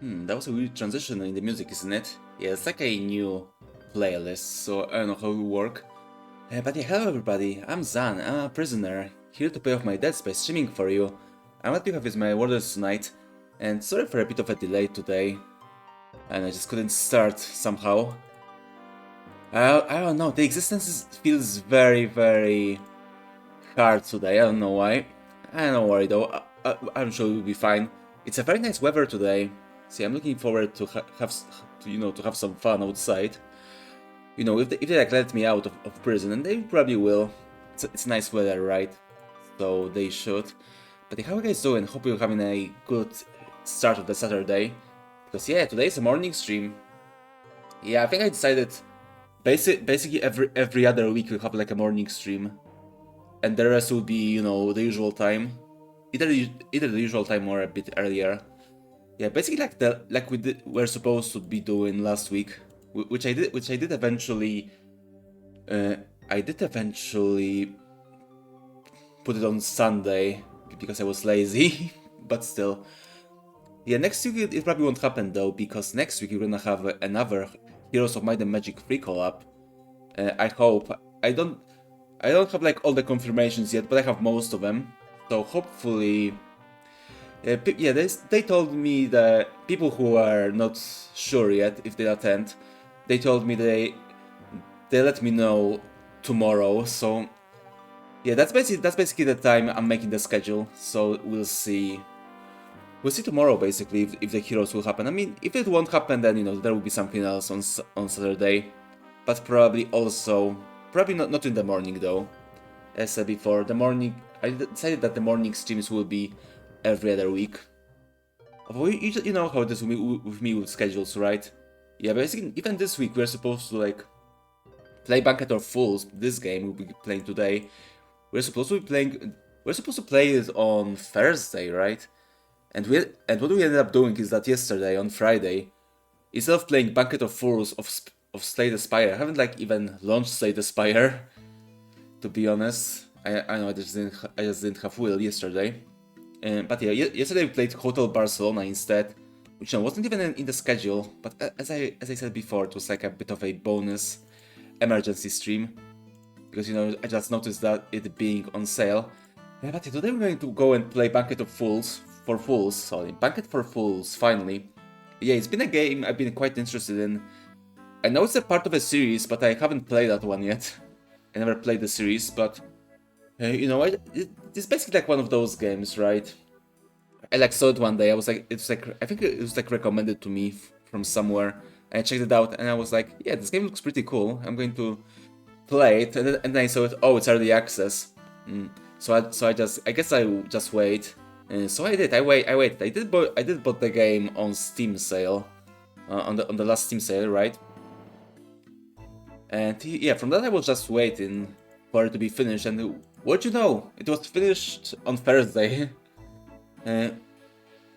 That was a weird transition in the music, isn't it? Yeah, it's like a new playlist, so I don't know how it will work. But yeah, hello everybody, I'm Zan, I'm a prisoner, here to pay off my debts by streaming for you. I'm at you with my orders tonight, and sorry for a bit of a delay today, and I just couldn't start somehow. I don't know, the feels very hard today, I don't know why. I don't worry though, I'm sure we'll be fine. It's a very nice weather today. See, I'm looking forward to have some fun outside. You know, if they like let me out of prison, and they probably will. It's nice weather, right? So they should. But how are you guys doing? Hope you're having a good start of the Saturday. Because yeah, today's a morning stream. Yeah, I think I decided basically every other week we'll have like a morning stream, and the rest will be the usual time, either the usual time or a bit earlier. Yeah, basically like we're supposed to be doing last week, which I did eventually. I did eventually put it on Sunday because I was lazy, but still. Yeah, next week it probably won't happen though, because next week we're gonna have another Heroes of Might and Magic 3 collab. I hope. I don't have like all the confirmations yet, but I have most of them. So hopefully. Yeah, they told me that people who are not sure yet if they attend, they told me they let me know tomorrow. So yeah, that's basically the time I'm making the schedule. So we'll see. We'll see tomorrow basically if the heroes will happen. I mean, if it won't happen, then there will be something else on Saturday, but probably not in the morning though. As I said before, the morning I decided that the morning streams will be every other week. Although you know how it is with me with schedules, right? Yeah, basically, even this week we're supposed to like play Banquet or Fools. This game we'll be playing today. We're supposed to be playing. We're supposed to play it on Thursday, right? And what we ended up doing is that yesterday on Friday, instead of playing Banquet of Fools of Slay the Spire, I haven't like even launched Slay the Spire. To be honest, I know I just didn't have will yesterday. But yeah, yesterday we played Hotel Barcelona instead, which wasn't even in the schedule. But as I said before, it was like a bit of a bonus emergency stream because I just noticed that it being on sale. But yeah, today we're going to go and play Banquet for Fools. Finally, yeah, it's been a game I've been quite interested in. I know it's a part of a series, but I haven't played that one yet. I never played the series, but it's basically like one of those games, right? I like saw it one day. I was like, I think it was like recommended to me from somewhere. And I checked it out, and I was like, yeah, this game looks pretty cool. I'm going to play it. And then I saw it. Oh, it's early access. So I guess I will just wait. So I did. I waited. I did bought the game on Steam sale, on the last Steam sale, right? And yeah, from that I was just waiting for it to be finished. And what you know, it was finished on Thursday.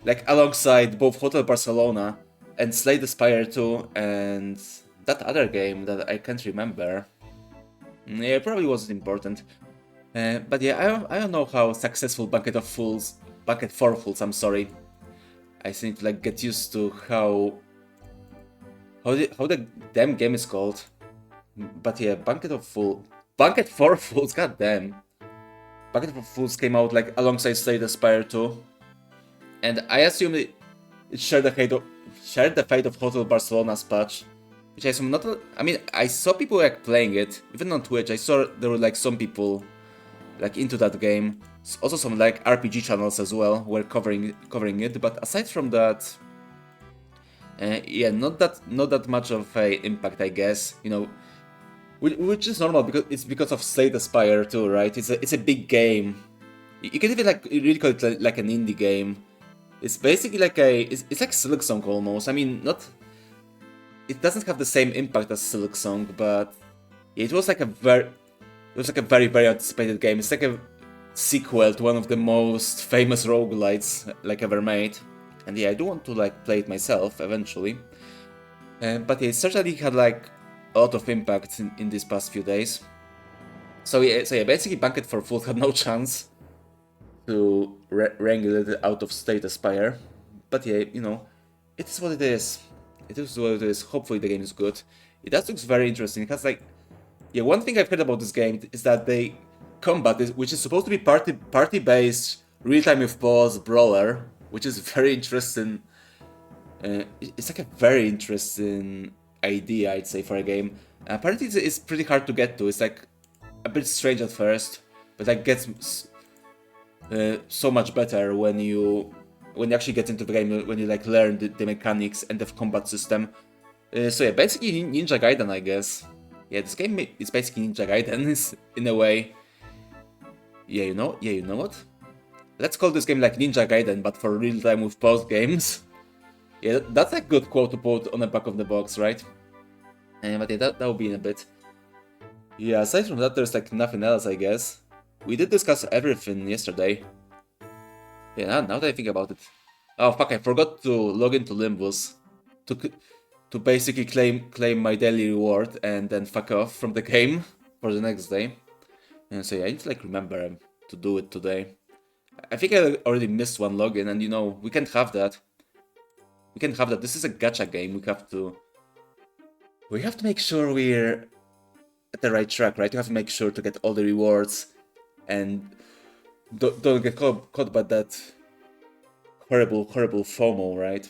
Like alongside both Hotel Barcelona and Slay the Spire 2 and that other game that I can't remember. Yeah, it probably wasn't important. But yeah, I don't know how successful Banquet for Fools, I'm sorry. I just need to like get used to how the damn game is called. But yeah, Banquet for Fools, goddamn. Banquet for Fools came out like alongside Slay the Spire 2. And I assume it shared the fate of Hotel Barcelona's patch, which I assume not. I mean, I saw people like playing it, even on Twitch. I saw there were like some people like into that game. Also, some like RPG channels as well were covering it. But aside from that, yeah, not that much of a impact, I guess. Which is normal because of Slay the Spire too, right? It's a big game. You can even like really call it like an indie game. It's basically like it's like Silksong almost. I mean, it doesn't have the same impact as Silksong, but it was like a very anticipated game. It's like a sequel to one of the most famous roguelites like ever made. And yeah, I do want to like play it myself eventually. But yeah, it certainly had like a lot of impact in these past few days. So yeah, basically Banquet for Fools had no chance to wrangle it out of State Aspire. But yeah, it is what it is. It is what it is. Hopefully the game is good. It does looks very interesting. It has like, yeah, one thing I've heard about this game is that they combat is, which is supposed to be party based, real time with pause brawler, which is very interesting. It's like a very interesting idea, I'd say, for a game. Apparently, it's pretty hard to get to. It's like a bit strange at first, but like gets so much better when you actually get into the game, when you like learn the mechanics and the combat system. So yeah, basically Ninja Gaiden, I guess. Yeah, this game is basically Ninja Gaiden in a way. Yeah, you know what? Let's call this game like Ninja Gaiden, but for real time with pause games. Yeah, that's a good quote to put on the back of the box, right? But yeah, that will be in a bit. Yeah, aside from that, there's like nothing else, I guess. We did discuss everything yesterday. Yeah, now that I think about it. Oh fuck, I forgot to log into Limbus to basically claim my daily reward and then fuck off from the game for the next day. And so yeah, I need to like remember to do it today. I think I already missed one login, and we can't have that. We can't have that. This is a gacha game. We have to make sure we're at the right track, right? You have to make sure to get all the rewards and don't get caught by that horrible FOMO, right?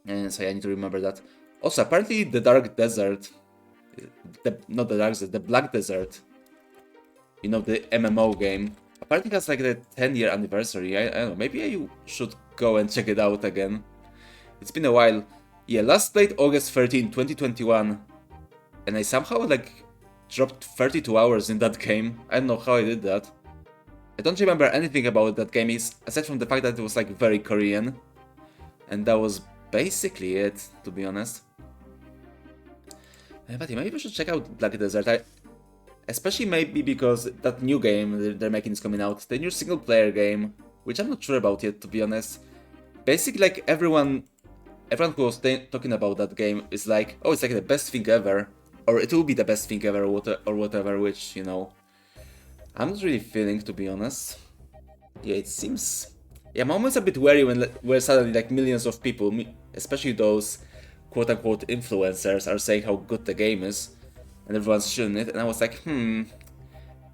And so yeah, I need to remember that. Also, apparently the Dark Desert, not the Dark Desert, the Black Desert, the MMO game, apparently has like the 10-year anniversary. I don't know, maybe I should go and check it out again. It's been a while. Yeah, last played August 13, 2021, and I somehow like dropped 32 hours in that game. I don't know how I did that. I don't remember anything about that game, aside from the fact that it was like very Korean, and that was basically it, to be honest. But yeah, maybe we should check out Black Desert. Especially maybe because that new game they're making is coming out, the new single-player game, which I'm not sure about yet, to be honest. Basically, like everyone who was talking about that game is like, oh, it's like the best thing ever, or it will be the best thing ever, or whatever, which, I'm not really feeling, to be honest. Yeah, it seems... Yeah, I'm always a bit wary where suddenly like millions of people, especially those quote-unquote influencers, are saying how good the game is, and everyone's shooting it, and I was like,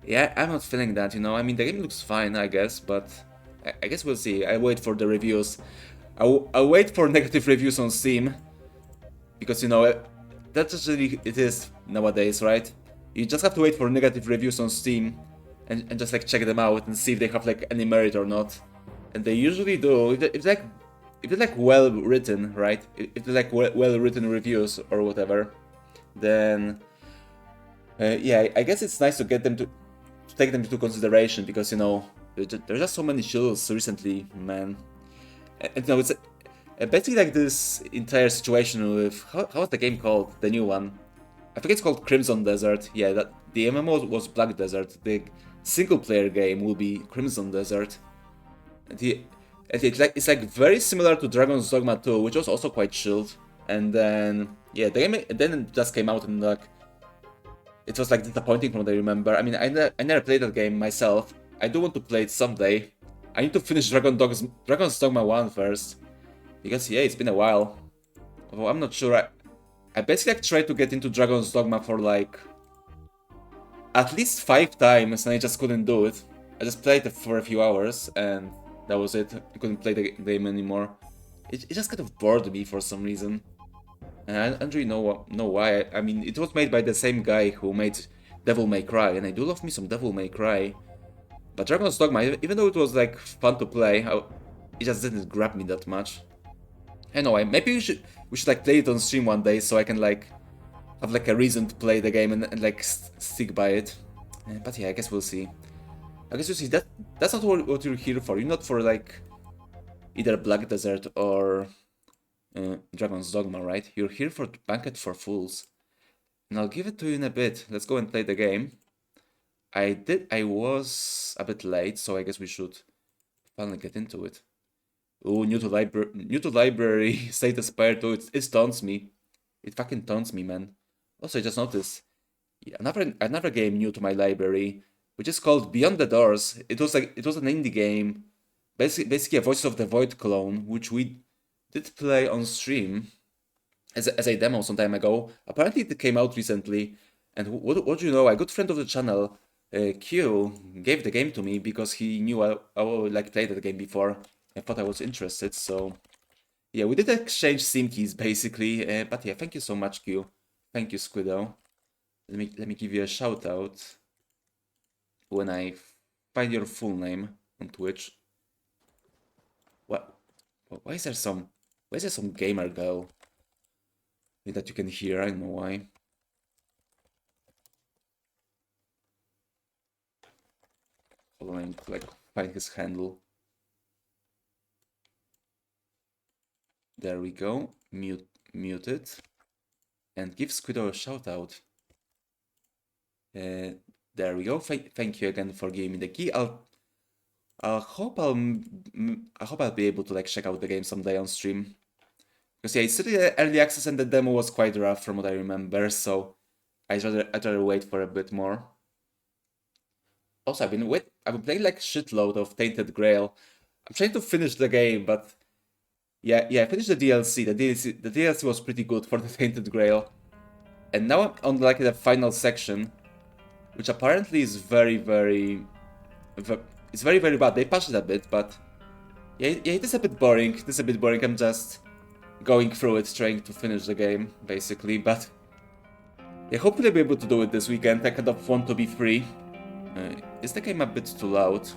yeah, I'm not feeling that, I mean, the game looks fine, I guess, but I guess we'll see. I wait for the reviews. I'll wait for negative reviews on Steam, because, that's just really it is nowadays, right? You just have to wait for negative reviews on Steam, and just like check them out and see if they have like any merit or not. And they usually do. If they're like well written, right? If they're like well written reviews or whatever, then yeah, I guess it's nice to get them to take them into consideration, because there's just so many shows recently, man. And it's basically like this entire situation with how's the game called? The new one. I think it's called Crimson Desert. Yeah, that the MMO was Black Desert. The single player game will be Crimson Desert. And it's like very similar to Dragon's Dogma 2, which was also quite chilled. And then yeah, the game then it just came out, and like it was like disappointing from what I remember. I mean, I never played that game myself. I do want to play it someday. I need to finish Dragon's Dogma 1 first, because yeah, it's been a while. Although I'm not sure. I basically like tried to get into Dragon's Dogma for like at least 5 times, and I just couldn't do it. I just played it for a few hours, and that was it. I couldn't play the game anymore. It just kind of bored me for some reason. And I don't really know why. I mean, it was made by the same guy who made Devil May Cry, and I do love me some Devil May Cry. But Dragon's Dogma, even though it was like fun to play, it just didn't grab me that much. Anyway, maybe we should like play it on stream one day, so I can like have like a reason to play the game and like stick by it. But yeah, I guess we'll see. I guess you see that's not what you're here for. You're not for like either Black Desert or Dragon's Dogma, right? You're here for Banquet for Fools. And I'll give it to you in a bit. Let's go and play the game. I was a bit late, so I guess we should finally get into it. Ooh, new to library state aspire to it taunts me. It fucking taunts me, man. Also, I just noticed another game new to my library, which is called Beyond the Doors. It was an indie game, basically a Voices of the Void clone, which we did play on stream as a demo some time ago. Apparently it came out recently, and what do you know, a good friend of the channel, Q, gave the game to me because he knew I like played the game before and thought I was interested, so yeah, we did exchange Steam keys basically, but yeah, thank you so much, Q. Thank you, Squido. Let me give you a shout out when I find your full name on Twitch. What? Why is there some gamer girl that you can hear? I don't know why. Hold on, I need to like find his handle. There we go. Mute it. And give Squido a shout out. There we go. Thank you again for giving me the key. I hope I'll be able to like check out the game someday on stream. Because yeah, it's still early access and the demo was quite rough from what I remember, so I'd rather wait for a bit more. Also, I've been playing like shitload of Tainted Grail. I'm trying to finish the game, but yeah, I finished the DLC. The DLC was pretty good for the Tainted Grail. And now I'm on like the final section, which apparently is it's very bad. They patched it a bit, but yeah, it is a bit boring. It is a bit boring. I'm just going through it, trying to finish the game, basically. But yeah, hopefully I'll be able to do it this weekend. I kind of want to be free. Is the game a bit too loud?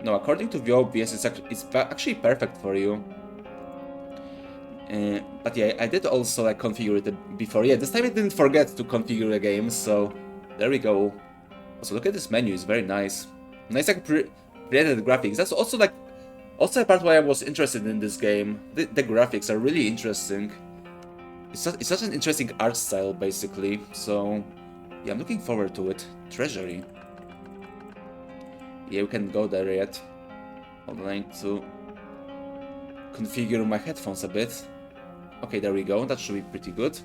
No, according to the OBS, it's actually perfect for you. But yeah, I did also like configure it before. Yeah, this time I didn't forget to configure the game, so there we go. Also, look at this menu; it's very nice. Nice like pre-edited graphics. That's also like a part why I was interested in this game. The graphics are really interesting. It's such an interesting art style, basically. So yeah, I'm looking forward to it. Treasury. Yeah, we can go there yet. Hold on, I need to configure my headphones a bit. Okay, there we go. That should be pretty good.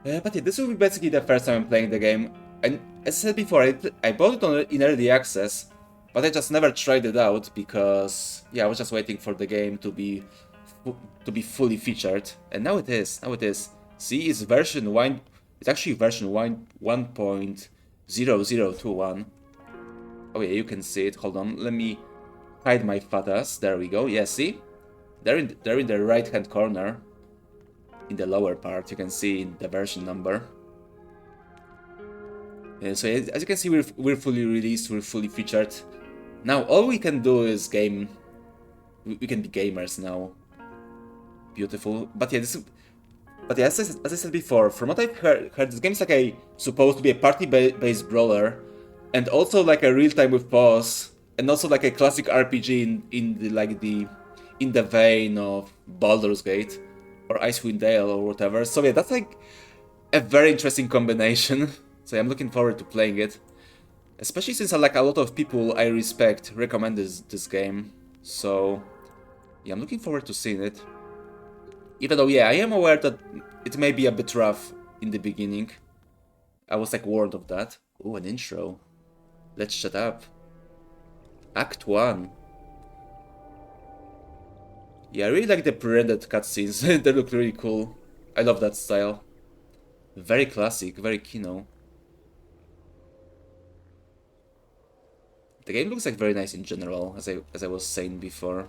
But yeah, this will be basically the first time I'm playing the game. And as I said before, I bought it in early access, but I just never tried it out because yeah, I was just waiting for the game to be fully featured. And now it is. Now it is. See, it's version 1. It's actually version 1.0021. Oh yeah, you can see it. Hold on, let me hide my fat ass. There we go. Yeah, see? They're in the right hand corner. In the lower part, you can see the version number. So as you can see, we're fully released, we're fully featured. Now all we can do is game. We can be gamers now. Beautiful. But yeah, as I said before, from what I've heard this game is like supposed to be a party-based brawler, and also like a real-time with pause, and also like a classic RPG in the vein of Baldur's Gate or Icewind Dale or whatever. So yeah, that's like a very interesting combination. So I'm looking forward to playing it, especially since like a lot of people I respect recommend this game. So yeah, I'm looking forward to seeing it. Even though yeah, I am aware that it may be a bit rough in the beginning. I was like warned of that. Oh, an intro. Let's shut up. Act 1. Yeah, I really like the pre-rendered cutscenes. They look really cool. I love that style. Very classic, very Kino. The game looks like very nice in general, as I was saying before.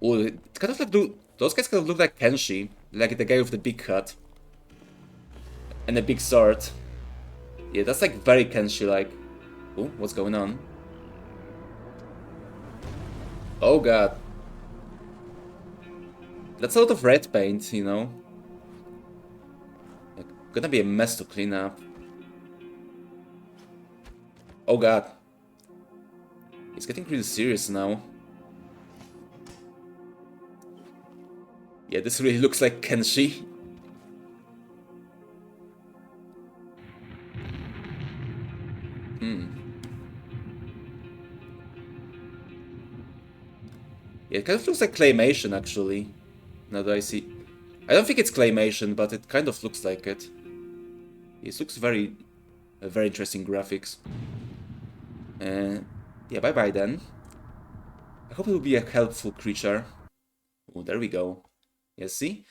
Oh, it kind of like those guys kind of look like Kenshi, like the guy with the big hat and a big sword. Yeah, that's like very Kenshi-like. Oh, what's going on? Oh god. That's a lot of red paint, you know. Like, gonna be a mess to clean up. Oh god. It's getting pretty serious now. Yeah, this really looks like Kenshi. Yeah, it kind of looks like Claymation, actually. Now that I see... I don't think it's Claymation, but it kind of looks like it. It looks very interesting graphics. Yeah, bye-bye then. I hope it will be a helpful creature. Oh, there we go. Yeah, see?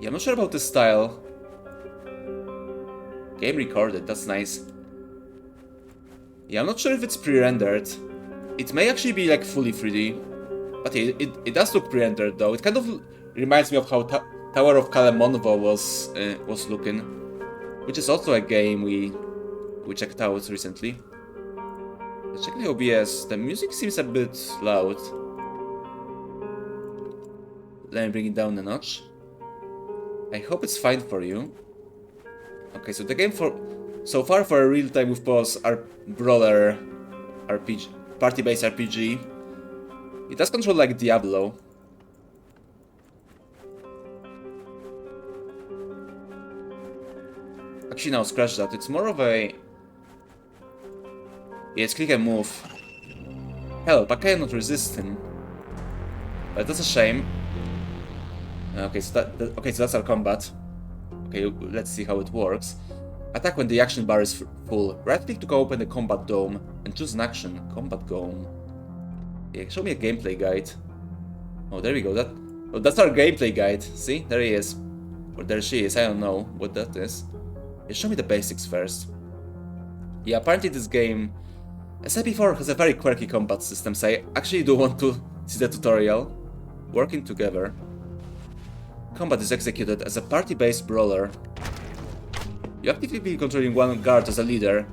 Yeah, I'm not sure about the style. Game recorded, that's nice. Yeah, I'm not sure if it's pre-rendered. It may actually be like fully 3D. But it does look pre-rendered though. It kind of reminds me of how Tower of Kalamonvo was looking. Which is also a game we checked out recently. Let's check the OBS. The music seems a bit loud. Let me bring it down a notch. I hope it's fine for you. Okay, so the game so far for a real-time with pause brawler RPG, party-based RPG. It does control like Diablo. Actually, now scratch that. It's more of a... Yeah, it's click and move. Help, I cannot resist him. But that's a shame. Okay, so that's our combat. Okay, let's see how it works. Attack when the action bar is full. Right-click to open the combat dome and choose an action. Combat dome. Yeah, show me a gameplay guide. Oh, there we go. That's our gameplay guide. See, there he is, or there she is. I don't know what that is. Yeah, show me the basics first. Yeah, apparently this game, as I said before, has a very quirky combat system. So I actually do want to see the tutorial. Working together. Combat is executed as a party-based brawler. You actively be controlling one guard as a leader,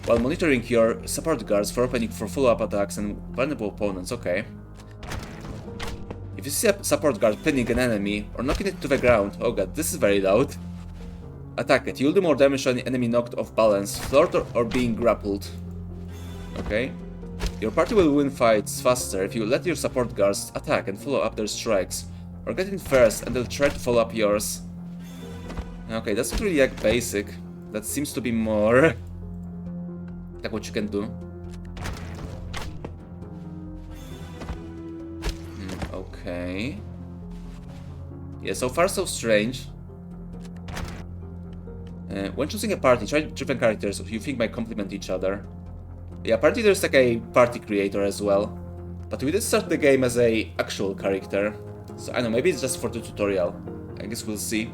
while monitoring your support guards for opening for follow-up attacks and vulnerable opponents. Okay. If you see a support guard pinning an enemy or knocking it to the ground, oh god, this is very loud. Attack it. You'll do more damage to an enemy knocked off balance, floored or being grappled. Okay. Your party will win fights faster if you let your support guards attack and follow up their strikes, or get in first and they'll try to follow up yours. Okay, that's not really like basic. That seems to be more like what you can do. Okay. Yeah, so far so strange. When choosing a party, try different characters who you think might complement each other. Yeah, apparently there's like a party creator as well. But we did start the game as a actual character. So I don't know, maybe it's just for the tutorial. I guess we'll see.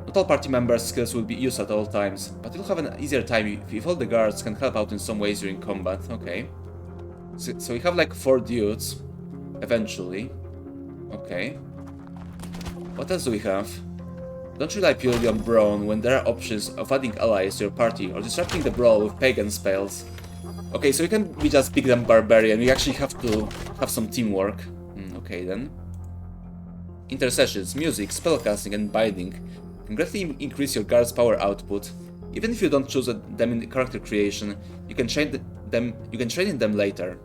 Not all party members' skills will be used at all times, but you'll have an easier time if all the guards can help out in some ways during combat. Okay. So we have like 4 dudes, eventually. Okay. What else do we have? Don't rely purely on brawn when there are options of adding allies to your party or disrupting the brawl with pagan spells. Okay, so you can be just big damn barbarian, you actually have to have some teamwork. Okay then. Intercessions, music, spellcasting and binding can greatly increase your guard's power output. Even if you don't choose them in character creation, you can train in them later.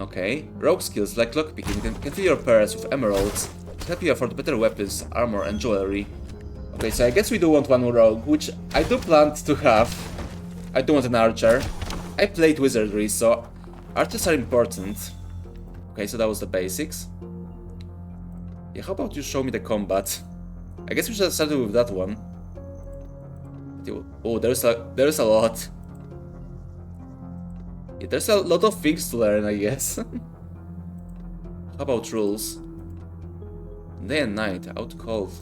Okay, rogue skills like lockpicking can fill your purse with emeralds to help you afford better weapons, armor and jewelry. Okay, so I guess we do want one rogue, which I do plan to have. I do want an archer. I played wizardry, so archers are important. Okay, so that was the basics. Yeah, how about you show me the combat? I guess we should have started with that one. Oh, there's a lot. Yeah, there's a lot of things to learn, I guess. How about rules? Day and night, out cold.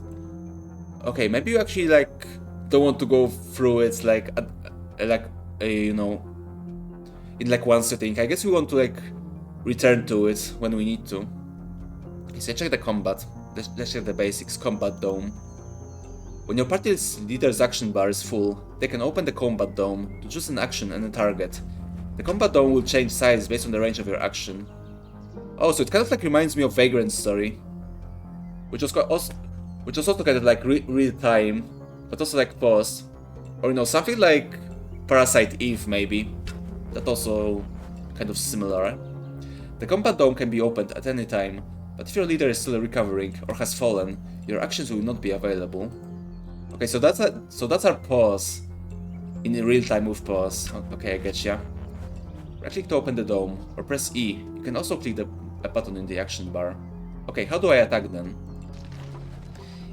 Okay, maybe you actually like don't want to go through it like you know, in like one setting. I guess we want to like return to it when we need to. Okay, so check the combat. Let's check the basics. Combat dome. When your party's leader's action bar is full, they can open the combat dome to choose an action and a target. The combat dome will change size based on the range of your action. Oh, so it kind of like reminds me of Vagrant's story, which was also kind of like real time, but also like paused, or you know, something like Parasite Eve maybe. That also kind of similar. The combat dome can be opened at any time, but if your leader is still recovering or has fallen, your actions will not be available. Okay, so that's our pause in real time with pause. Okay, I getcha. Right click to open the dome, or press E. You can also click a button in the action bar. Okay, how do I attack then?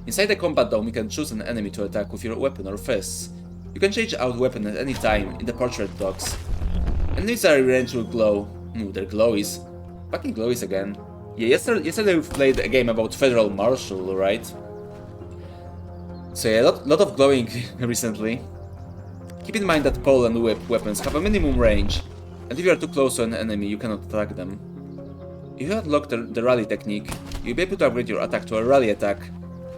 Inside the combat dome, you can choose an enemy to attack with your weapon or fists. You can change out weapon at any time in the portrait box. Enemies are range will glow. Ooh, they're glowies. Fucking glowies again. Yeah, yesterday we played a game about Federal Marshal, right? So yeah, lot of glowing recently. Keep in mind that pole and whip weapons have a minimum range, and if you are too close to an enemy, you cannot attack them. If you unlock the rally technique, you'll be able to upgrade your attack to a rally attack.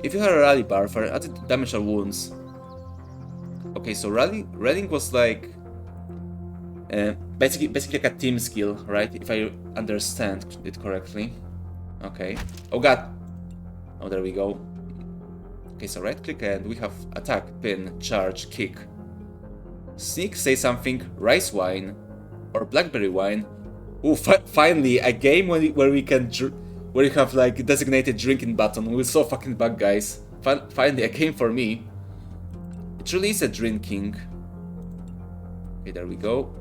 If you have a rally bar for added damage or wounds. Okay, so rallying was like basically like a team skill, right? If I understand it correctly. Okay. Oh god. Oh, there we go. Okay, so right click and we have attack, pin, charge, kick. Sneak, say something, rice wine, or blackberry wine. Ooh, finally a game where we can where you have like designated drinking button. We're so fucking bug, guys. Finally a game for me. It really is a drinking. Okay, there we go.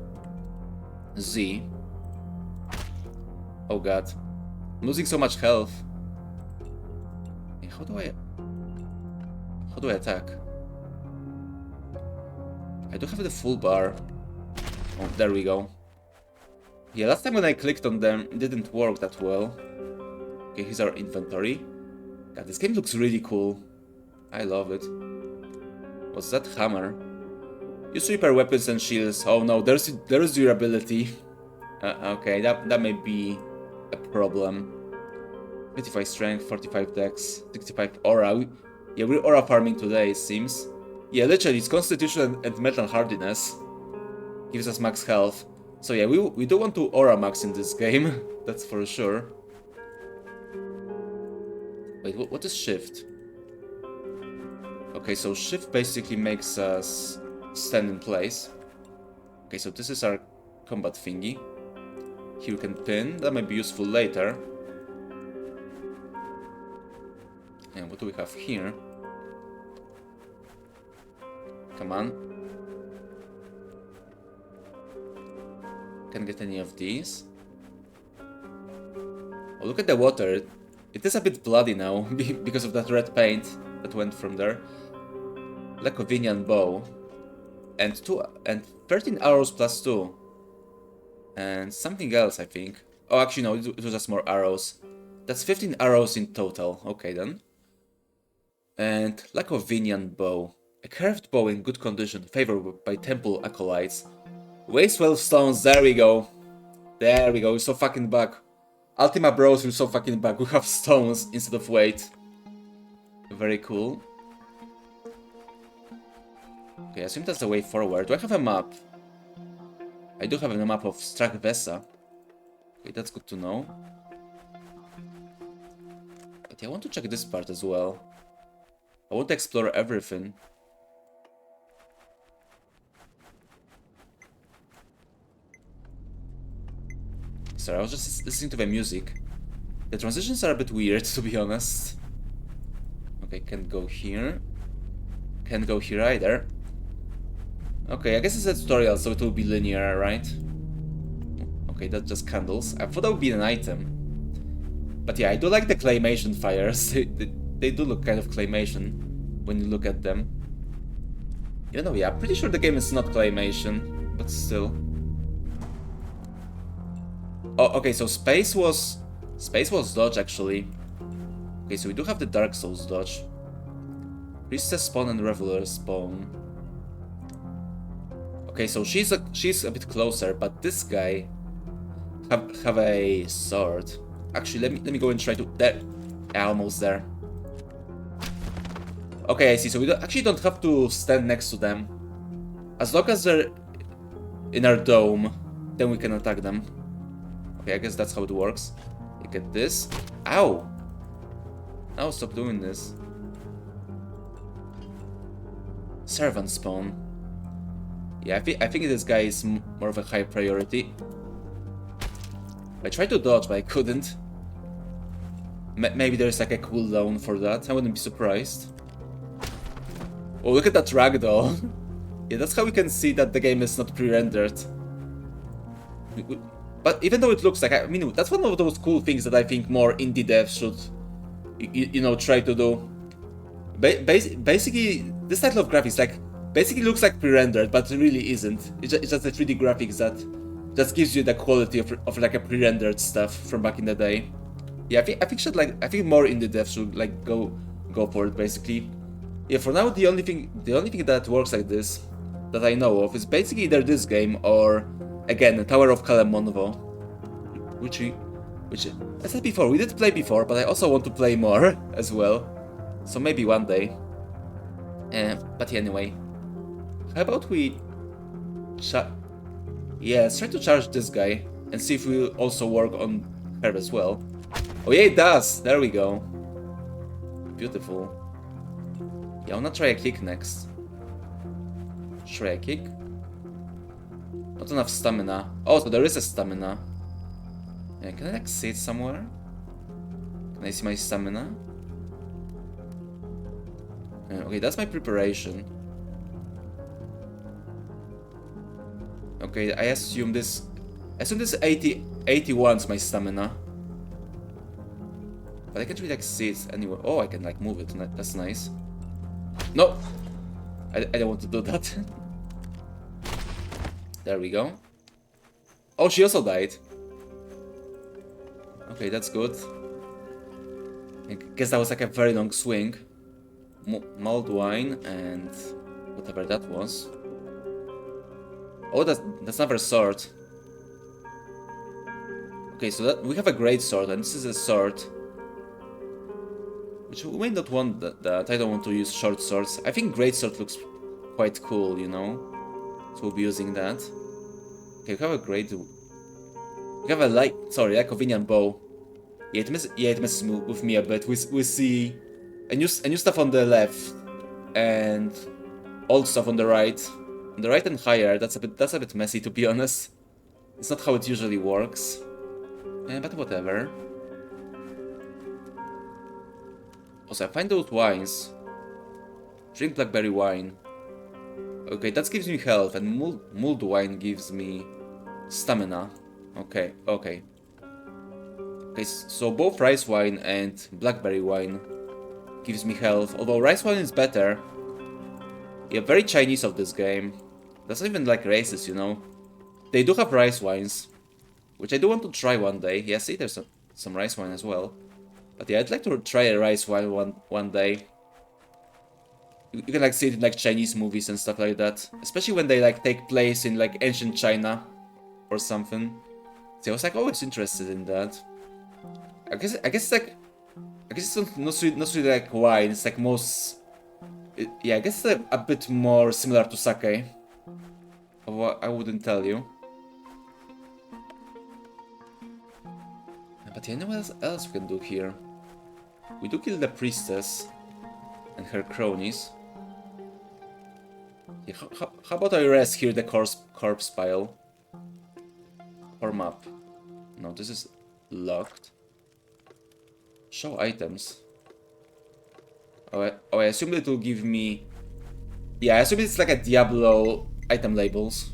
Z. Oh god. I'm losing so much health. How do I attack? I do have the full bar. Oh, there we go. Yeah, last time when I clicked on them, it didn't work that well. Okay, here's our inventory. God, this game looks really cool. I love it. What's that? Hammer. Use repair weapons and shields. Oh no, there's durability. Okay, that may be a problem. 55 strength, 45 dex, 65 aura. Yeah, we're aura farming today, it seems. Yeah, literally, it's constitution and metal hardiness. Gives us max health. So yeah, we do want to aura max in this game. That's for sure. Wait, what is shift? Okay, so shift basically makes us stand in place. Okay, so this is our combat thingy. Here we can pin. That might be useful later. And what do we have here? Come on. Can't get any of these. Oh, look at the water. It is a bit bloody now because of that red paint that went from there. Lacovinian bow. And 13 arrows plus 2. And something else, I think. Oh, actually no, it was just more arrows. That's 15 arrows in total. Okay then. And Lacovinian bow. A curved bow in good condition, favored by temple acolytes. Weighs 12 stones, there we go. There we go, we're so fucking back. Ultima Bros, we're so fucking back. We have stones instead of weight. Very cool. Okay, I assume that's the way forward. Do I have a map? I do have a map of Strakvesa. Okay, that's good to know. But yeah, I want to check this part as well. I want to explore everything. Sorry, I was just listening to the music. The transitions are a bit weird, to be honest. Okay, can't go here. Can't go here either. Okay, I guess it's a tutorial, so it will be linear, right? Okay, that's just candles. I thought that would be an item. But yeah, I do like the claymation fires. They do look kind of claymation when you look at them. You know, yeah, I'm pretty sure the game is not claymation, but still. Oh, okay, so space was dodge, actually. Okay, so we do have the Dark Souls dodge. Priestess spawn and Reveler spawn. Okay, so she's a bit closer, but this guy have a sword. Actually, let me go and try to there. Yeah, almost there. Okay, I see. So we actually don't have to stand next to them. As long as they're in our dome, then we can attack them. Okay, I guess that's how it works. Look at this. Ow! Now stop doing this. Servant spawn. Yeah, I think this guy is more of a high priority. I tried to dodge, but I couldn't. Maybe there's like a cooldown for that. I wouldn't be surprised. Oh, look at that ragdoll. Yeah, that's how we can see that the game is not pre-rendered. But even though it looks like, I mean, that's one of those cool things that I think more indie devs should, you know, try to do. Basically, this type of graphics, like, basically looks like pre-rendered, but it really isn't. It's just the 3D graphics that that gives you the quality of like a pre-rendered stuff from back in the day. Yeah, I think more indie devs should like go for it basically. Yeah, for now the only thing that works like this that I know of is basically either this game or again Tower of Kalamonvo, which I said before we did play before, but I also want to play more as well. So maybe one day. But yeah, anyway, how about we yeah, let's try to charge this guy and see if we also work on her as well. Oh yeah, it does! There we go. Beautiful. Yeah, I wanna try a kick next. Try a kick. Not enough stamina. Oh, so there is a stamina. Yeah, can I like see it somewhere? Can I see my stamina? Okay, that's my preparation. Okay, I assume this 81's my stamina. But I can't really like see it anywhere. Oh, I can like move it. That's nice. No! I don't want to do that. There we go. Oh, she also died. Okay, that's good. I guess that was like a very long swing. Mulled wine and whatever that was. Oh, that's another sword. Okay, so we have a great sword, and this is a sword. Which we may not want that. I don't want to use short swords. I think great sword looks quite cool, you know. So we'll be using that. Okay, we have a great. We have a like convenient bow. Yeah, it messes with me a bit. We see a new stuff on the left and old stuff on the right. On the right and higher. That's a bit messy, to be honest. It's not how it usually works. But whatever. Also, I find those wines. Drink blackberry wine. Okay, that gives me health, and mulled wine gives me stamina. Okay. Okay, so both rice wine and blackberry wine gives me health. Although rice wine is better. Yeah, very Chinese of this game. That's not even like racist, you know. They do have rice wines, which I do want to try one day. Yeah, see, there's some rice wine as well. But yeah, I'd like to try a rice wine one day. You can like see it in like Chinese movies and stuff like that, especially when they like take place in like ancient China or something. So I was like always interested in that. I guess it's not really like wine. It's like yeah, I guess it's a bit more similar to sake. I wouldn't tell you. But yeah, what else we can do here? We do kill the priestess and her cronies. Yeah, how about I rest here the corpse pile? Or map? No, this is locked. Show items. Oh, I assume it will give me... Yeah, I assume it's like a Diablo item labels.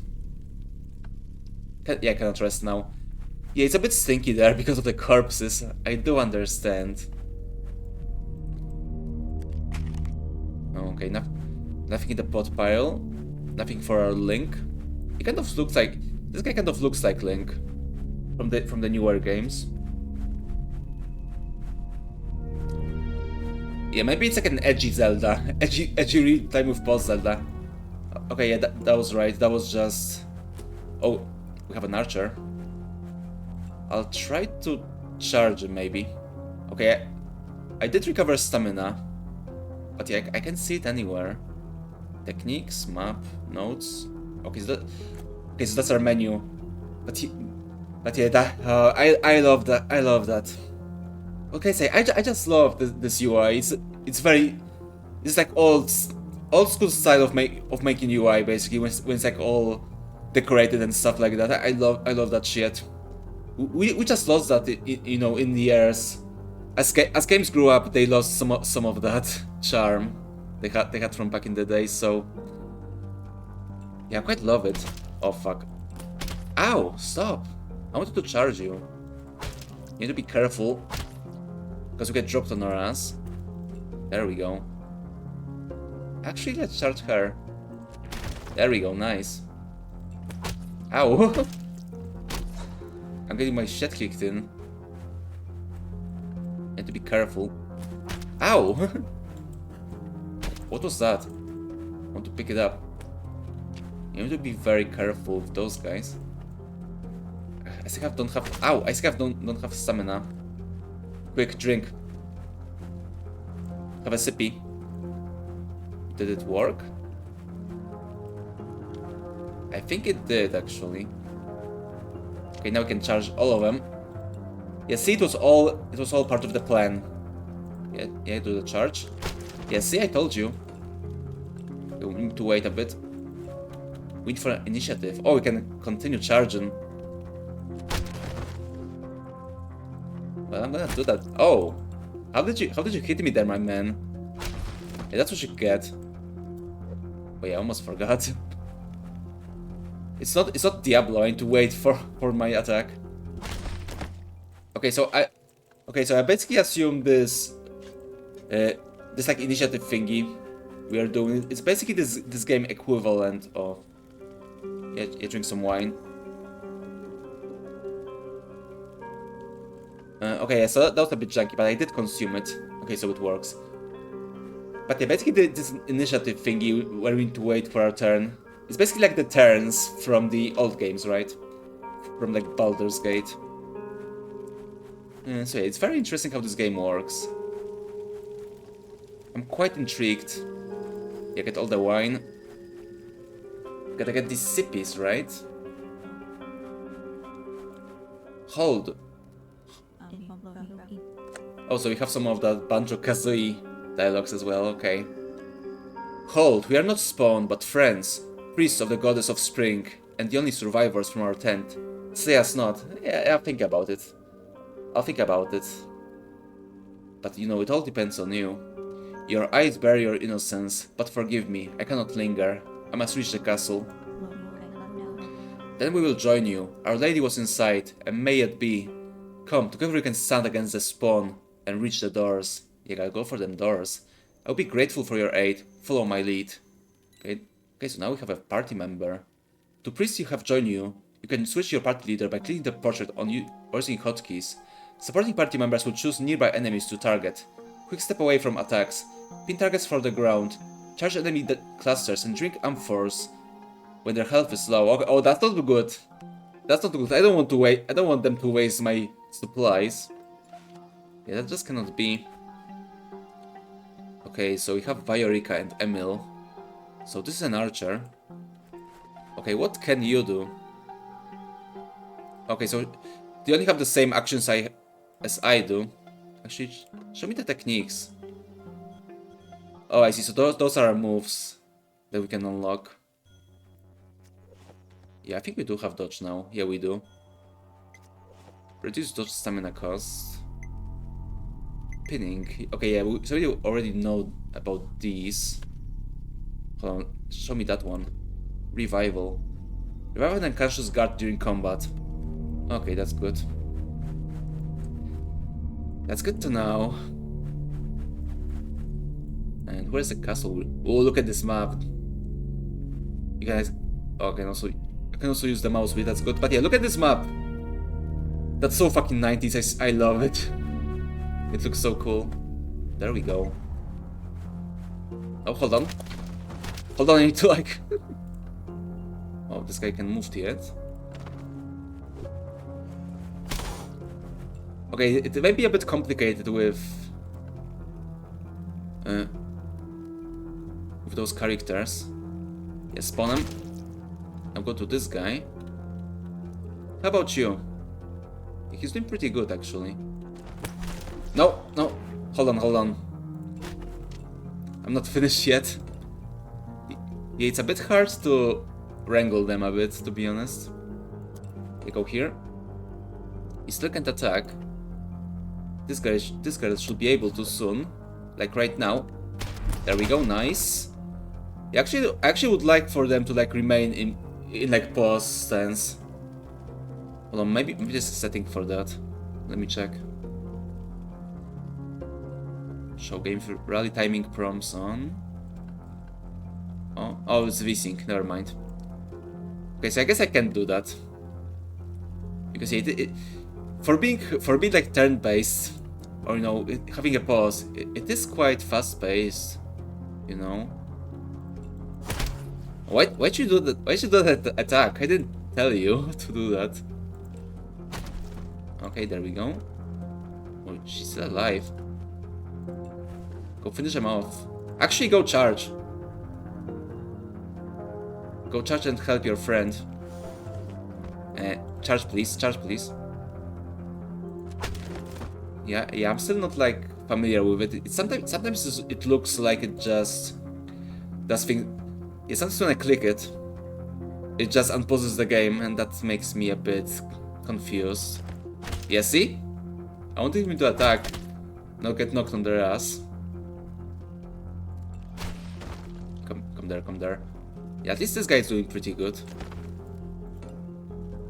Yeah, I cannot rest now. Yeah, it's a bit stinky there because of the corpses. I do understand. Okay, nothing in the pot pile. Nothing for our Link. It kind of looks like... This guy kind of looks like Link. From the newer games. Yeah, maybe it's like an edgy Zelda. Edgy real-time with pause Zelda. Okay, yeah, that was right. That was just... Oh, we have an archer. I'll try to charge him, maybe. Okay, I did recover stamina. But yeah, I can't see it anywhere. Techniques, map, notes. Okay, so that's our menu. But yeah, that I love that. I love that. Okay, I just love this UI. It's like old school style of making UI basically. When it's like all decorated and stuff like that. I love that shit. We just lost that, you know, in the years. As games grew up, they lost some of that charm they had from back in the day. So yeah, I quite love it. Oh fuck! Ow! Stop! I wanted to charge you. You need to be careful because we get dropped on our ass. There we go. Actually, let's charge her. There we go. Nice. Ow! I'm getting my shit kicked in. I have to be careful. Ow! What was that? I want to pick it up. You need to be very careful with those guys. I still don't have. Ow! I still don't have stamina. Quick drink. Have a sippy. Did it work? I think it did actually. Okay, now we can charge all of them. Yeah, see, it was all part of the plan. Yeah, do the charge. Yeah, see, I told you. We need to wait a bit. Wait for initiative. Oh, we can continue charging. Well, I'm gonna do that. Oh, how did you hit me there, my man? Yeah, that's what you get. Oh yeah, I almost forgot. It's not Diablo. I need to wait for my attack. Okay, so I basically assume this like initiative thingy we are doing. It's basically this game equivalent of drink some wine. Okay, yeah, so that was a bit janky, but I did consume it. Okay, so it works. But yeah, basically this initiative thingy where we need to wait for our turn. It's basically like the turns from the old games, right? From like Baldur's Gate. So yeah, it's very interesting how this game works. I'm quite intrigued. Yeah, get all the wine. Gotta get these sippies, right? Hold. Oh, so we have some of that Banjo-Kazooie dialogues as well, okay. Hold, we are not spawn, but friends. Priests of the goddess of spring, and the only survivors from our tent. Slay us not. Yeah, I'll think about it. I'll think about it. But you know, it all depends on you. Your eyes bury your innocence, but forgive me, I cannot linger. I must reach the castle. Then we will join you. Our Lady was inside, and may it be. Come, together we can stand against the spawn and reach the doors. Yeah, gotta go for them doors. I'll be grateful for your aid. Follow my lead. Okay, so now we have a party member. To priests you have joined you. You can switch your party leader by clicking the portrait on you or using hotkeys. Supporting party members will choose nearby enemies to target. Quick step away from attacks. Pin targets for the ground. Charge enemy clusters and drink amphors when their health is low. Okay, oh, that's not good. That's not good. I don't want them to waste my supplies. Yeah, that just cannot be. Okay, so we have Viorica and Emil. So this is an archer. Okay, what can you do? Okay, so they only have the same actions as I do. Actually, show me the techniques. Oh, I see. So those are moves that we can unlock. Yeah, I think we do have dodge now. Yeah, we do. Reduce dodge stamina cost. Pinning. Okay, yeah, so we already know about these. Hold on, show me that one. Revival. Revival and unconscious guard during combat. Okay, that's good. That's good to know. And where's the castle? Oh, look at this map. You guys... Oh, I can also use the mouse wheel, that's good. But yeah, look at this map. That's so fucking 90s, I love it. It looks so cool. There we go. Oh, hold on. Hold on, I need to like... Oh, this guy can move yet. Okay, it may be a bit complicated with those characters. Yeah, spawn him. I'll go to this guy. How about you? He's doing pretty good, actually. No, no. Hold on. I'm not finished yet. Yeah, it's a bit hard to wrangle them a bit, to be honest. You go here. He still can't attack. This guy should be able to soon. Like right now. There we go, nice. I actually would like for them to like remain in like pause stance. Hold on, maybe there's a setting for that. Let me check. Show game for rally timing prompts on. Oh, it's VSync, never mind. Okay, so I guess I can do that. Because for being like turn-based, or you know, having a pause, it is quite fast-paced, you know. Why'd you do that? Why'd you do that attack? I didn't tell you to do that. Okay, there we go. Oh, she's still alive. Go finish him off. Actually, go charge. Go charge and help your friend. Charge please, charge please. Yeah, I'm still not like familiar with it. Sometimes it looks like it just does things. Yeah, sometimes when I click it, it just unpauses the game, and that makes me a bit confused. Yeah, see? I wanted him to attack, not get knocked on their ass. Come there, come there. Yeah, at least this guy is doing pretty good.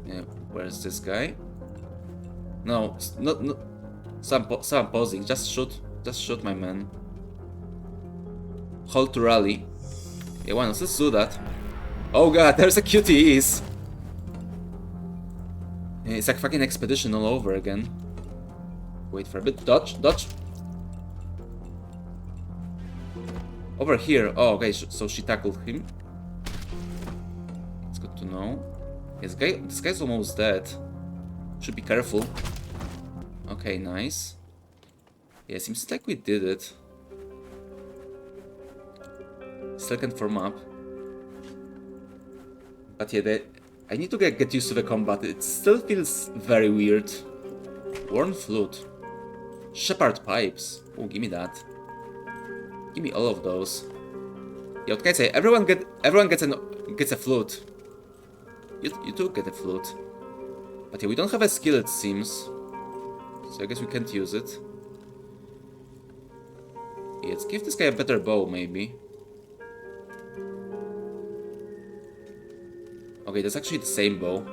Yeah, where's this guy? No, no. So I'm pausing. Just shoot, my man. Hold to rally. Yeah, why not? Let's do that. Oh god, there's a QTEs. Yeah, it's like fucking expedition all over again. Wait for a bit. Dodge, dodge. Over here. Oh, okay. So she tackled him. It's good to know. This guy's almost dead. Should be careful. Okay, nice. Yeah, seems like we did it. Still can't form up. But yeah, I need to get used to the combat. It still feels very weird. Worn flute. Shepherd pipes. Oh, give me that. Give me all of those. Yeah, what can I say? Everyone gets a flute. You too get a flute. But yeah, we don't have a skill, it seems. So I guess we can't use it. Yeah, let's give this guy a better bow, maybe. Okay, that's actually the same bow.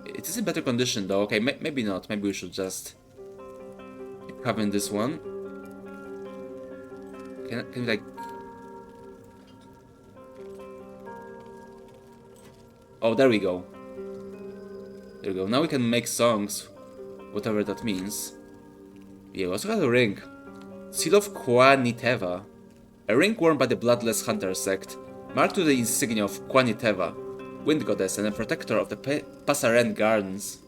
It is in better condition though. Okay, maybe not. Maybe we should just keep having this one. Can we like... Oh, there we go. There we go. Now we can make songs. Whatever that means. Yeah, we also have a ring. Seal of Quaniteva. A ring worn by the Bloodless Hunter sect. Marked to the insignia of Quaniteva, wind goddess and a protector of the Passaren Gardens.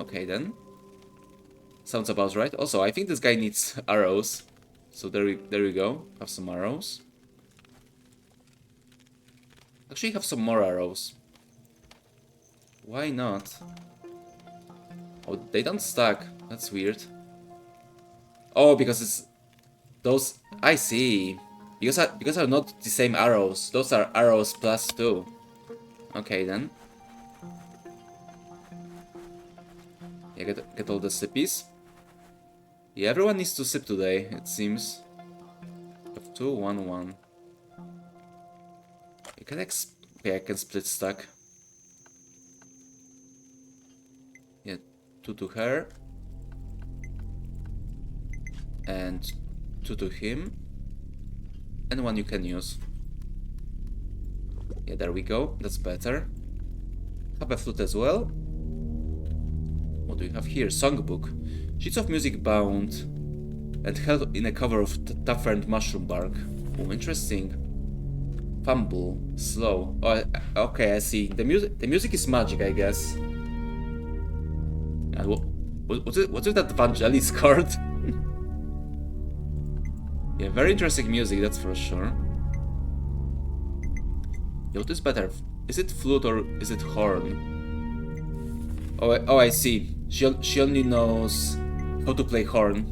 Okay then. Sounds about right. Also, I think this guy needs arrows. So there we go. Have some arrows. Actually, have some more arrows. Why not? Oh, they don't stack. That's weird. Oh, because it's those. I see. Because are not the same arrows. Those are arrows plus 2. Okay then. Yeah, get all the sippies. Yeah, everyone needs to sip today, it seems. Have 2, 1, 1. You can okay, I can split stack. Yeah, 2 to her. And 2 to him. And 1 you can use. Yeah, there we go. That's better. Have a flute as well. What do we have here? Songbook. Sheets of music bound and held in a cover of toughened mushroom bark. Oh, interesting. Fumble. Slow. Oh, okay, I see. The music is magic, I guess. And what's with that Vangelis card? Yeah, very interesting music, that's for sure. Yeah, what is better? Is it flute or is it horn? Oh, I see. She only knows how to play horn.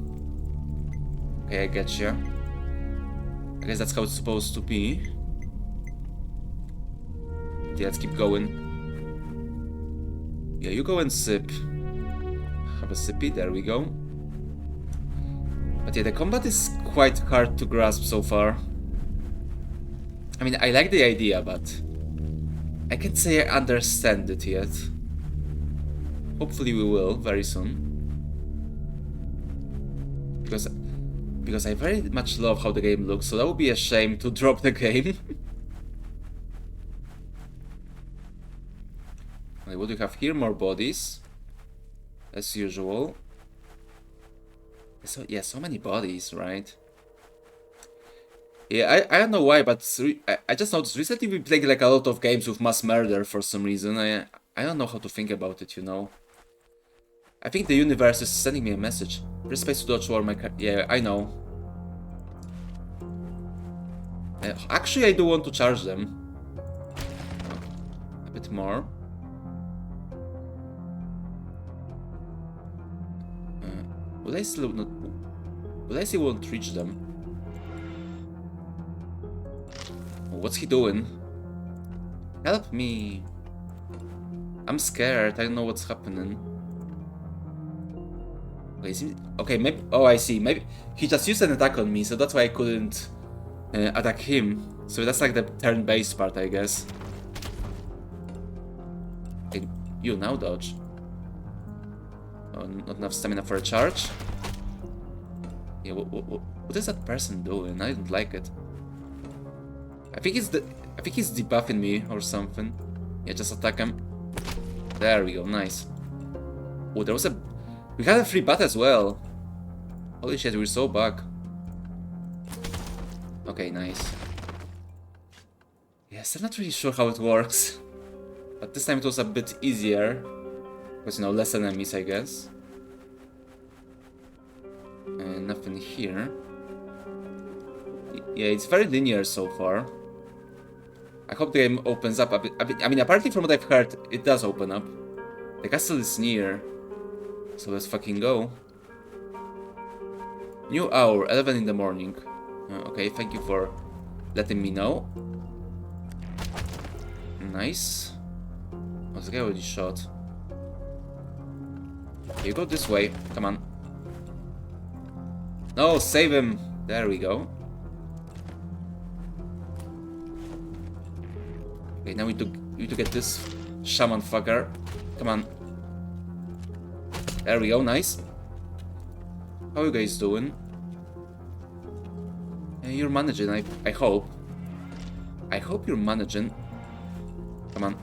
Okay, I getcha. I guess that's how it's supposed to be. Yeah, let's keep going. Yeah, you go and sip. Have a sippy, there we go. But yeah, the combat is quite hard to grasp so far. I mean, I like the idea, but I can't say I understand it yet. Hopefully we will, very soon. Because I very much love how the game looks, so that would be a shame to drop the game. Okay, what do we have here? More bodies. As usual. So, yeah, so many bodies, right? Yeah, I don't know why, but I just noticed recently we playing like a lot of games with mass murder for some reason. I don't know how to think about it, you know. I think the universe is sending me a message. Press space to dodge or my yeah, I know. Actually, I do want to charge them. A bit more. Would I still not? Would I still won't reach them? What's he doing? Help me! I'm scared. I don't know what's happening. Okay, maybe. Oh, I see. Maybe he just used an attack on me, so that's why I couldn't attack him. So that's like the turn-based part, I guess. Okay, you now dodge. Oh, not enough stamina for a charge. Yeah, what is that person doing? I don't like it. I think he's debuffing me or something. Yeah, just attack him. There we go, nice. Oh, we had a free bat as well. Holy shit, we're so back. Okay, nice. Yes, I'm not really sure how it works. But this time it was a bit easier. Because, you know, less enemies, I guess. And nothing here. Yeah, it's very linear so far. I hope the game opens up a bit. I mean, apparently from what I've heard, it does open up. The castle is near. So let's fucking go. New hour, 11 in the morning. Okay, thank you for letting me know. Nice. Oh, this guy already shot. You go this way. Come on. No, save him. There we go. Okay, now we need to get this shaman fucker. Come on. There we go, nice. How are you guys doing? You're managing, I hope. I hope you're managing. Come on.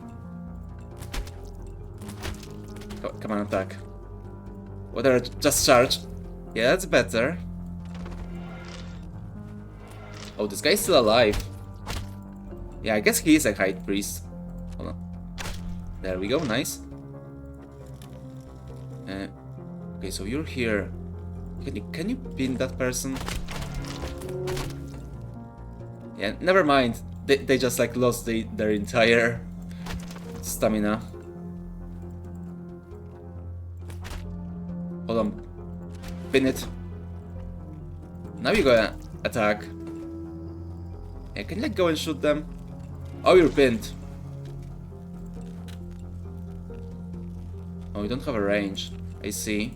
Come on, attack. Whatever, just charge. Yeah, that's better. Oh, this guy's still alive. Yeah, I guess he is a high priest. Hold on. There we go, nice. Okay, so you're here. Can you pin that person? Yeah, never mind. They just like lost their entire stamina. Hold on. Pin it. Now you gotta attack. Yeah, can you like go and shoot them? Oh, you're pinned. Oh, you don't have a range. I see.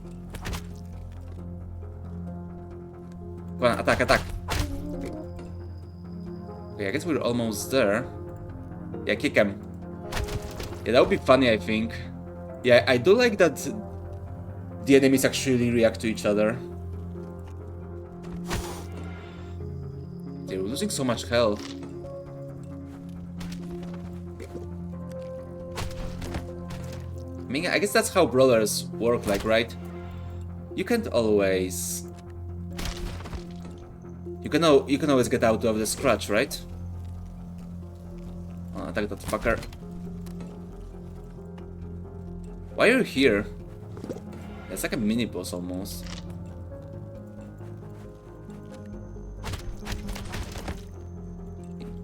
Come on, attack, attack. Okay, I guess we're almost there. Yeah, kick him. Yeah, that would be funny, I think. Yeah, I do like that the enemies actually react to each other. They're losing so much health. I mean, I guess that's how brawlers work, like, right? You can't always... You can always get out of the scratch, right? Oh, attack that fucker. Why are you here? It's like a mini boss almost.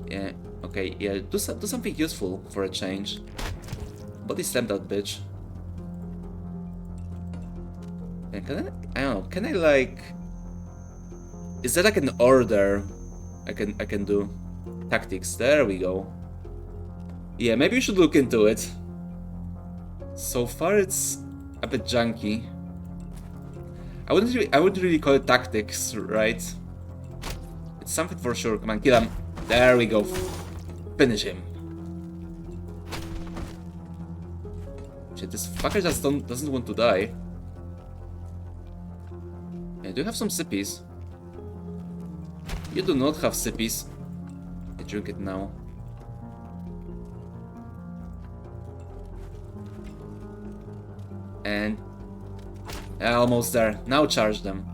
Yeah, okay, yeah, do something useful for a change. Body slam that bitch. Yeah, I don't know, can I like... Is there like an order I can do? Tactics, there we go. Yeah, maybe you should look into it. So far it's a bit junky. I wouldn't really call it tactics, right? It's something for sure. Come on, kill him. There we go. Finish him. Shit, this fucker just doesn't want to die. Yeah, do you have some sippies? You do not have sippies. I drink it now. And... almost there. Now charge them.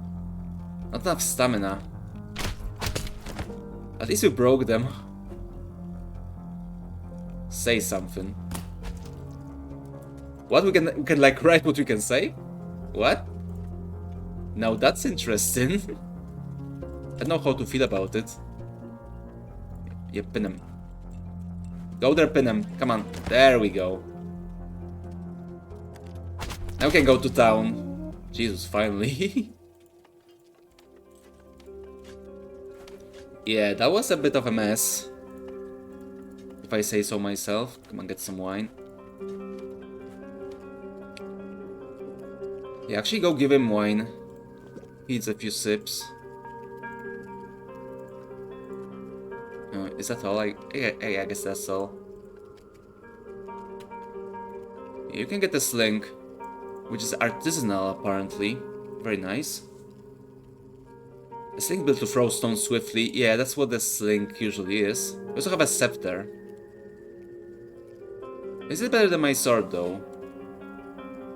Not enough stamina. At least we broke them. Say something. What? We can like write what we can say? What? Now that's interesting. I don't know how to feel about it. Yeah, pin him. Go there, pin him. Come on. There we go. Now we can go to town. Jesus, finally. Yeah, that was a bit of a mess. If I say so myself. Come on, get some wine. Yeah, actually go give him wine. He needs a few sips. Is that all? I guess that's all. Yeah, you can get the sling, which is artisanal apparently. Very nice. A sling built to throw stones swiftly. Yeah, that's what the sling usually is. We also have a scepter. Is it better than my sword though?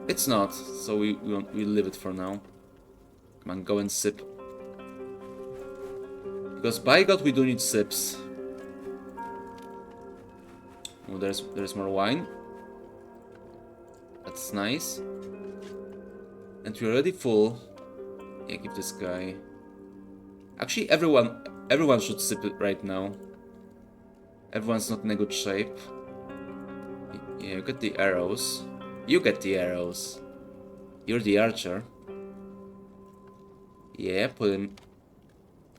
It's not, so we leave it for now. Come on, go and sip. Because by God, we do need sips. Oh, there's more wine. That's nice. And we're already full. Yeah, give this guy. Actually, everyone should sip it right now. Everyone's not in a good shape. Yeah, you get the arrows. You get the arrows. You're the archer. Yeah, put him.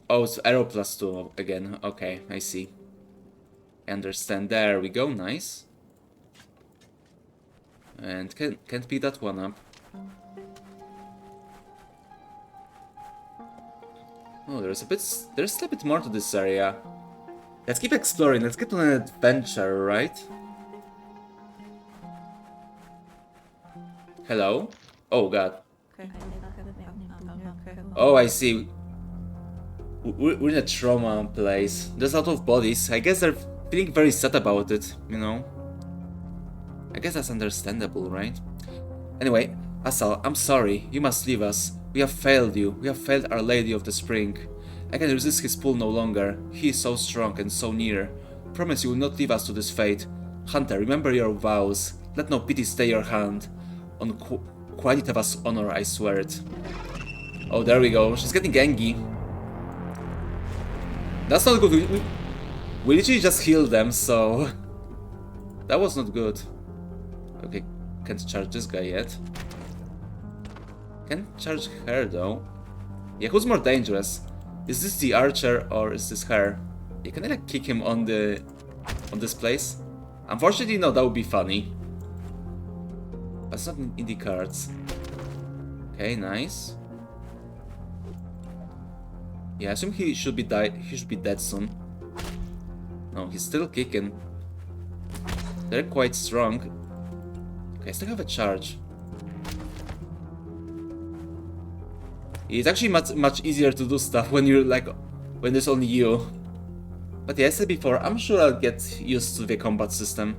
Oh, it's arrow +2 again. Okay, I see. I understand. There we go. Nice. And can't pick that one up. Oh, there's a bit more to this area. Let's keep exploring. Let's get on an adventure, right? Hello? Oh god. Oh, I see. We're in a trauma place. There's a lot of bodies. I guess they're feeling very sad about it, you know? I guess that's understandable, right? Anyway, Asal, I'm sorry. You must leave us. We have failed you. We have failed Our Lady of the Spring. I can resist his pull no longer. He is so strong and so near. Promise you will not leave us to this fate. Hunter, remember your vows. Let no pity stay your hand. On Qualitava's honor, I swear it. Oh, there we go. She's getting angry. That's not good. We literally just healed them, so... that was not good. Okay, can't charge this guy yet. Can't charge her, though. Yeah, who's more dangerous? Is this the archer, or is this her? Yeah, can I, like, kick him on this place? Unfortunately, no, that would be funny. But it's not in the cards. Okay, nice. Yeah, I assume he should be dead soon. No, he's still kicking. They're quite strong. Okay, I still have a charge. It's actually much easier to do stuff when you're like when there's only you. But yeah, I said before, I'm sure I'll get used to the combat system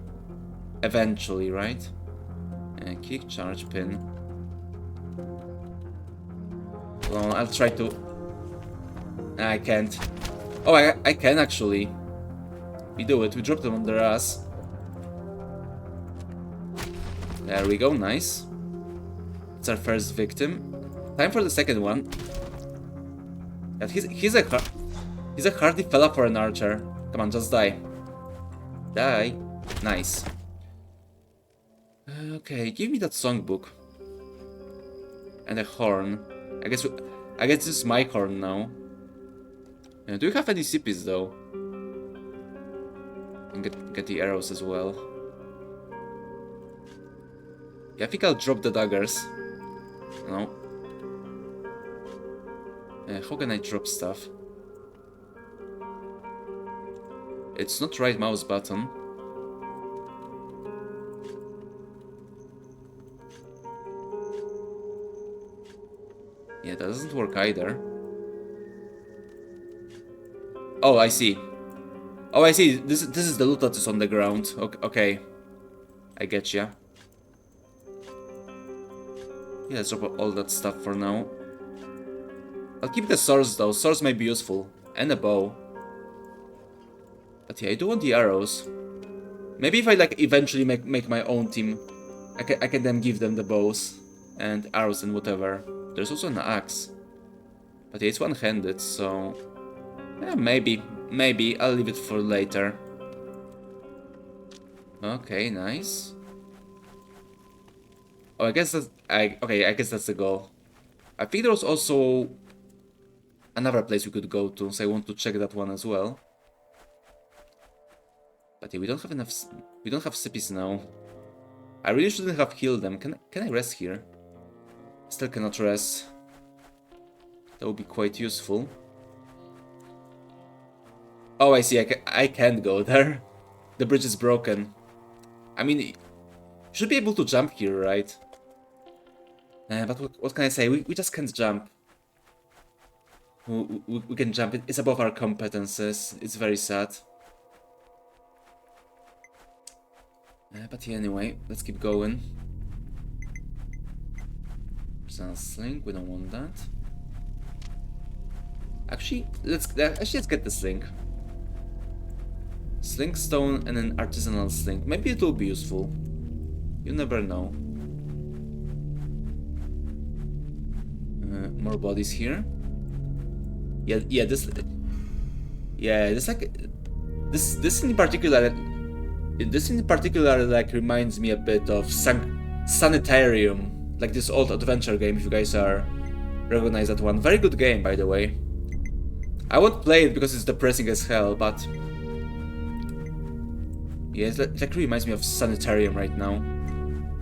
eventually, right? And kick, charge, pin. Well, I'll try to. I can't. Oh, I can actually. We do it. We drop them on their ass. There we go. Nice. It's our first victim. Time for the second one. Yeah, he's a hardy fella for an archer. Come on, just die. Die. Nice. Okay, give me that songbook. And a horn. I guess this is my horn now. Do you have any CPs though? And get the arrows as well. Yeah, I think I'll drop the daggers. No. How can I drop stuff? It's not right mouse button. Yeah, that doesn't work either. Oh, I see. Oh, I see. This is the loot that is on the ground. Okay. I getcha. Yeah, let's drop all that stuff for now. I'll keep the swords though, swords may be useful. And a bow. But yeah, I do want the arrows. Maybe if I like eventually make my own team, I can then give them the bows and arrows and whatever. There's also an axe. But yeah, it's one-handed, so... Yeah, maybe. I'll leave it for later. Okay, nice. Oh, I guess that's... okay, I guess that's the goal. I think there was also another place we could go to, so I want to check that one as well. But yeah, we don't have enough... We don't have CPs now. I really shouldn't have healed them. Can I rest here? Still cannot rest. That would be quite useful. Oh, I see. I can't go there. The bridge is broken. I mean, you should be able to jump here, right? But what can I say? We just can't jump. We can jump. It's above our competences. It's very sad. But yeah, anyway, let's keep going. Personal sling. We don't want that. Actually, let's get the sling. Sling stone and an artisanal sling. Maybe it will be useful. You never know. More bodies here. Yeah, this like this in particular. This in particular like reminds me a bit of Sanitarium, like this old adventure game. If you guys recognize that one, very good game by the way. I won't play it because it's depressing as hell, but yeah, it like reminds me of Sanitarium right now,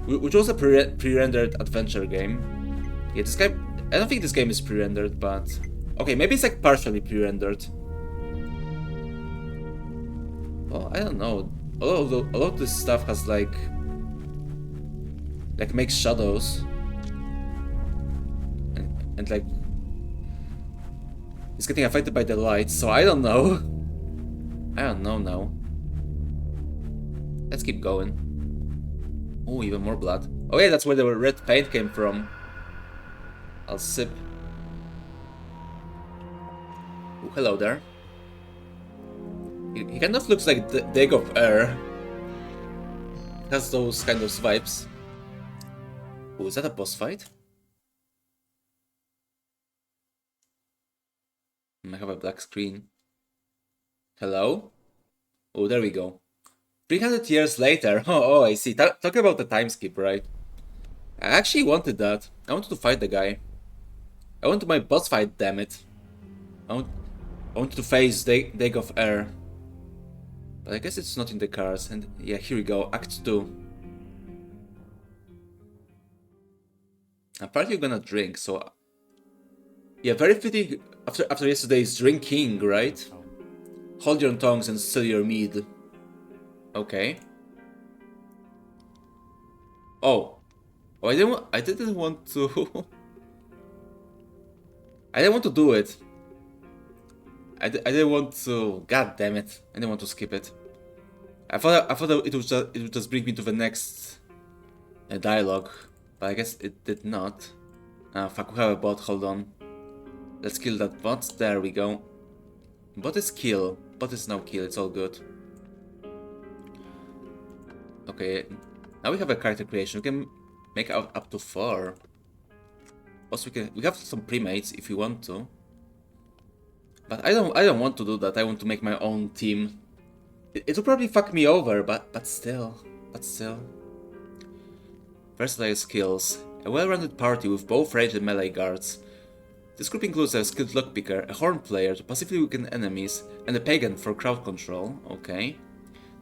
which was a pre-rendered adventure game. Yeah, this game. I don't think this game is pre-rendered, but okay, maybe it's like partially pre-rendered. Well, I don't know. A lot of this stuff has like makes shadows and like it's getting affected by the light, so I don't know. I don't know now. Let's keep going. Oh, even more blood. Oh yeah, that's where the red paint came from. I'll sip. Oh, hello there. He kind of looks like the Dig of Air. Has those kind of vibes. Oh, is that a boss fight? I have a black screen. Hello? Oh, there we go. 300 years later. Oh, I see. Talk about the time skip, right? I actually wanted that. I wanted to fight the guy. I wanted my boss fight, damn it. I wanted to face Dig of Air. But I guess it's not in the cards. And yeah, here we go. Act 2. I'm probably gonna drink, so... Yeah, very fitting after yesterday's drinking, right? Hold your tongues and still your mead. Okay. Oh. Oh, I didn't want to... I didn't want to do it. I didn't want to... God damn it. I didn't want to skip it. I thought it would just bring me to the next dialogue. But I guess it did not. Ah, fuck, we have a bot, hold on. Let's kill that bot, there we go. Bot is kill. Bot is now kill, it's all good. Okay, now we have a character creation. We can make up to 4. Also, we have some premates if we want to. But I don't want to do that. I want to make my own team. It will probably fuck me over, but still. Versatile skills. A well-rounded party with both ranged and melee guards. This group includes a skilled lockpicker, a horn player to passively weaken enemies, and a pagan for crowd control. Okay.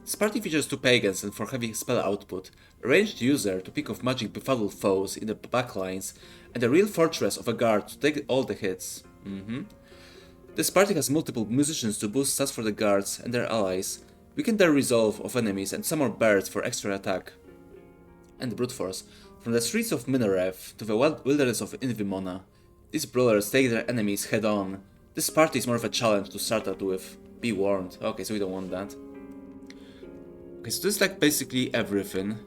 This party features 2 pagans and for heavy spell output, a ranged user to pick off magic befuddled foes in the backlines, and a real fortress of a guard to take all the hits. This party has multiple musicians to boost stats for the guards and their allies, weaken their resolve of enemies, and some more birds for extra attack. And brute force. From the streets of Minarev to the wilderness of Invimona, these brawlers take their enemies head on. This party is more of a challenge to start out with. Be warned. Okay, so we don't want that. Okay, so this is like basically everything.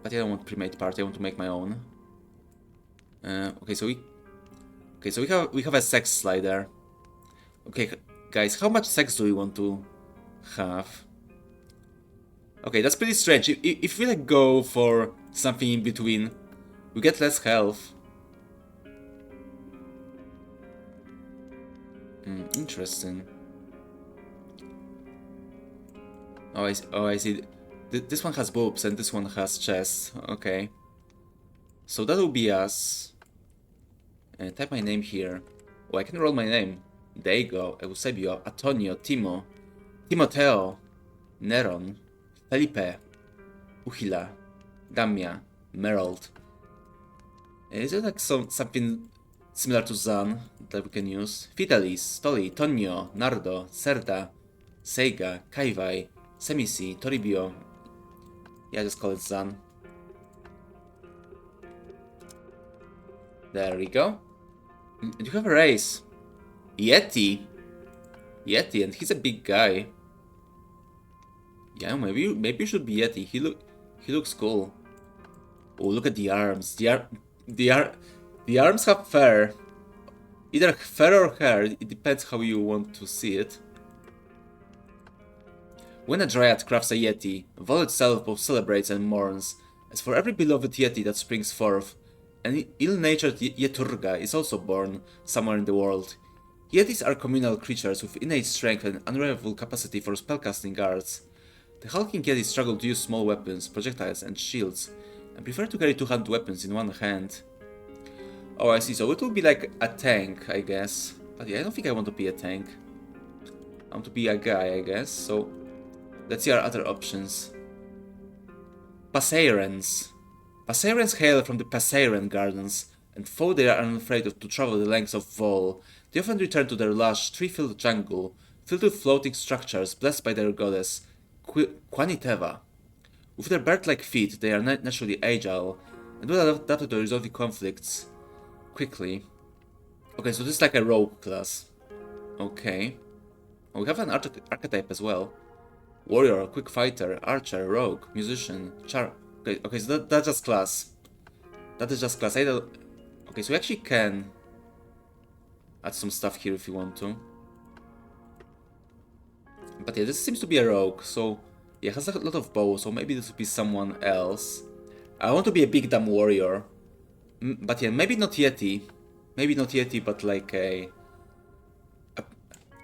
But I don't want premade party, I want to make my own. Okay, so we have a sex slider. Okay, guys, how much sex do we want to have? Okay, that's pretty strange. If we like go for something in between, we get less health. Interesting. Oh, I see. This one has boobs and this one has chest. Okay. So that will be us. Type my name here. Oh, I can roll my name. There you go. Eusebio, Antonio, Timo, Timoteo, Neron, Felipe, Uchila, Damia, Merold. Is it like something similar to Zan that we can use? Vitalis, Stoli, Tonio, Nardo, Serda, Seiga, Kaivai, Semisi, Toribio. Yeah, just call it Zan. There we go. And you have a race. Yeti. Yeti, and he's a big guy. Yeah, maybe you should be Yeti. He looks cool. Oh, look at the arms. The arms have fur. Either fur or hair. It depends how you want to see it. When a dryad crafts a Yeti, Vol itself both celebrates and mourns. As for every beloved Yeti that springs forth, an ill-natured Yeturga is also born somewhere in the world. Yetis are communal creatures with innate strength and unrivalable capacity for spellcasting arts. The hulking Yeti struggle to use small weapons, projectiles, and shields, and prefer to carry two-handed weapons in one hand. Oh, I see, so it will be like a tank, I guess. But yeah, I don't think I want to be a tank. I want to be a guy, I guess, so let's see our other options. Passerans. Passerans hail from the Passeran Gardens, and though they are unafraid to travel the lengths of Vol, they often return to their lush, tree-filled jungle, filled with floating structures blessed by their goddess, Quaniteva. With their bird-like feet, they are naturally agile, and well adapted to resolving conflicts quickly. Okay, so this is like a rogue class. Okay. Oh, we have an archetype as well. Warrior, quick fighter, archer, rogue, musician, Okay, so that's just class. That is just class. Okay, so we actually can add some stuff here if you want to. But yeah, this seems to be a rogue, so yeah, it has a lot of bows, so maybe this would be someone else. I want to be a big dumb warrior. But yeah, maybe not Yeti. Maybe not Yeti, but like a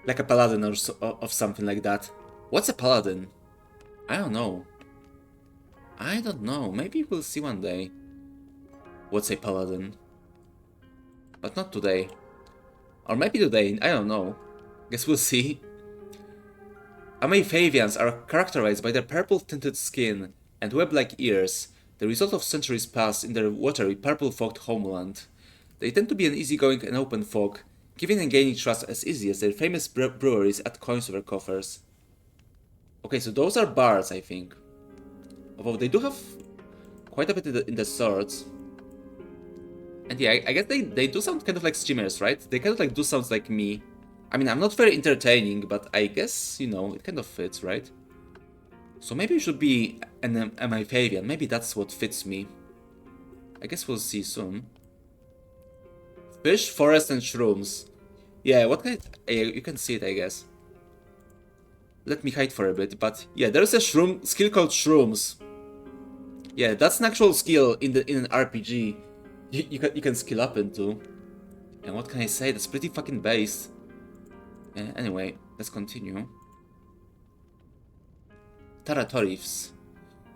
paladin or of something like that. What's a paladin? I don't know. I don't know. Maybe we'll see one day. What's a paladin? But not today. Or maybe today, I don't know. Guess we'll see. Amayfavians are characterized by their purple-tinted skin and web-like ears, the result of centuries passed in their watery, purple-fogged homeland. They tend to be an easygoing and open folk, giving and gaining trust as easy as their famous breweries add coins to their coffers. Okay, so those are bards, I think. Although they do have quite a bit in the swords. And yeah, I guess they do sound kind of like streamers, right? They kind of like do sounds like me. I mean, I'm not very entertaining, but I guess, you know, it kind of fits, right? So maybe it should be an Amphibian. Maybe that's what fits me. I guess we'll see soon. Fish, forest, and shrooms. Yeah, what kind? You can see it, I guess. Let me hide for a bit, but yeah, there's a shroom skill called shrooms. Yeah, that's an actual skill in an RPG. You can skill up into. And what can I say? That's pretty fucking based. Anyway, let's continue. Taratorifs.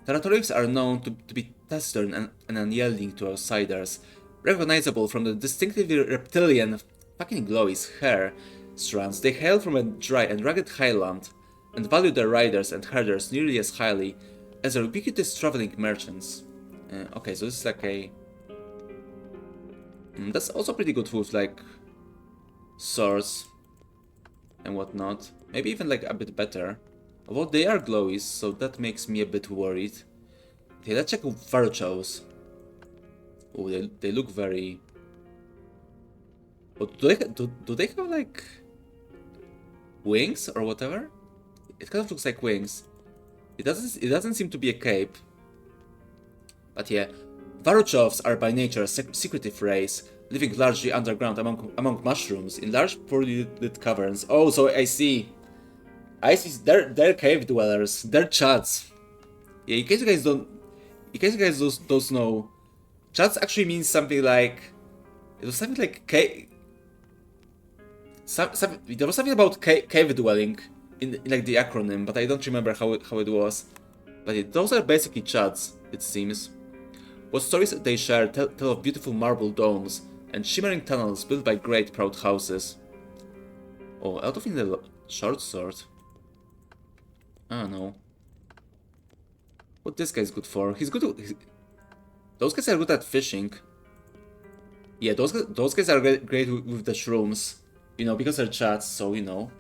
Taratorifs are known to be taciturn and unyielding to outsiders, recognizable from the distinctively reptilian, fucking glowy hair strands. They hail from a dry and rugged highland, and value their riders and herders nearly as highly as their ubiquitous traveling merchants. Okay, so this is like a... that's also pretty good with like swords and whatnot. Maybe even like a bit better. Although they are glowies, so that makes me a bit worried. Okay, let's check Varchos. Oh, they look very... Oh, do they have like wings or whatever? It kind of looks like wings. It doesn't seem to be a cape. But yeah, Varuchovs are by nature a secretive race, living largely underground among mushrooms in large poorly lit caverns. Oh, so I see. They're cave dwellers. They're chads. Yeah, in case you guys don't know, chads actually means something like, it was something like there was something about cave dwelling in like the acronym, but I don't remember how it was. But those are basically chads, it seems. What stories they share tell of beautiful marble domes and shimmering tunnels built by great proud houses. Oh, out of in the short sword. I don't know. What this guy's good for? He's good. Those guys are good at fishing. Yeah, those guys are great with the shrooms. You know, because they're chats, so you know.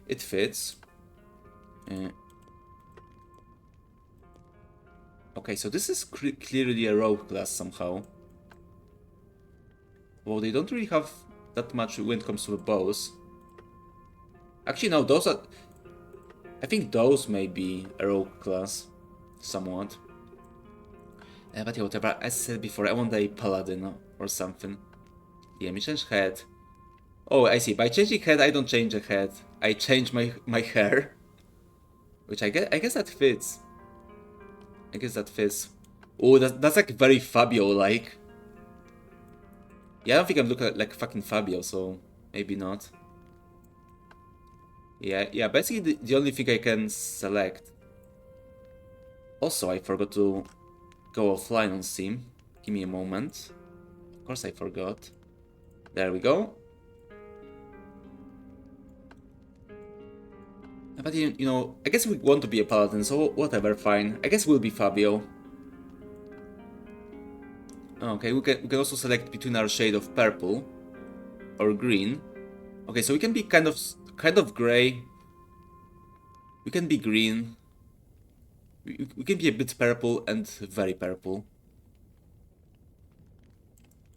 It fits. Okay, so this is clearly a rogue class somehow. Well, they don't really have that much when it comes to the bows. Actually, no, those are... I think those may be a rogue class. Somewhat. But yeah, whatever. As I said before, I want a paladin or something. Yeah, me change head. Oh, I see. By changing head, I don't change the head. I change my hair. Which I guess that fits. I guess that fits. Oh, that's like very Fabio-like. Yeah, I don't think I'm looking like fucking Fabio, so maybe not. Yeah, basically the only thing I can select. Also, I forgot to go offline on Steam. Give me a moment. Of course I forgot. There we go. But you know, I guess we want to be a paladin, so whatever, fine. I guess we'll be Fabio. Okay, we can also select between our shade of purple or green. Okay, so we can be kind of gray. We can be green. We can be a bit purple and very purple.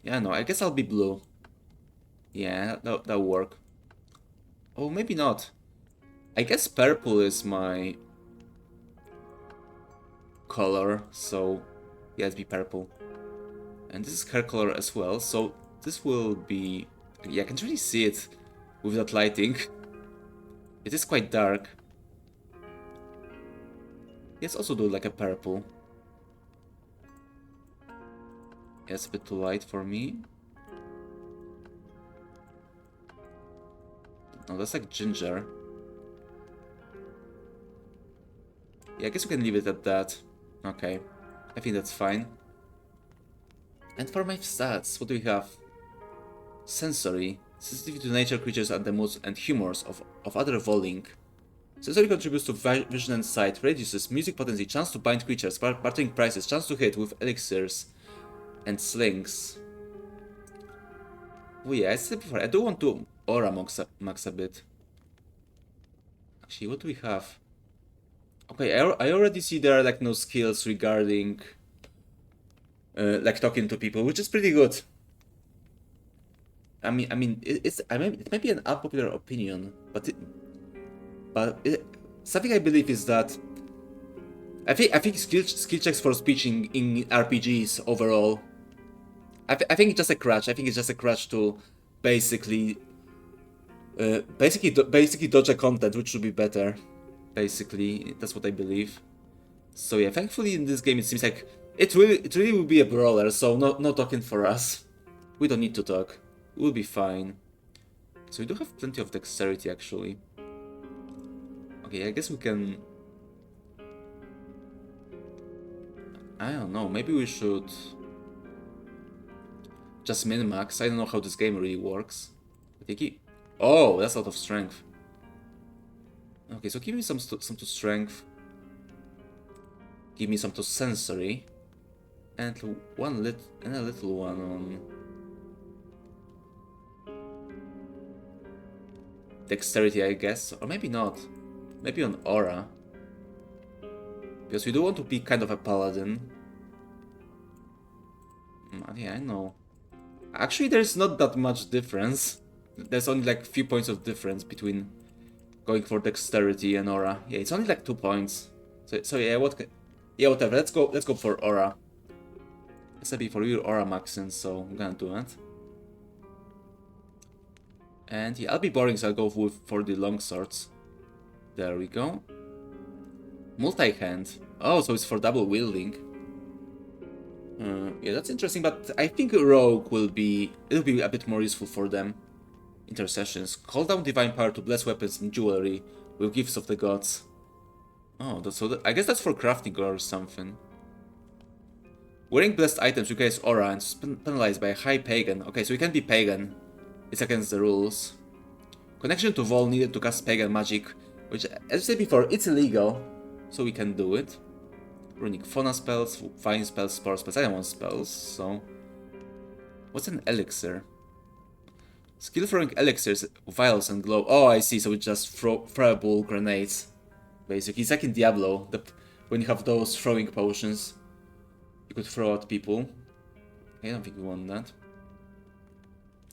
Yeah, no, I guess I'll be blue. Yeah, that'll work. Oh, maybe not. I guess purple is my color, so yeah, let's be purple. And this is her color as well, so this will be... Yeah, I can't really see it with that lighting. It is quite dark. Let's also do like a purple. Yeah, it's a bit too light for me. No, that's like ginger. Yeah, I guess we can leave it at that. Okay, I think that's fine. And for my stats, what do we have? Sensory. Sensitivity to nature, creatures, and the moods and humors of other Voling. Sensory contributes to vision and sight, reduces music potency, chance to bind creatures, bartering prices, chance to hit with elixirs and slings. Oh yeah, I said before, I do want to aura max a bit. Actually, what do we have? Okay, I already see there are like no skills regarding like talking to people, which is pretty good. I mean, it might be an unpopular opinion, but something I believe is that I think skill checks for speech in RPGs overall. I think it's just a crutch. I think it's just a crutch to basically dodge a content, which should be better. Basically, that's what I believe. So yeah, thankfully in this game it seems like it really will be a brawler. So no talking for us. We don't need to talk. We'll be fine. So we do have plenty of dexterity actually. Okay, I guess we can... I don't know, maybe we should just min-max. I don't know how this game really works. Oh, that's a lot of strength. Okay, so give me some to strength. Give me some to sensory. And a little one on dexterity, I guess. Or maybe not. Maybe on aura. Because we do want to be kind of a paladin. Yeah, I know. Actually, there's not that much difference. There's only like a few points of difference between going for dexterity and aura. Yeah, it's only like 2 points. So yeah, whatever. Let's go for aura. SIB for your aura maxing, so I'm gonna do that. And yeah, I'll be boring, so I'll go for the long swords. There we go. Multi-hand. Oh, so it's for double wielding. Yeah, that's interesting, but I think Rogue will be... It'll be a bit more useful for them. Intercessions. Call down divine power to bless weapons and jewelry with gifts of the gods. Oh, I guess that's for crafting or something. Wearing blessed items requires aura and is penalized by a high pagan. Okay, so we can be pagan. It's against the rules. Connection to Vol needed to cast pagan magic, which, as I said before, it's illegal, so we can do it. Runic fauna spells, fine spells, spore spells. I don't want spells, so... What's an elixir? Skill throwing elixirs, vials and glow. Oh, I see, so it's just throwable grenades. Basically, it's like in Diablo, when you have those throwing potions. You could throw at people. I don't think we want that.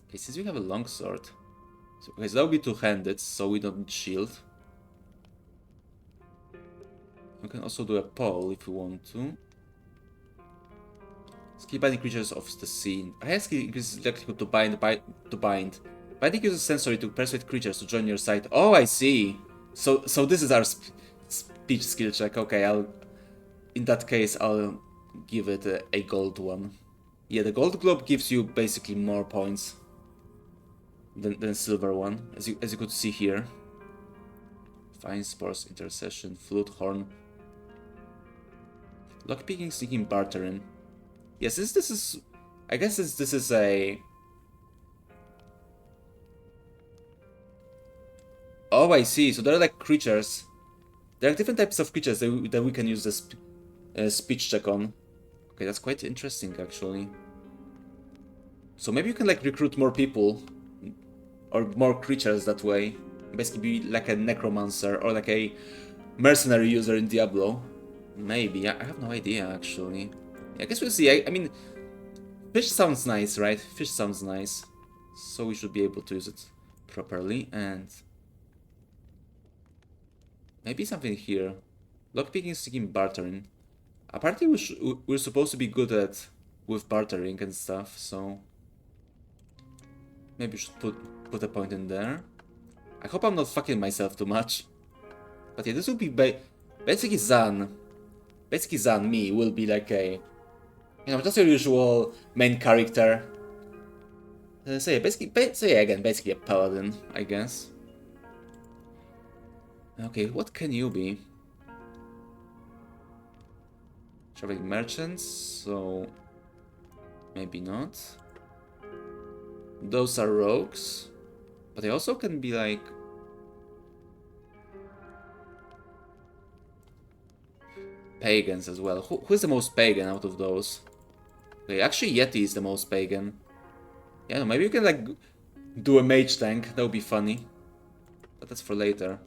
Okay, since we have a longsword. So, okay, so that would be two-handed, so we don't need shield. We can also do a pole if we want to. Skill binding creatures of the sea. High skill increases likelihood to bind. Binding uses sensory to persuade creatures to join your side. Oh, I see. So this is our speech skill check. Okay, in that case, I'll give it a gold one. Yeah, the gold globe gives you basically more points than silver one, as you could see here. Fine spores, intercession, flute, horn. Lockpicking, sneaking, bartering. Yes, this is... I guess this is a... Oh, I see. So there are like creatures. There are different types of creatures that we can use the speech check on. Okay, that's quite interesting, actually. So maybe you can like recruit more people. Or more creatures that way. Basically be like a necromancer or like a mercenary user in Diablo. Maybe. I have no idea, actually. I guess we'll see. I mean, fish sounds nice, right? Fish sounds nice. So we should be able to use it properly. And maybe something here. Lockpicking, sticking, bartering. Apparently we're supposed to be good at with bartering and stuff, so maybe we should put a point in there. I hope I'm not fucking myself too much. But yeah, this will be basically Zan. Basically Zan, me, will be like a... You know, just your usual main character. So yeah, again, basically a paladin, I guess. Okay, what can you be? Traveling merchants, so... Maybe not. Those are rogues. But they also can be like... Pagans as well. Who's the most pagan out of those? Okay, actually Yeti is the most pagan. Yeah, no, maybe you can like do a mage tank. That would be funny. But that's for later.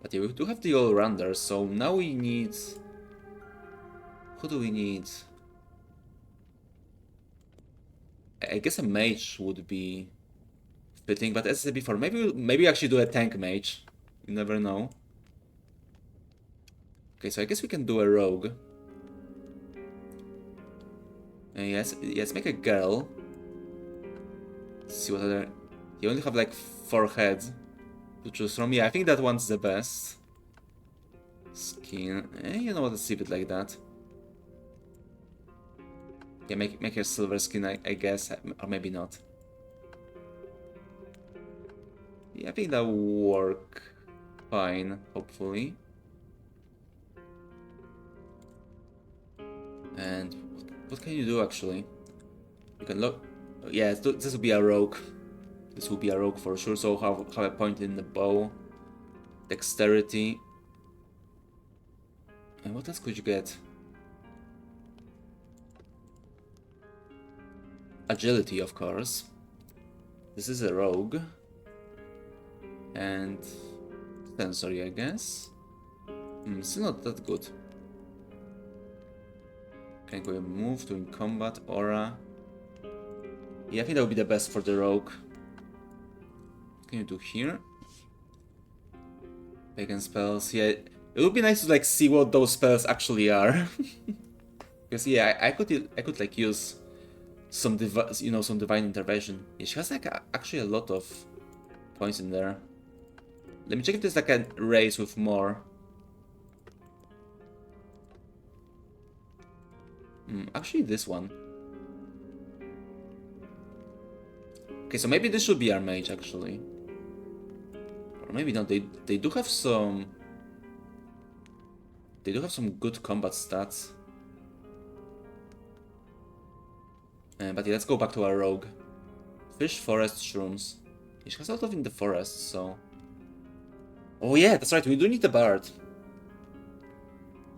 But yeah, we do have the all-rounder, so now we need... Who do we need? I guess a mage would be fitting, but as I said before, maybe actually do a tank mage. You never know. Okay, so I guess we can do a rogue. Yes, make a girl. Let's see what other... You only have like 4 heads to choose from. Yeah, I think that one's the best. Skin. You know what, let's leave it like that. Yeah, make her silver skin, I guess, or maybe not. Yeah, I think that will work fine, hopefully. And what can you do, actually? You can look... Yeah, this will be a rogue. This will be a rogue for sure, so have a point in the bow. Dexterity. And what else could you get? Agility, of course. This is a rogue. And... sensory, I guess. Still not that good. Can go move, doing combat, aura. Yeah, I think that would be the best for the rogue. What can you do here? Pagan spells. Yeah, it would be nice to like see what those spells actually are. Because yeah, I could like use some some divine intervention. Yeah, she has like actually a lot of points in there. Let me check if there's like a race with more. Actually, this one. Okay, so maybe this should be our mage actually, or maybe not. They do have some. They do have some good combat stats. But yeah, let's go back to our rogue. Fish, forest, shrooms. She has a lot of in the forest, so. Oh yeah, that's right. We do need a bard.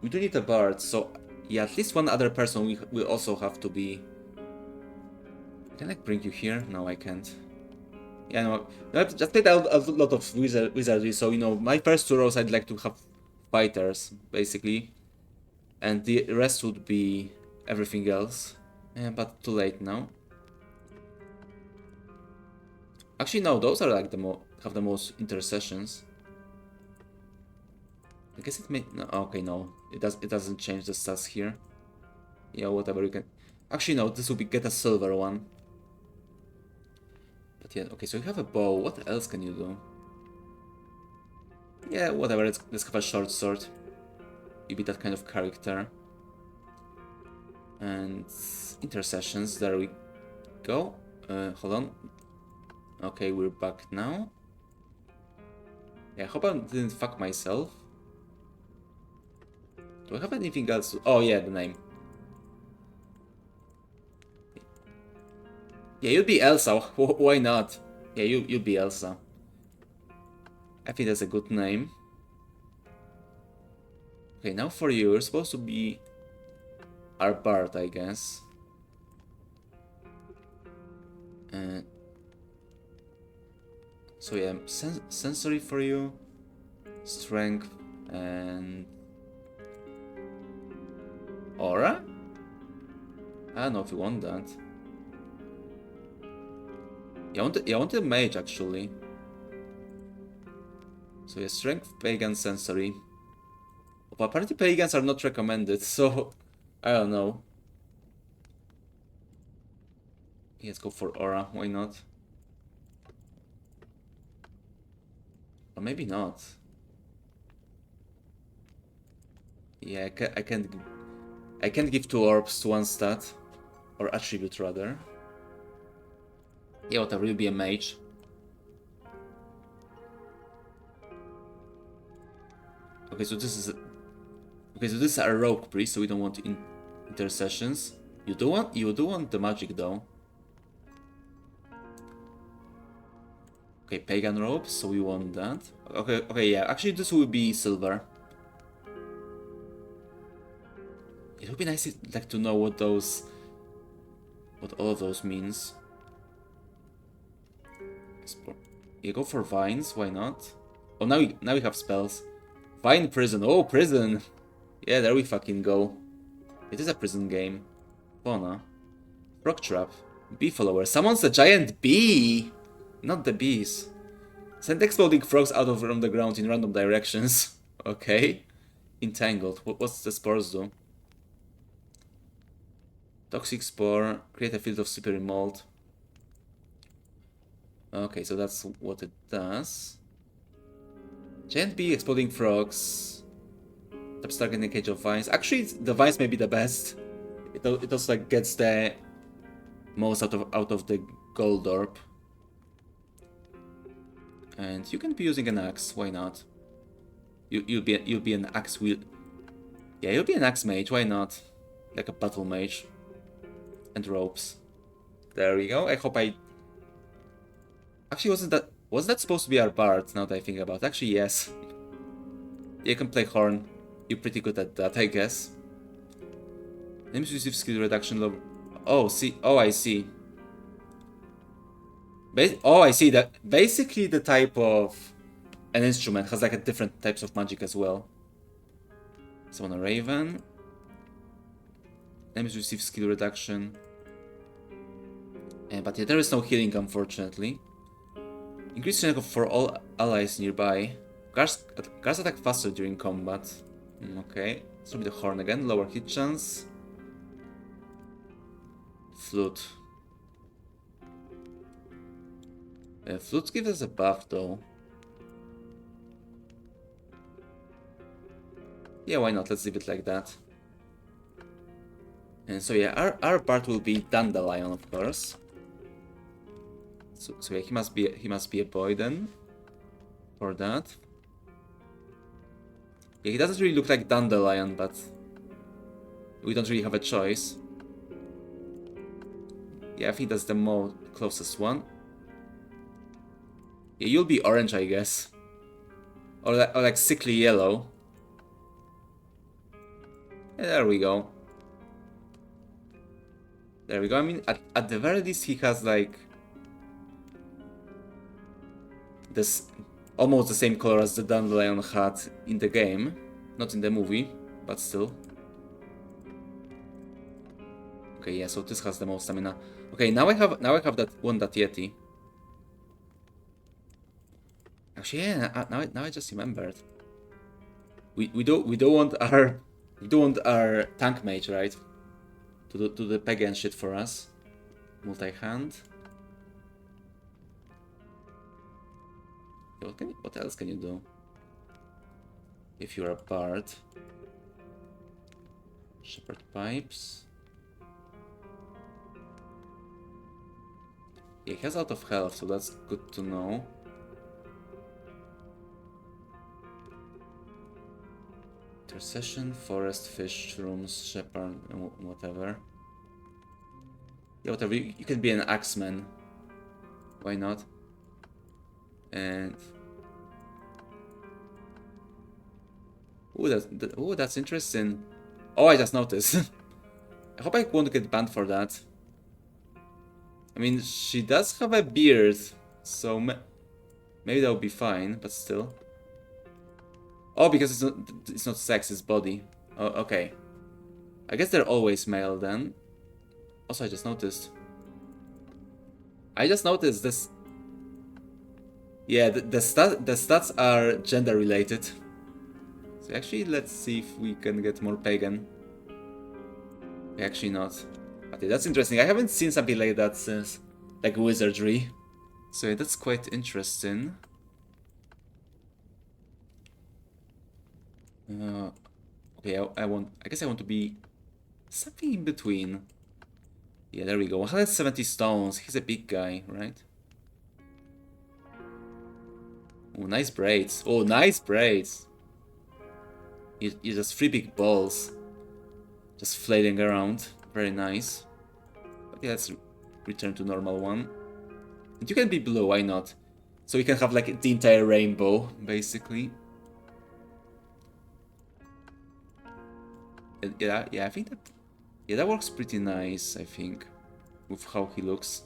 We do need a bard, so yeah, at least one other person we will also have to be. Can I bring you here? No, I can't. Yeah, no, I've just played a lot of wizardry, so my first 2 rows I'd like to have fighters, basically. And the rest would be everything else. But too late now. Actually, no, those are like have the most intercessions. I guess it may. No, okay, no, it doesn't change the stats here. Yeah, whatever you can. Actually, no, this will get a silver one. But yeah, okay, so you have a bow. What else can you do? Yeah, whatever. Let's have a short sword. You be that kind of character. And intercessions. There we go. Hold on. Okay, we're back now. Yeah, I hope I didn't fuck myself. Do I have anything else? Oh yeah, the name. Yeah, you'd be Elsa. Why not? Yeah, you'd be Elsa. I think that's a good name. Okay, now for you, you're supposed to be our bard, I guess. So yeah, sensory for you, strength, and aura? I don't know if you want that. Yeah, I want a mage actually. So yeah, strength, pagan, sensory. But apparently pagans are not recommended, so I don't know. Yeah, let's go for aura, why not? Or maybe not. Yeah, I can't give 2 orbs to 1 stat. Or attribute rather. Yeah, whatever, you'll be a mage. Okay, so this is a rogue priest, so we don't want intercessions. You do want the magic though. Okay, pagan robes, so we want that. Okay, yeah. Actually, this will be silver. It would be nice like to know what all of those means. You go for vines, why not? Oh, now we have spells. Vine prison. Oh, prison. Yeah, there we fucking go. It is a prison game. Fauna. Frog trap. Bee follower. Summons a giant bee. Not the bees. Send exploding frogs out from the ground in random directions. Okay. Entangled. What's the spores do? Toxic spore. Create a field of slippery mold. Okay, so that's what it does. Giant bee, exploding frogs. Taps target in a cage of vines. Actually, the vines may be the best. It also like gets the most out of the gold orb. And you can be using an axe. Why not? You'll be an axe wield. Yeah, you'll be an axe mage. Why not? Like a battle mage. And ropes. There we go. I hope I. Actually, was that supposed to be our bard? Now that I think about it. Actually, yes. You can play horn. You're pretty good at that, I guess. Enemies receive skill reduction low. Oh, see. Oh, I see. Oh, I see that. Basically, the type of an instrument has like a different types of magic as well. Summon a raven. Enemies receive skill reduction. But yeah, there is no healing, unfortunately. Increased strength for all allies nearby. Guards attack faster during combat. Okay, let's try the horn again. Lower hit chance. Flute. Flute gives us a buff though. Yeah, why not? Let's leave it like that. And so yeah, our part will be Dandelion, of course. So yeah, he must be a boy then. For that. Yeah, he doesn't really look like Dandelion, but we don't really have a choice. Yeah, I think that's the most closest one. Yeah, you'll be orange, I guess. Or like sickly yellow. Yeah, there we go. There we go. I mean, at the very least, he has like this almost the same color as the Dandelion had in the game, not in the movie, but still. Okay, yeah. So this has the most stamina. Okay, now I have that Yeti. Actually, yeah. Now I just remembered. We don't want our tank mage, right? To do the peg and shit for us. Multi-hand. What else can you do? If you're a bard. Shepherd pipes. Yeah, he has a lot of health, so that's good to know. Intercession, forest, fish, shrooms, shepherd, whatever. Yeah, whatever. You can be an axeman. Why not? And that's interesting. Oh, I just noticed. I hope I won't get banned for that. I mean, she does have a beard, so maybe that would be fine, but still. Oh, because it's not sex, it's body. Oh, okay. I guess they're always male then. Also, I just noticed this. Yeah, the stats are gender related. So actually, let's see if we can get more pagan. Actually not. Okay, that's interesting. I haven't seen something like that since, like, wizardry. So yeah, that's quite interesting. Okay, I guess I want to be something in between. Yeah, there we go. 170 stones. He's a big guy, right? Oh, nice braids. Oh, nice braids. You just three big balls. Just flailing around. Very nice. Okay, let's return to normal one. And you can be blue, why not? So we can have like the entire rainbow, basically. And yeah, I think that... Yeah, that works pretty nice, I think. With how he looks.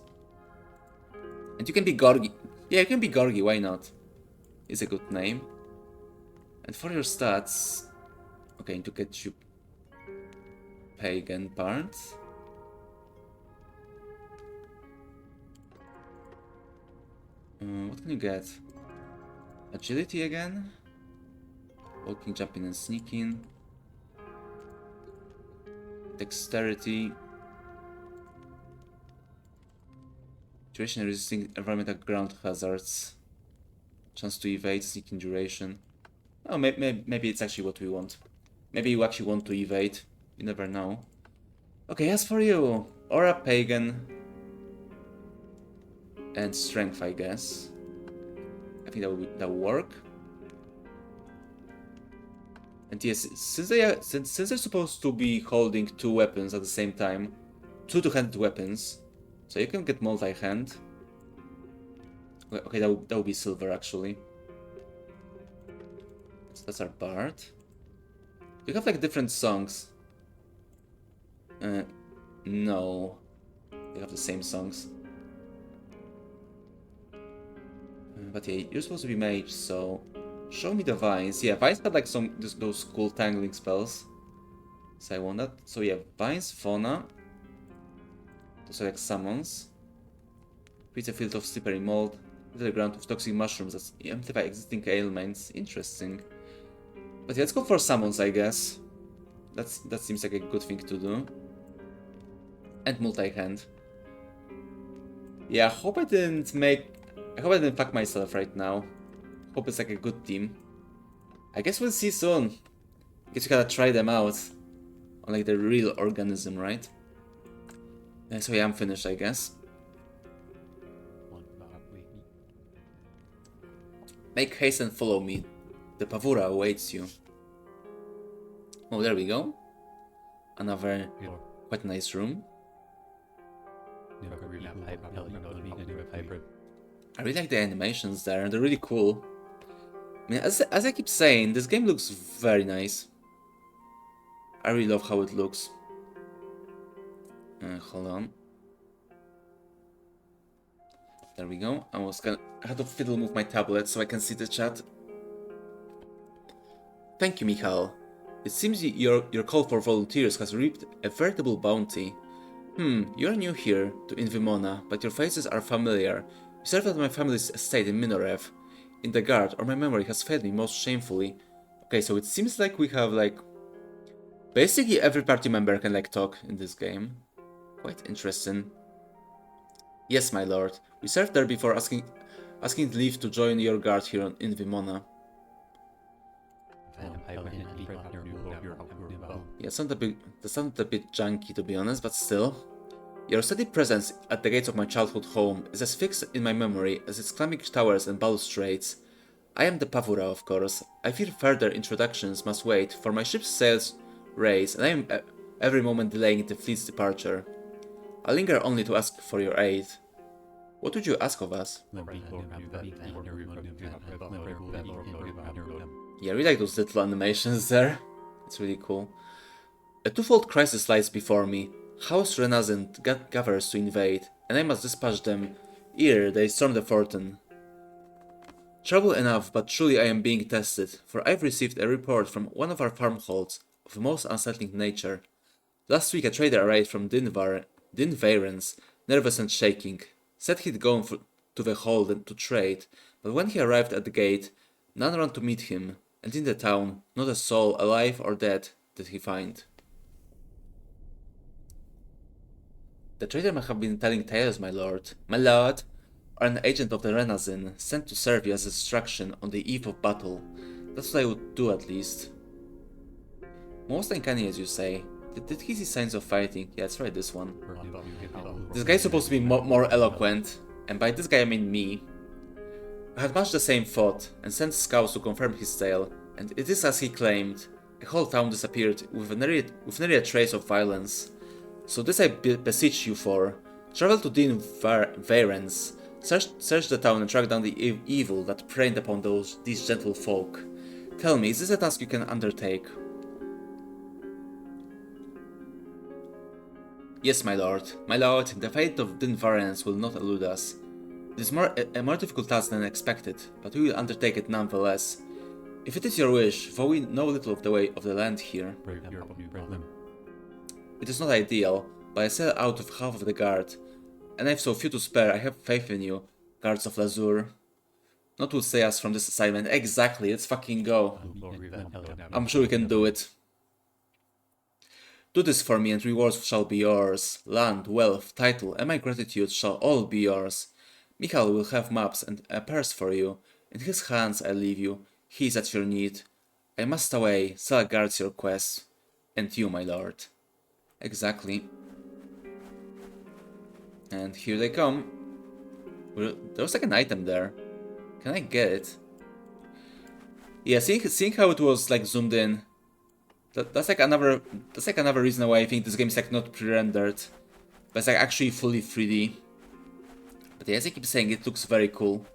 And you can be Gorgi. Yeah, you can be Gorgi, why not? It's a good name. And for your stats... Okay, to get you... Pagan part. What can you get? Agility again? Walking, jumping and sneaking. Dexterity. Duration resisting environmental ground hazards. Chance to evade, sneaking duration. Oh, maybe it's actually what we want. Maybe you actually want to evade. You never know. Okay, as for you, Aura Pagan and Strength, I guess. I think that will work. And yes, since they're supposed to be holding two weapons at the same time, two two-handed weapons, so you can get multi-hand. Okay, that would be silver actually. So that's our bard. You have like different songs. No, they have the same songs. But yeah, you're supposed to be mage, so show me the vines. Yeah, vines had like those cool tangling spells. So I want that. So yeah, vines, fauna. Those are like summons. Creates a field of slippery mold. Into the ground with toxic mushrooms that amplify existing ailments. Interesting. But yeah, let's go for summons, I guess. That seems like a good thing to do. And multi-hand. Yeah, I hope I didn't fuck myself right now. Hope it's like a good team. I guess we'll see soon. I guess you gotta try them out. On like the real organism, right? So yeah, I'm finished, I guess. Make haste and follow me. The Pavura awaits you. Oh, there we go. Another quite nice room. I really like the animations there, they're really cool. I mean, as I keep saying, this game looks very nice. I really love how it looks. Hold on. There we go. I had to fiddle with my tablet so I can see the chat. Thank you, Michal. It seems your call for volunteers has reaped a veritable bounty. You're new here to Invimona, but your faces are familiar. You served at my family's estate in Minorev. In the guard, or my memory has failed me most shamefully. Okay, so it seems like we have like... basically every party member can like talk in this game. Quite interesting. Yes, my lord. We served there before asking leave to join your guard here in Vimona. Yeah, that sounded a bit junky to be honest, but still. Your steady presence at the gates of my childhood home is as fixed in my memory as its climbing towers and balustrades. I am the Pavura, of course. I fear further introductions must wait, for my ship's sails raise, and I am every moment delaying the fleet's departure. I linger only to ask for your aid. What would you ask of us? Yeah, I really like those little animations there. It's really cool. A twofold crisis lies before me. House Renazent gathers to invade, and I must dispatch them ere they storm the fortin. Trouble enough, but truly I am being tested, for I've received a report from one of our farmholds of a most unsettling nature. Last week a trader arrived from Dinvarens, nervous and shaking. Said he'd gone to the hold to trade, but when he arrived at the gate, none ran to meet him, and in the town, not a soul, alive or dead, did he find. The trader may have been telling tales, my lord. My lord, are an agent of the Renazin, sent to serve you as a distraction on the eve of battle. That's what I would do at least. Most uncanny, as you say. Did he see signs of fighting? Yeah, let's try this one. This guy's supposed to be more eloquent, and by this guy I mean me. I had much the same thought, and sent scouts to confirm his tale, and it is as he claimed. A whole town disappeared, with nary a trace of violence. So this I beseech you for. Travel to Din Varens, search the town and track down the evil that preyed upon these gentle folk. Tell me, is this a task you can undertake? Yes, my lord. My lord, the fate of Din Varens will not elude us. It is a more difficult task than expected, but we will undertake it nonetheless. If it is your wish, for we know little of the way of the land here. It is not ideal, but I sail out of half of the guard, and I have so few to spare. I have faith in you, guards of Lazur. Not to stay us from this assignment. Exactly, let's fucking go. I'm sure we can do it. Do this for me and rewards shall be yours. Land, wealth, title, and my gratitude shall all be yours. Michal will have maps and a purse for you. In his hands I leave you. He is at your need. I must away. Sal guards your quest. And you, my lord. Exactly. And here they come. There was like an item there. Can I get it? Yeah, seeing how it was like zoomed in. That's like another reason why I think this game is like not pre-rendered. But it's like actually fully 3D. But yeah, as I keep saying, it looks very cool.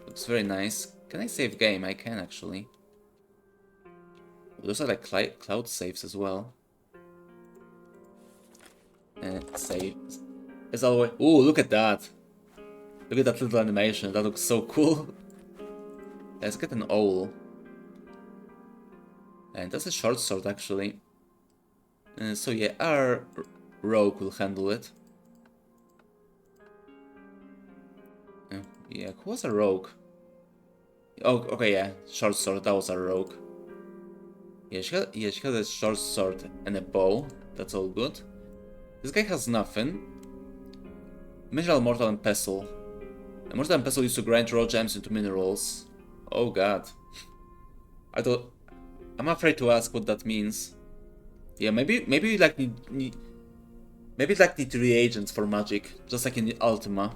Looks very nice. Can I save game? I can actually. Those are like cloud saves as well. Save. As always. Ooh, look at that. Look at that little animation. That looks so cool. Let's get an owl. And that's a short sword actually. So yeah, our rogue will handle it. Yeah, who was a rogue? Oh, okay, yeah, short sword, that was a rogue. Yeah, she had a short sword and a bow, that's all good. This guy has nothing. Mineral, Mortal, and Pestle. And Mortal and Pestle used to grind raw gems into minerals. Oh god. I'm afraid to ask what that means. Yeah, maybe you like need reagents for magic, just like in Ultima.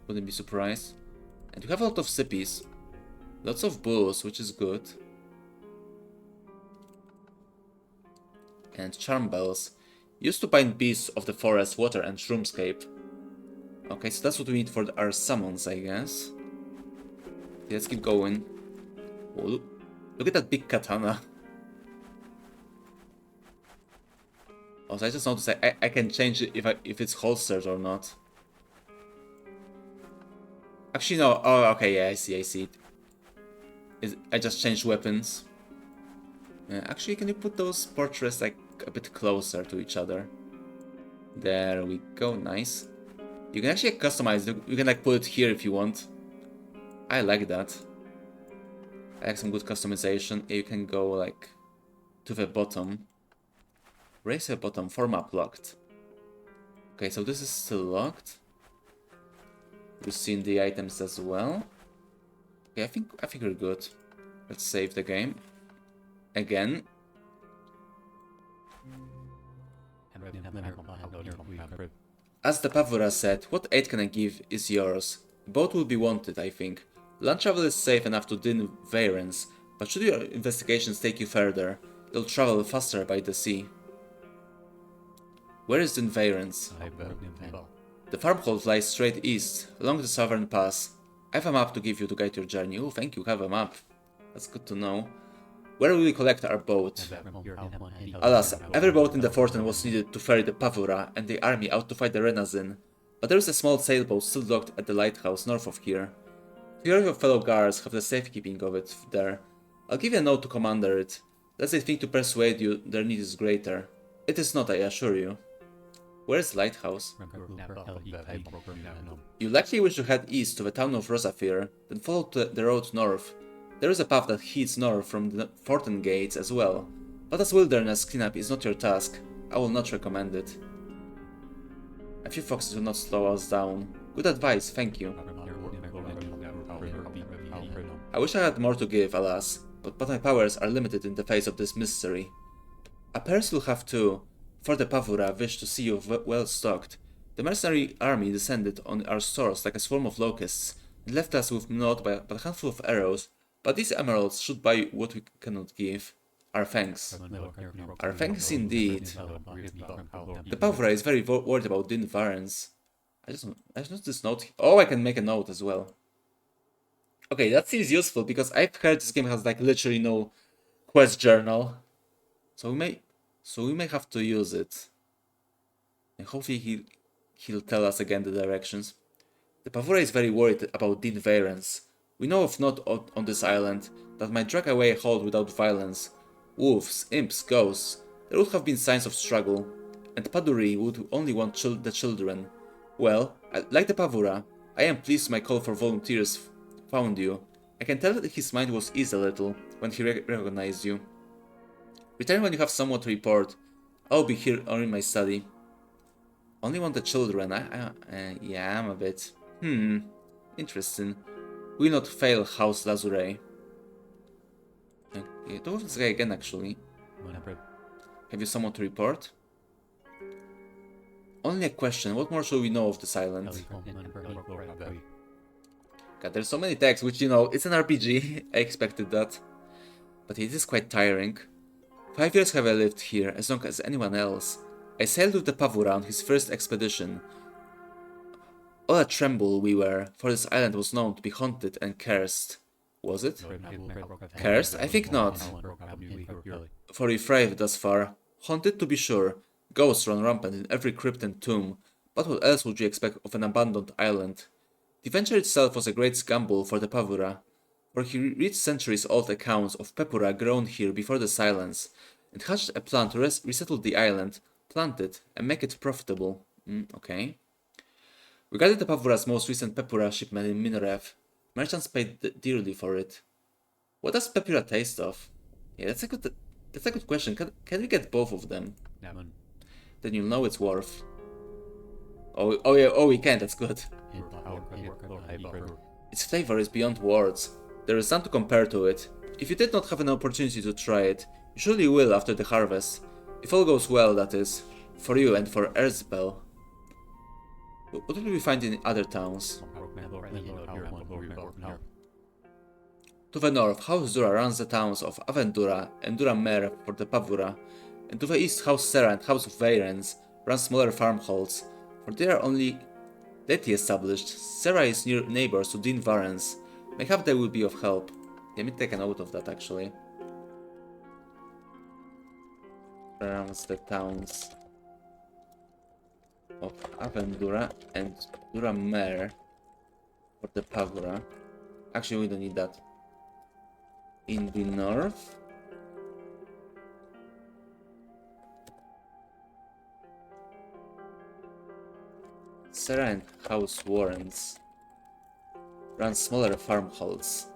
Wouldn't be surprised. And we have a lot of sippies. Lots of booze, which is good. And charm bells. Used to bind beasts of the forest, water, and shroomscape. Okay, so that's what we need for our summons, I guess. Let's keep going. Oh, look at that big katana. Also, I just noticed I can change it if it's holstered or not. Actually, no. Oh, okay, yeah, I see. I just changed weapons. Actually, can you put those portraits like a bit closer to each other? There we go, nice. You can actually customize it. You can like put it here if you want. I like that. I like some good customization. You can go like to the bottom. Raise the bottom, format locked. Okay, so this is still locked. We've seen the items as well. Okay, I think we're good. Let's save the game. Again. As the Pavura said, what aid can I give is yours. A boat will be wanted, I think. Land travel is safe enough to Din Vayrens, but should your investigations take you further, you'll travel faster by the sea. Where is Din Vayrens? The farmhold lies straight east, along the southern pass. I have a map to give you to guide your journey. Oh, thank you, have a map. That's good to know. Where will we collect our boat? Alas, every boat in the Fortin was needed to ferry the Pavura and the army out to fight the Renazin, but there is a small sailboat still docked at the lighthouse north of here. Few of your fellow guards have the safekeeping of it there. I'll give you a note to commander it, lest they think to persuade you their need is greater. It is not, I assure you. Where's the lighthouse? You likely wish to head east to the town of Rosafir, then follow the road north. There is a path that heads north from the Fortin gates as well, but as wilderness cleanup is not your task, I will not recommend it. A few foxes will not slow us down. Good advice, thank you. I wish I had more to give, alas, but my powers are limited in the face of this mystery. A purse will have too, for the Pavura wish to see you well stocked. The mercenary army descended on our stores like a swarm of locusts, and left us with naught but a handful of arrows, but these emeralds should buy what we cannot give. Our thanks. Our thanks indeed. The Pavura is very worried about Din Varens. I just noticed this note. Oh, I can make a note as well. Okay, that seems useful because I've heard this game has like literally no quest journal. So we may have to use it. And hopefully he'll tell us again the directions. The Pavura is very worried about Din Vayrens. We know of naught on this island that might drag away a hold without violence. Wolves, imps, ghosts. There would have been signs of struggle, and Paduri would only want the children. Well, like the Pavura, I am pleased my call for volunteers found you. I can tell that his mind was eased a little when he recognized you. Return when you have someone to report. I'll be here or in my study. Only want the children. Yeah, I'm a bit. Interesting. Will not fail House Lazure. Okay, talk with this guy again actually. Have you someone to report? Only a question. What more should we know of this island? God, there's so many texts, which, you know, it's an RPG. I expected that. But it is quite tiring. 5 years have I lived here, as long as anyone else. I sailed with the Pavura on his first expedition. All a tremble we were, for this island was known to be haunted and cursed. Was it? Cursed? I think not. For we thrived thus far. Haunted to be sure. Ghosts run rampant in every crypt and tomb. But what else would you expect of an abandoned island? The venture itself was a great gamble for the Pavura, for he read centuries-old accounts of pepura grown here before the silence, and hatched a plan to resettle the island, plant it, and make it profitable. Okay. Regarding the Pavura's most recent pepura shipment in Minarev, merchants paid dearly for it. What does pepura taste of? Yeah, that's a good question. Can we get both of them? then you'll know its worth. Oh yeah, oh we can, that's good. Its flavor is beyond words. There is none to compare to it. If you did not have an opportunity to try it, you surely will after the harvest. If all goes well, that is. For you and for Erzbel. What will we find in other towns? To the north, House Dura runs the towns of Avendura and Dura Mer for the Pavura, and to the east, House Serra and House of Vairens run smaller farmholds, for they are only lately established. Serra is near neighbors to Dean Varens. Mayhap they will be of help. Let me take a note of that actually. Runs the towns of Avendura and Dura Mer for the Pavura. Actually, we don't need that. In the north, Sarah and House Warrens run smaller farmholds.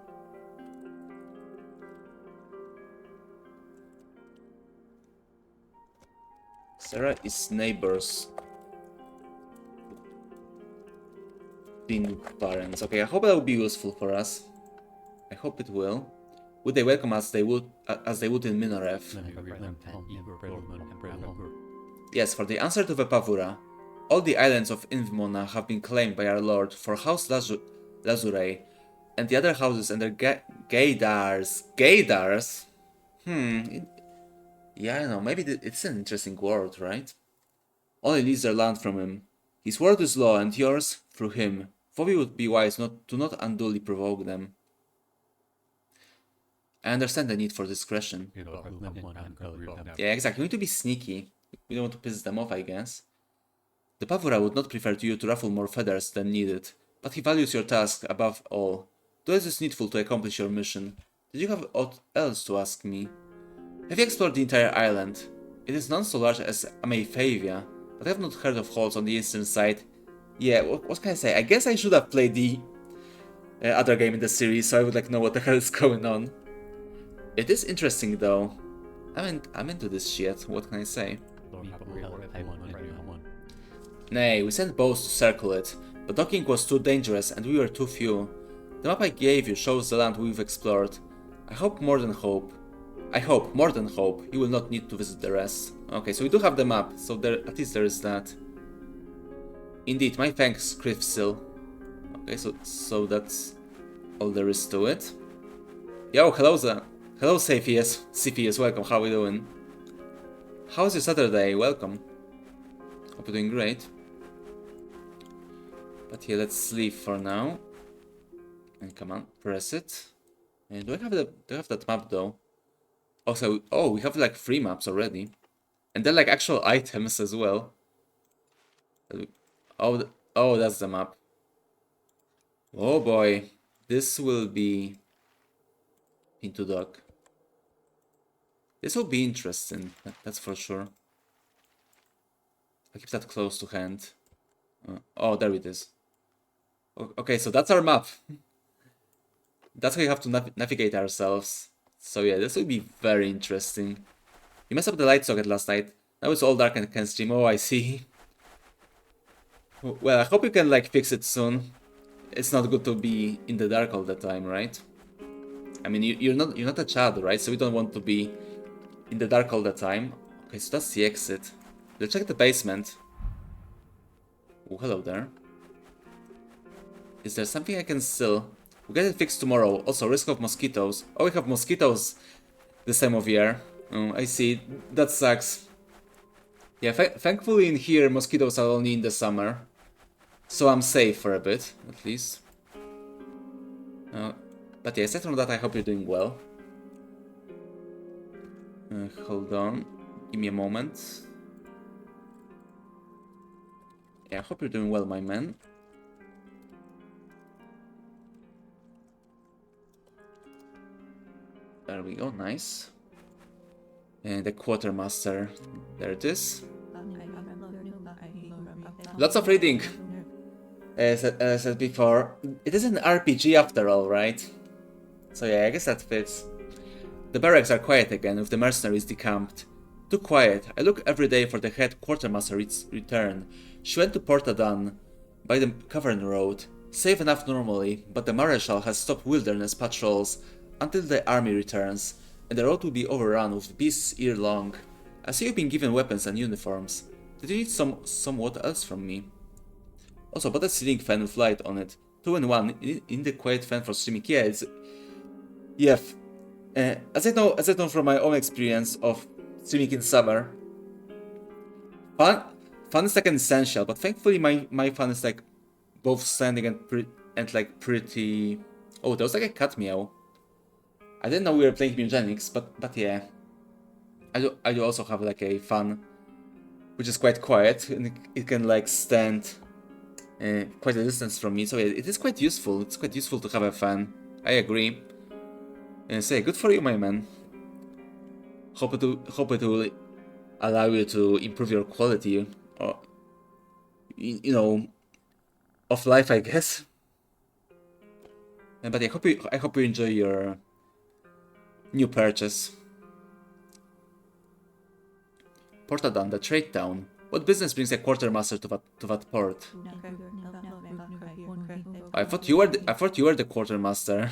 Sarah is neighbors in Varens. Okay, I hope that will be useful for us. I hope it will. Would they welcome us as they would in Minoref? Yes, for the answer to the Pavura. All the islands of Invimona have been claimed by our lord for House Lazure, and the other houses under Gaydars. Gaydars? Yeah, I know, maybe it's an interesting word, right? Only leaves their land from him. His word is law, and yours through him. For we would be wise to not unduly provoke them. I understand the need for discretion. Yeah, exactly. We need to be sneaky. We don't want to piss them off, I guess. The Pavura would not prefer to you to ruffle more feathers than needed, but he values your task above all. Do as is needful to accomplish your mission. Did you have aught else to ask me? Have you explored the entire island? It is none so large as Amayfavia, but I have not heard of halls on the eastern side. Yeah, what can I say? I guess I should have played the other game in the series, so I would know what the hell is going on. It is interesting though. I'm into this shit, what can I say? Nay, we sent bows to circle it, but docking was too dangerous and we were too few. The map I gave you shows the land we've explored. I hope more than hope, you will not need to visit the rest. Okay, so we do have the map, so at least there is that. Indeed, my thanks, Krivsil. Okay, so that's all there is to it. Yo, hello Cepheus, welcome, how are we doing? How's your Saturday? Welcome. Hope you're doing great. But yeah, let's leave for now. And come on, press it. And do I have that map though? Also, oh, we have 3 maps already. And they're actual items as well. Oh, that's the map. Oh boy, this will be into dock. This will be interesting, that's for sure. I'll keep that close to hand. Oh, there it is. Okay, so that's our map. That's how you have to navigate ourselves. So yeah, this will be very interesting. You messed up the light socket last night. Now it's all dark and can stream. Oh, I see. Well, I hope you can fix it soon. It's not good to be in the dark all the time, right? I mean, you're not a child, right? So we don't want to be in the dark all the time. Okay, so that's the exit. Let's check the basement. Oh, hello there. Is there something I can steal? We'll get it fixed tomorrow. Also, risk of mosquitoes. Oh, we have mosquitoes this time of year. Oh, I see. That sucks. Yeah, thankfully in here, mosquitoes are only in the summer. So I'm safe for a bit, at least. But yeah, aside from that, I hope you're doing well. Hold on. Give me a moment. Yeah, I hope you're doing well, my man. There we go, nice. And the quartermaster, there it is. Lots of reading. As I said before, it is an RPG after all, right? So yeah, I guess that fits. The barracks are quiet again, with the mercenaries decamped. Too quiet. I look every day for the head quartermaster's return. She went to Portadan by the cavern road. Safe enough normally, but the Marshal has stopped wilderness patrols until the army returns, and the road will be overrun with beasts year long. I see you've been given weapons and uniforms. Did you need somewhat else from me? Also, bought a ceiling fan with light on it. 2 in 1 in the quiet fan for streaming. Yeah, it's... Yeah. As I know from my own experience of streaming in summer, fun is like an essential, but thankfully my fun is like both standing and like pretty... Oh, there was like a cat meow. I didn't know we were playing Mutagenics, but yeah. I do also have like a fan, which is quite quiet, and it can like stand quite a distance from me, so yeah, it is quite useful. It's quite useful to have a fan. I agree. Say, good for you, my man. Hope it will allow you to improve your quality, or you know, of life, I guess. But I hope you enjoy your new purchase. Portadan, the trade town. What business brings a quartermaster to that port? I thought you were the quartermaster.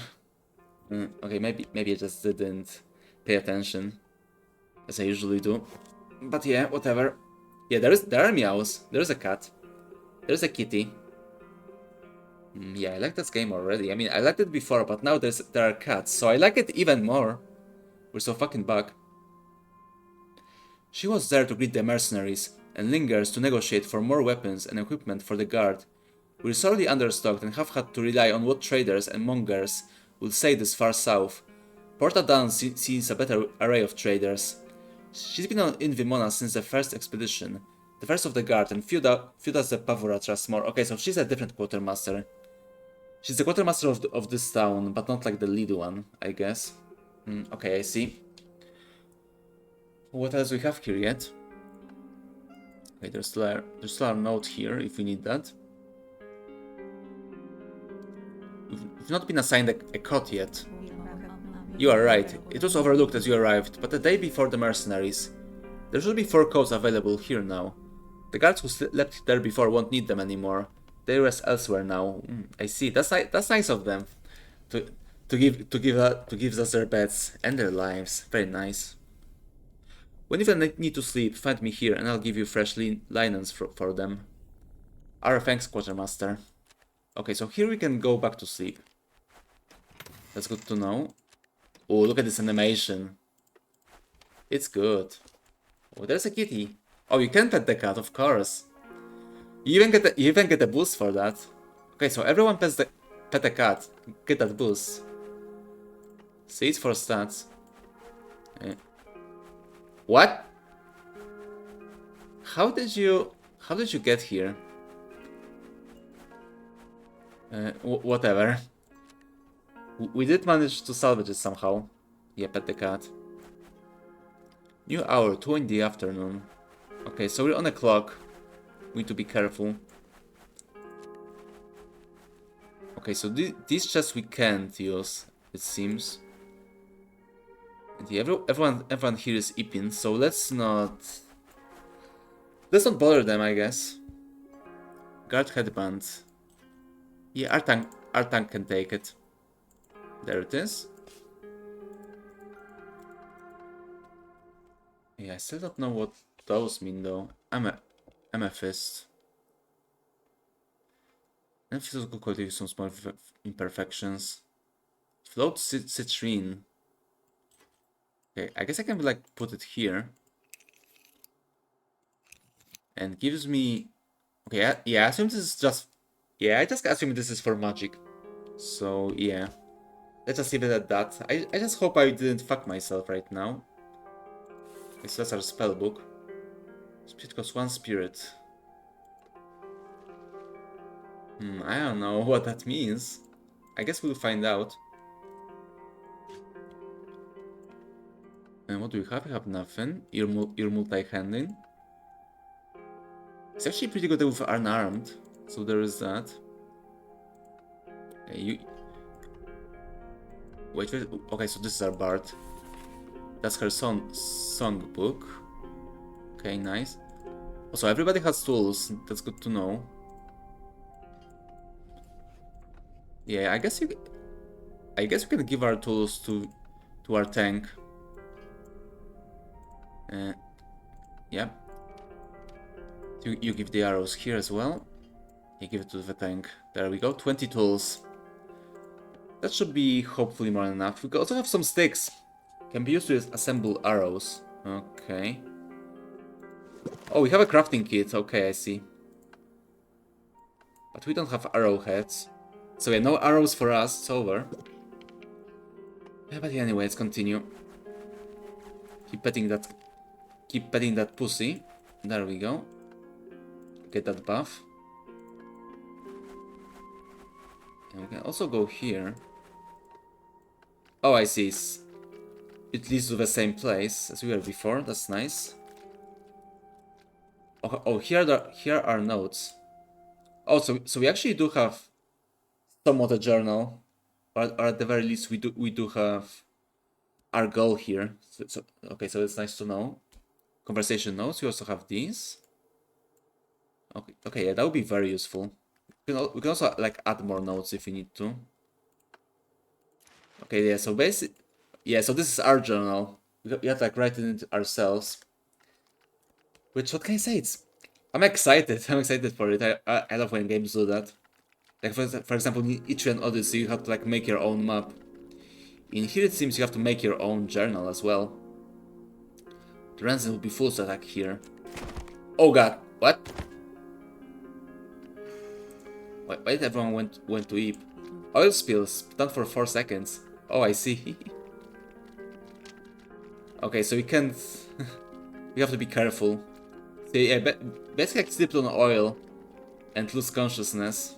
Okay, maybe I just didn't pay attention, as I usually do. But yeah, whatever. Yeah, there are meows. There's a cat. There's a kitty. Yeah, I like this game already. I mean, I liked it before, but now there are cats, so I like it even more. We're so fucking back. She was there to greet the mercenaries, and lingers to negotiate for more weapons and equipment for the guard. We're sorely understocked and have had to rely on what traders and mongers will say this far south. Portadan sees a better array of traders. She's been in Vimona since the first expedition, the first of the guard, and few does the Pavora trust more. Okay, so she's a different quartermaster. She's the quartermaster of this town, but not like the lead one, I guess. Okay, I see. What else we have here yet? Okay, there's still a note here if we need that. We've not been assigned a cot yet. You are right, it was overlooked as you arrived, but the day before the mercenaries. There should be 4 coats available here now. The guards who slept there before won't need them anymore. They rest elsewhere now. I see. That's nice of them to give us their beds and their lives. Very nice. When you need to sleep, find me here, and I'll give you fresh linens for them. Our thanks, quartermaster. Okay, so here we can go back to sleep. That's good to know. Oh, look at this animation. It's good. Oh, there's a kitty. Oh, you can pet the cat, of course. You even get a boost for that. Okay, so everyone pet the cat. Get that boost. See it for stats. What? How did you get here? Whatever. We did manage to salvage it somehow. Yeah, pet the cat. New hour, 2 in the afternoon. Okay, so we're on a clock. We need to be careful. Okay, so these chests we can't use, it seems. And yeah, everyone here is Ipin, so let's not bother them, I guess. Guard headband. Yeah, our tank can take it. There it is. Yeah, I still don't know what those mean though. Amethyst. And physical quality with some small imperfections. Float citrine. Okay, I guess I can like put it here. And gives me... Okay, yeah, I assume this is just... Yeah, I just assume this is for magic. So, yeah. Let's just leave it at that. I just hope I didn't fuck myself right now. Okay, so that's our spell book. Spirit costs 1 spirit. I don't know what that means. I guess we'll find out. And what do we have? We have nothing. You're multi-handing. It's actually pretty good with unarmed, so there is that. Wait, okay, so this is our bard. That's her song book. Okay, nice. Also, everybody has tools. That's good to know. Yeah, I guess we can give our tools to our tank. Yeah. You give the arrows here as well. You give it to the tank. There we go. 20 tools. That should be hopefully more than enough. We also have some sticks. Can be used to assemble arrows. Okay. Oh, we have a crafting kit. Okay, I see. But we don't have arrowheads. So yeah, no arrows for us. It's over. Yeah, but yeah, anyway, let's continue. Keep petting that pussy. There we go. Get that buff. And we can also go here. Oh, I see. It leads to the same place as we were before. That's nice. Oh, here are notes. Oh, so we actually do have somewhat a journal, or at the very least we do have our goal here. Okay, so it's nice to know. Conversation notes. We also have these. Okay, yeah, that would be very useful. We can also like add more notes if we need to. Okay, yeah. So so this is our journal. We have to like write it ourselves. Which, what can I say? I'm excited. I'm excited for it. I love when games do that. Like for example, in Etrian Odyssey, you have to like make your own map. In here, it seems you have to make your own journal as well. The Ransom will be full to attack here. Oh god, what? Why did everyone went to eep? Oil spills, done for 4 seconds. Oh, I see. Okay, so we can't... we have to be careful. So yeah, basically like slipped on oil and lose consciousness.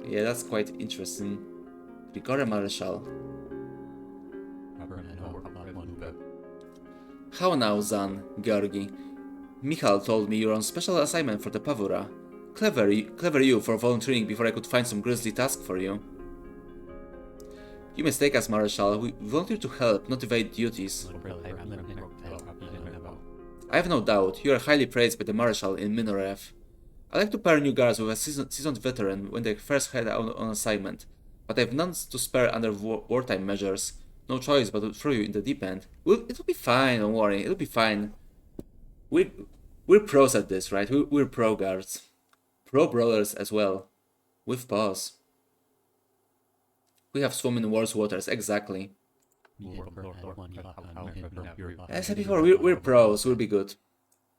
Yeah, that's quite interesting. Rigore Marshal. How now, Zan, Georgi? Michal told me you're on special assignment for the Pavura. Clever you for volunteering before I could find some grisly task for you. You mistake us, Marshal. We volunteer to help, not evade duties. I have no doubt, you are highly praised by the Marshal in Minorev. I like to pair new guards with a seasoned veteran when they first head out on assignment, but I have none to spare under wartime measures. No choice but to throw you in the deep end. It'll be fine, don't worry, it'll be fine. We're pros at this, right? We're pro guards. Pro brawlers as well. With paws. We have swum in worse waters, exactly. As I said before, we're pros, we'll be good.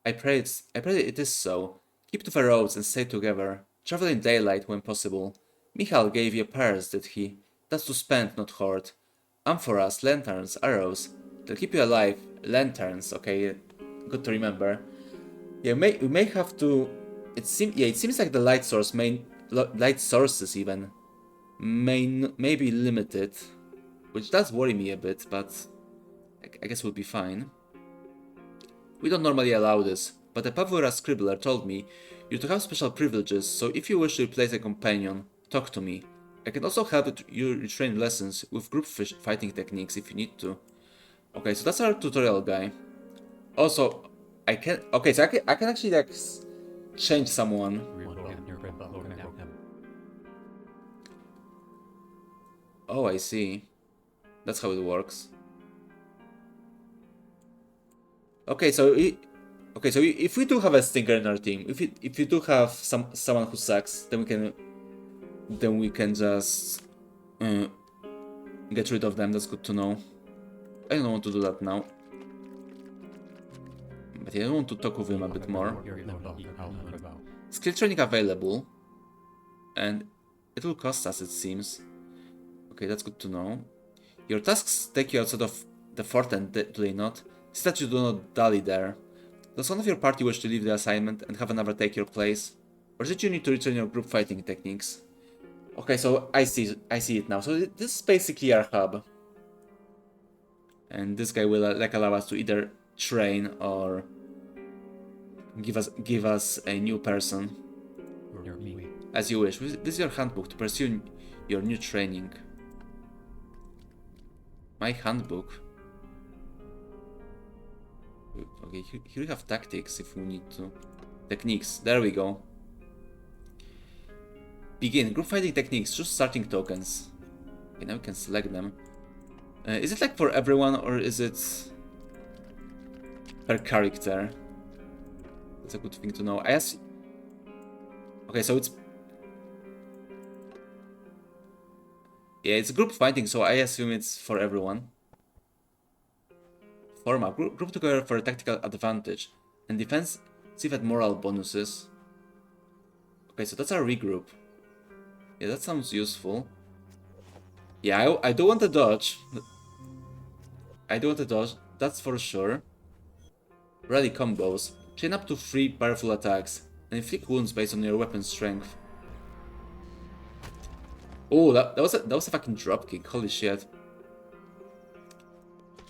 I pray it is so. Keep to the roads and stay together. Travel in daylight when possible. Michal gave you a purse, did he? That's to spend, not hoard. Amphoras, lanterns, arrows. They'll keep you alive. Lanterns, okay, good to remember. Yeah, we may have to... It seems like the light sources even may be limited, which does worry me a bit, but I guess we'll be fine. We don't normally allow this, but the Pavura scribbler told me you're to have special privileges, so if you wish to replace a companion, talk to me. I can also help you retrain lessons with group fighting techniques if you need to. Okay, so that's our tutorial guy. Also, I can actually like change someone. Oh, I see. That's how it works. Okay, so if we do have a stinker in our team, if you do have someone who sucks, then we can just get rid of them. That's good to know. I don't want to do that now, but yeah, I want to talk with him a bit more. Skill training available, and it will cost us, it seems. Okay, that's good to know. Your tasks take you outside of the fort, and do they not? See that you do not dally there. Does one of your party wish to leave the assignment and have another take your place? Or did you need to return your group fighting techniques? Okay, so I see it now. So this is basically our hub. And this guy will like allow us to either train or give us a new person. As you wish. This is your handbook to pursue your new training. My handbook. Okay, here we have tactics if we need to. Techniques, there we go. Begin, group fighting techniques, choose starting tokens. Okay, now we can select them. Is it like for everyone or is it per character? That's a good thing to know. Okay, so it's... Yeah, it's group fighting, so I assume it's for everyone. Form up, group together for a tactical advantage. And defensive and moral bonuses. Okay, so that's our regroup. Yeah, that sounds useful. Yeah, I do want to dodge. I do want to dodge, that's for sure. Rally combos. Chain up to 3 powerful attacks. And inflict wounds based on your weapon strength. Oh, that was a fucking dropkick. Holy shit.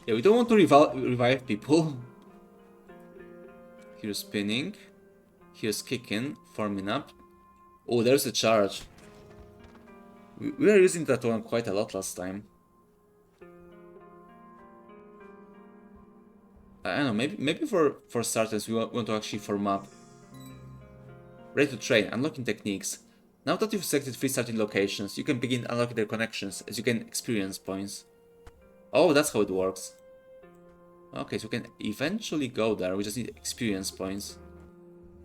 Yeah, we don't want to revive people. Here's spinning. Here's kicking. Forming up. Oh, there's a charge. We were using that one quite a lot last time. I don't know, maybe for starters we want to actually form up. Ready to train, unlocking techniques. Now that you've selected 3 starting locations, you can begin unlocking their connections as you gain experience points. Oh, that's how it works. Okay, so we can eventually go there, we just need experience points.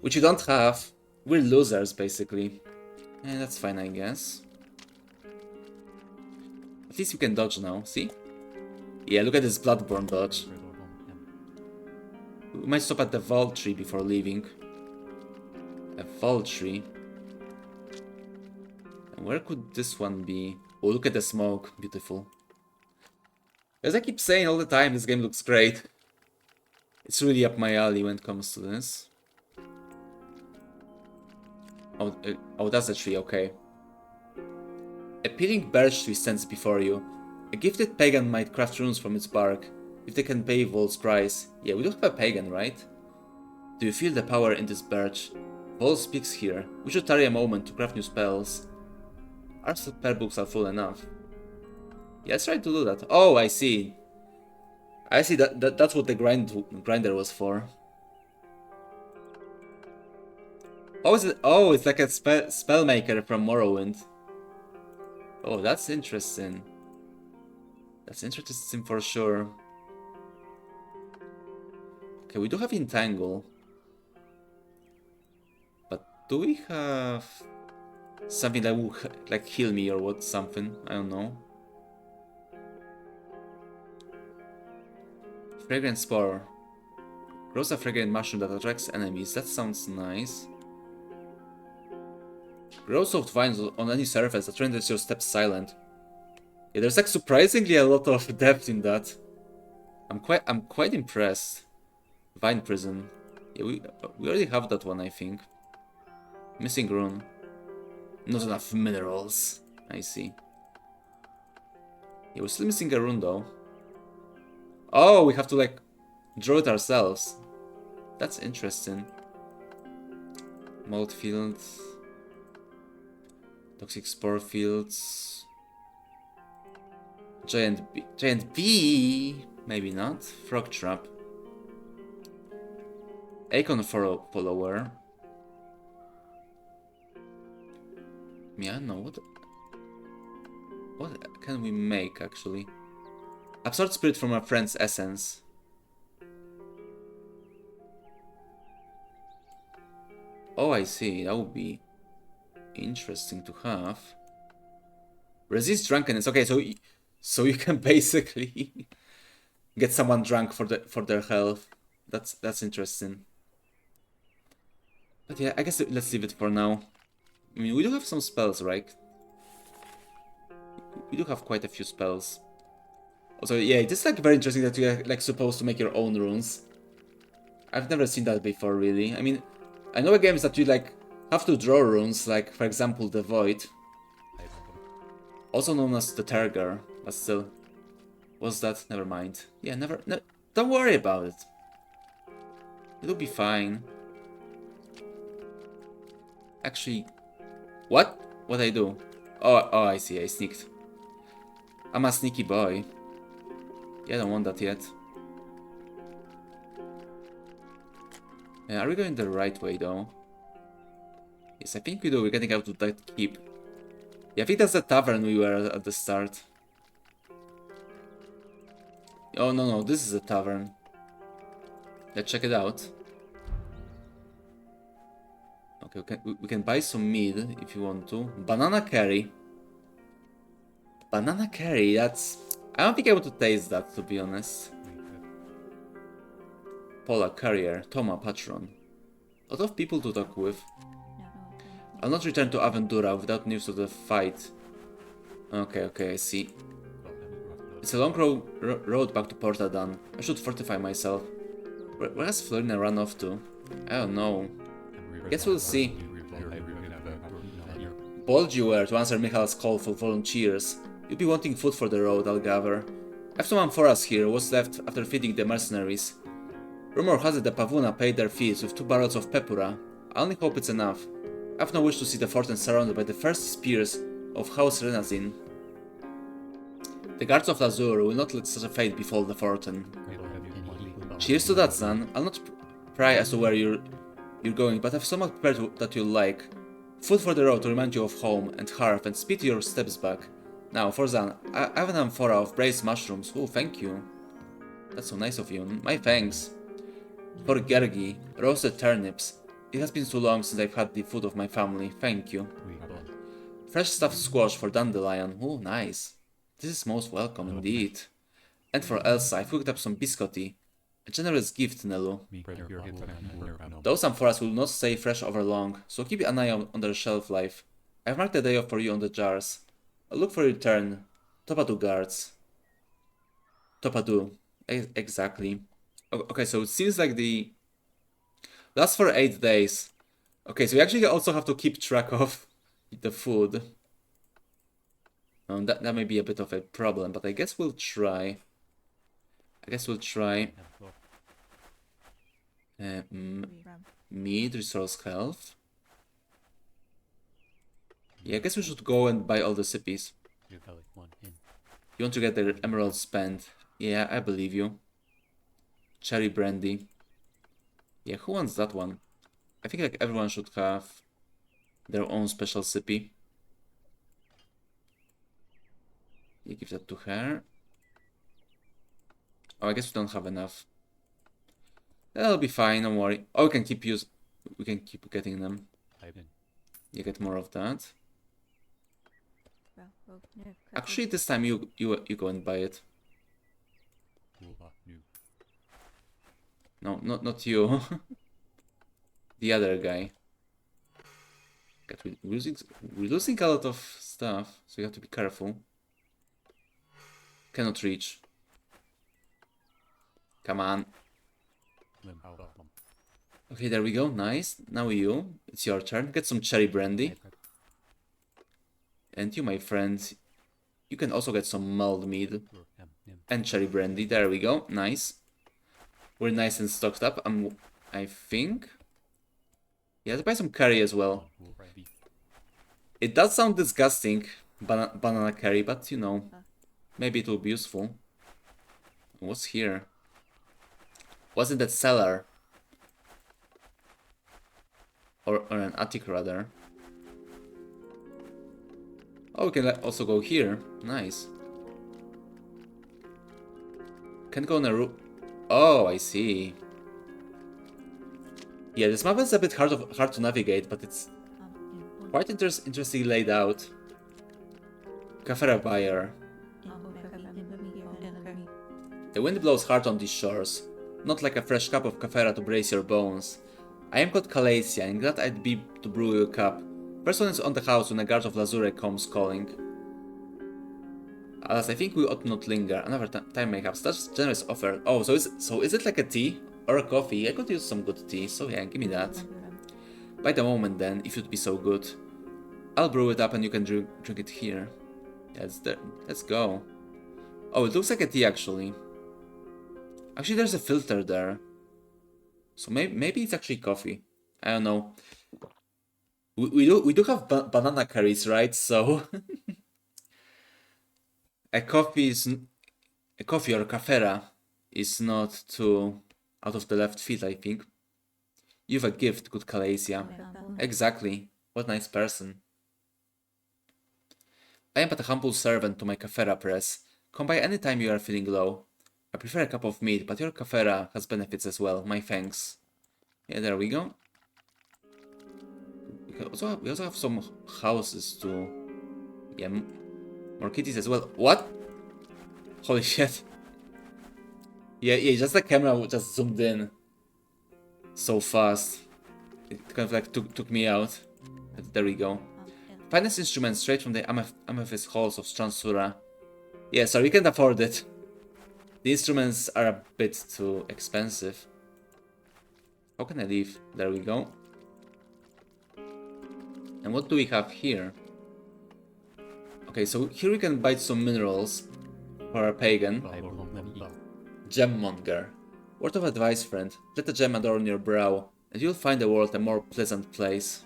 Which you don't have. We're losers, basically. And that's fine, I guess. At least we can dodge now, see? Yeah, look at this Bloodborne dodge. We might stop at the vault tree before leaving. A vault tree. And where could this one be? Oh, look at the smoke. Beautiful. As I keep saying all the time, this game looks great. It's really up my alley when it comes to this. Oh, that's a tree, okay. A peeling birch tree stands before you. A gifted pagan might craft runes from its bark, if they can pay Vol's price. Yeah, we do have a pagan, right? Do you feel the power in this birch? Vol speaks here. We should tarry a moment to craft new spells. Our spell books are full enough. Yeah, let's try to do that. Oh, I see. I see that's what the grinder was for. Oh, is it? Oh, it's like a spellmaker from Morrowind. Oh, that's interesting. That's interesting for sure. Okay, we do have Entangle. But do we have something that will like heal me or what? Something? I don't know. Fragrant Spore. Grows a fragrant mushroom that attracts enemies. That sounds nice. Grow soft vines on any surface that renders your steps silent. Yeah, there's like surprisingly a lot of depth in that. I'm quite impressed. Vine Prison. Yeah, we already have that one, I think. Missing rune. Not enough minerals. I see. Yeah, we're still missing a rune though. Oh, we have to like draw it ourselves. That's interesting. Mold fields. Toxic spore fields. Giant bee. Maybe not. Frog trap. Acorn follower. Yeah, no. What can we make actually? Absorb spirit from our friend's essence. Oh, I see. That would be interesting to have. Resist drunkenness. Okay, so you can basically get someone drunk for their health. That's interesting. But yeah, I guess let's leave it for now. I mean, we do have some spells, right? We do have quite a few spells. Also, yeah, it is like very interesting that you're like supposed to make your own runes. I've never seen that before, really. I mean, I know games that you like have to draw runes, like for example the Void, also known as the Tergar, but still, what's that? Never mind. Yeah, don't worry about it. It'll be fine. Actually, what? What I do? Oh, I see. I sneaked. I'm a sneaky boy. Yeah, I don't want that yet. Are we going the right way though? Yes, I think we do. We're getting out of that keep. Yeah, I think that's the tavern we were at the start. Oh, no, no, this is a tavern. Let's check it out. Okay, we can buy some meat if you want to. Banana curry. Banana curry, that's... I don't think I want to taste that, to be honest. Paula, Carrier, Toma, Patron. A lot of people to talk with. I'll not return to Aventura without news of the fight. Okay, I see. It's a long road back to Portadan. I should fortify myself. Where has Florina run off to? I don't know. Guess we'll see. Bold you were to answer Michal's call for volunteers. You'll be wanting food for the road, I'll gather. I've someone for us here, what's left after feeding the mercenaries. Rumor has it the Pavuna paid their fees with 2 barrels of pepura. I only hope it's enough. I've no wish to see the fortress surrounded by the first spears of House Renazin. The guards of Lazur will not let such a fate befall the fortune. Cheers to that, son. I'll not pry as to where you're going, but I've somewhat prepared that you'll like. Food for the road to remind you of home and hearth and speed your steps back. Now, for Zan, I have an amphora of braised mushrooms. Oh, thank you. That's so nice of you. My thanks. For Gergi, roasted turnips. It has been so long since I've had the food of my family. Thank you. Fresh stuffed squash for Dandelion. Oh, nice. This is most welcome indeed. And for Elsa, I've cooked up some biscotti. A generous gift, Nelu. Those amphoras will not stay fresh over long, so keep an eye on their shelf life. I've marked the day off for you on the jars. I'll look for your turn. Topadu guards. Topadu. Exactly. Okay, so it seems like the... Lasts for 8 days. Okay, so we actually also have to keep track of the food. That may be a bit of a problem, but I guess we'll try. Meat restores health. Yeah, I guess we should go and buy all the sippies. You want to get the emerald spent. Yeah, I believe you. Cherry brandy. Yeah, who wants that one? I think like everyone should have their own special sippy. You give that to her. Oh, I guess we don't have enough. That'll be fine, don't worry. Oh, we can keep getting them. You get more of that. Actually, this time you go and buy it. No, not you. The other guy. God, we're losing a lot of stuff, so you have to be careful. Cannot reach. Come on. Okay, there we go. Nice. Now you. It's your turn. Get some cherry brandy. And you, my friend, you can also get some mulled mead and cherry brandy. There we go. Nice. We're nice and stocked up. I think. Yeah, let's buy some curry as well. It does sound disgusting, banana curry, but you know, maybe it will be useful. What's here? What's in that cellar? Or an attic, rather. Oh, we can also go here. Nice. Can go on a roof. Oh, I see. Yeah, this map is a bit hard to navigate, but it's quite interestingly laid out. Kafera buyer. The wind blows hard on these shores, not like a fresh cup of kafera to brace your bones. I am called Calacia, and glad I'd be to brew you a cup. First one is on the house when a guard of Lazure comes calling. Alas, I think we ought not linger. Another time mayhaps. Such generous offer. Oh, so is it like a tea? Or a coffee? I could use some good tea, so yeah, give me that. By the moment then, if you'd be so good. I'll brew it up and you can drink it here. Yeah, it's there. Let's go. Oh, it looks like a tea actually. Actually, there's a filter there. So maybe it's actually coffee. I don't know. We do have banana curries, right? So a coffee or kafera is not too out of the left field, I think. You've a gift, good Calasia. Exactly. What a nice person. I am but a humble servant to my Cafera press. Come by any time you are feeling low. I prefer a cup of meat, but your Cafera has benefits as well. My thanks. Yeah, there we go. We also have some houses too. Yeah, more kitties as well. What? Holy shit. Yeah, just the camera just zoomed in so fast. It kind of like took me out. But there we go. Finest instrument straight from the amethyst halls of Stransura. Yeah, sorry, we can't afford it. The instruments are a bit too expensive. How can I leave? There we go. And what do we have here? Okay, so here we can buy some minerals for our pagan. Gemmonger. Word of advice, friend. Let the gem adorn your brow, and you'll find the world a more pleasant place.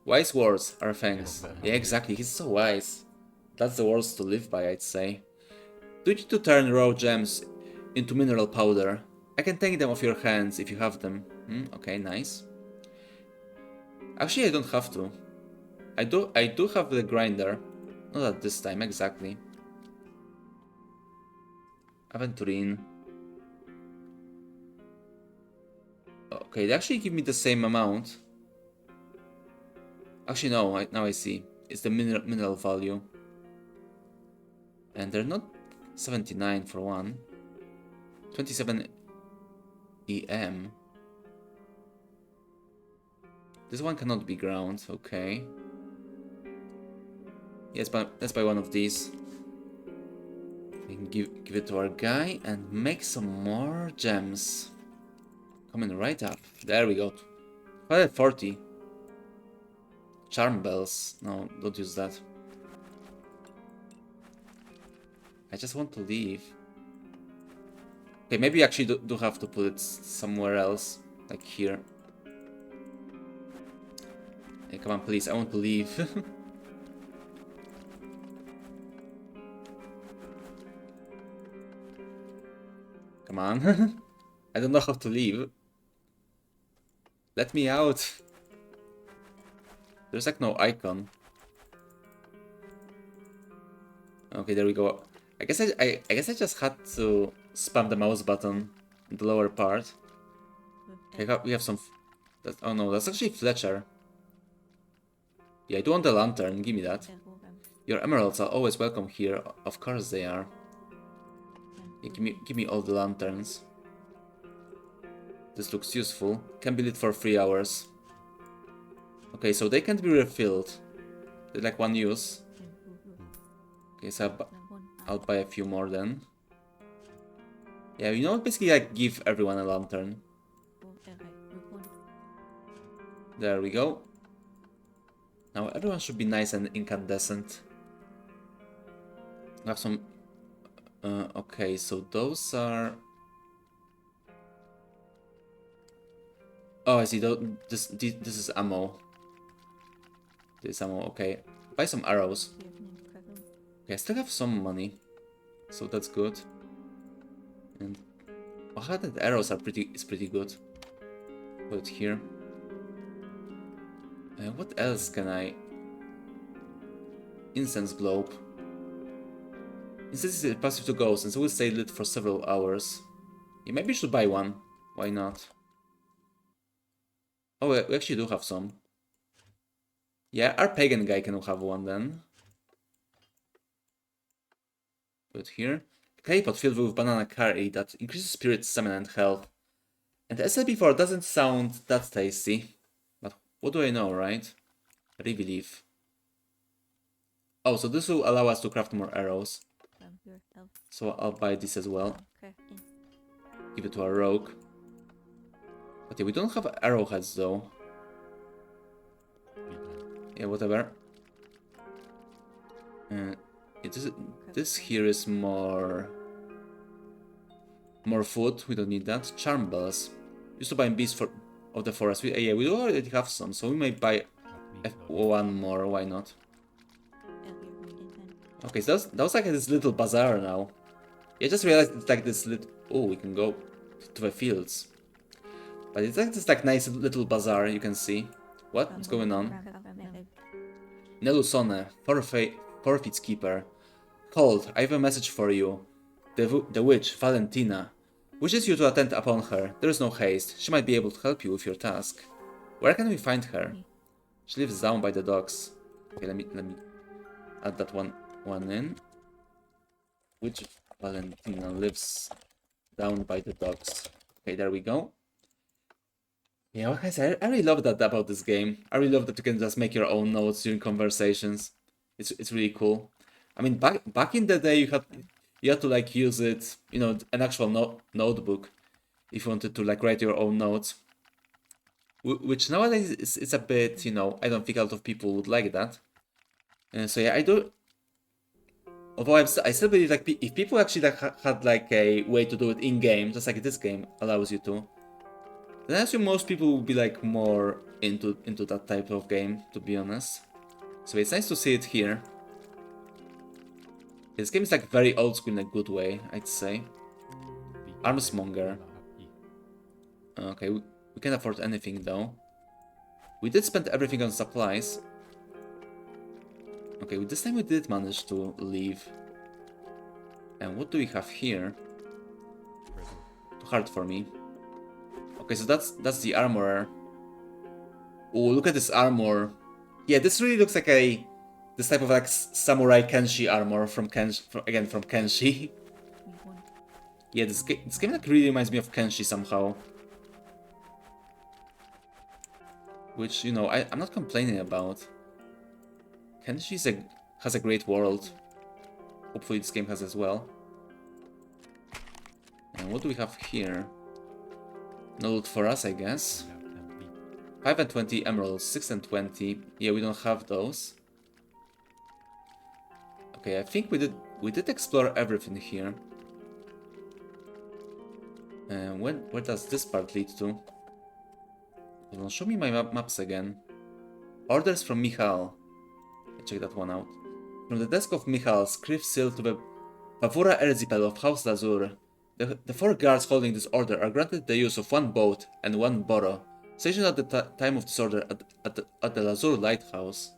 Wise words are thanks. Yeah, exactly, he's so wise. That's the words to live by, I'd say. Do you need to turn raw gems into mineral powder? I can take them off your hands if you have them. Okay, nice. Actually, I don't have to. I do have the grinder. Not at this time, exactly. Aventurine. Okay, they actually give me the same amount. Actually, no, now I see. It's the mineral value. And they're not 79 for one. 27 EM. This one cannot be ground, okay. Yes, but let's buy one of these. We can give it to our guy and make some more gems. Coming right up. There we go. 540. Charm bells. No, don't use that. I just want to leave. Okay, maybe you actually do have to put it somewhere else. Like here. Hey, come on, please. I want to leave. Come on. I don't know how to leave. Let me out. There's like no icon. Okay, there we go. I guess I guess I just had to spam the mouse button in the lower part. Okay, we have some. Oh no, that's actually Fletcher. Yeah, I do want the lantern. Give me that. Your emeralds are always welcome here. Of course they are. Yeah, give me all the lanterns. This looks useful. Can be lit for 3 hours. Okay, so they can't be refilled. They're like one use. Okay, so I'll buy a few more then. Yeah, you know, basically like give everyone a lantern. There we go. Now everyone should be nice and incandescent. We have some... okay, so those are... Oh, I see. This is ammo. This is ammo, okay. Buy some arrows. Okay, I still have some money. So that's good. And... oh, the arrows are pretty good. Put it here. What else can I... Incense globe. Incense is passive to ghosts and so will stay lit for several hours. Yeah, maybe I should buy one. Why not? Oh, we actually do have some. Yeah, our pagan guy can have one then. Put it here. A clay pot filled with banana curry that increases spirit, stamina, and health. And as I said before, it doesn't sound that tasty. But what do I know, right? Reeve leaf. Oh, so this will allow us to craft more arrows. So I'll buy this as well. Give it to our rogue. But yeah, we don't have arrowheads though. Yeah, whatever. This here is more food. We don't need that. Charm bells. Used to buy beasts of the forest. Yeah, we already have some, so we may buy one more. Why not? Okay, so that was like this little bazaar now. Yeah, I just realized it's like this little... oh, we can go to the fields. But it's like this like nice little bazaar, you can see. What's going on? Nelusone, forfeits keeper. Hold, I have a message for you. The witch, Valentina, wishes you to attend upon her. There is no haste. She might be able to help you with your task. Where can we find her? She lives down by the docks. Okay, let me add that one in. Witch Valentina lives down by the docks. Okay, there we go. Yeah, what can I say? I really love that about this game. I really love that you can just make your own notes during conversations. It's really cool. I mean, back in the day, you had to like use it, you know, an actual notebook, if you wanted to like write your own notes. Which nowadays it's a bit, you know, I don't think a lot of people would like that. And so yeah, I do. Although I still believe like if people actually like had like a way to do it in game, just like this game allows you to, then I assume most people would be like more into that type of game, to be honest. So it's nice to see it here. This game is like very old school in a good way, I'd say. Armsmonger. Okay, we can't afford anything though. We did spend everything on supplies. Okay, this time we did manage to leave. And what do we have here? Too hard for me. Okay, so that's the armorer. Oh, look at this armor. Yeah, this really looks like this type of like samurai Kenshi armor from Kenshi. Yeah, this game like really reminds me of Kenshi somehow. Which, you know, I'm not complaining about. Kenshi has a great world. Hopefully this game has as well. And what do we have here? No loot for us, I guess. 5 and 20 emeralds, 6 and 20. Yeah, we don't have those. Okay, I think we did explore everything here. And where does this part lead to? Well, show me my maps again. Orders from Michal. Check that one out. From the desk of Michal, script sealed to the Pavura Erzipel of House Lazur. The 4 guards holding this order are granted the use of 1 boat and 1 burrow, stationed at the time of this order at the Lazur Lighthouse.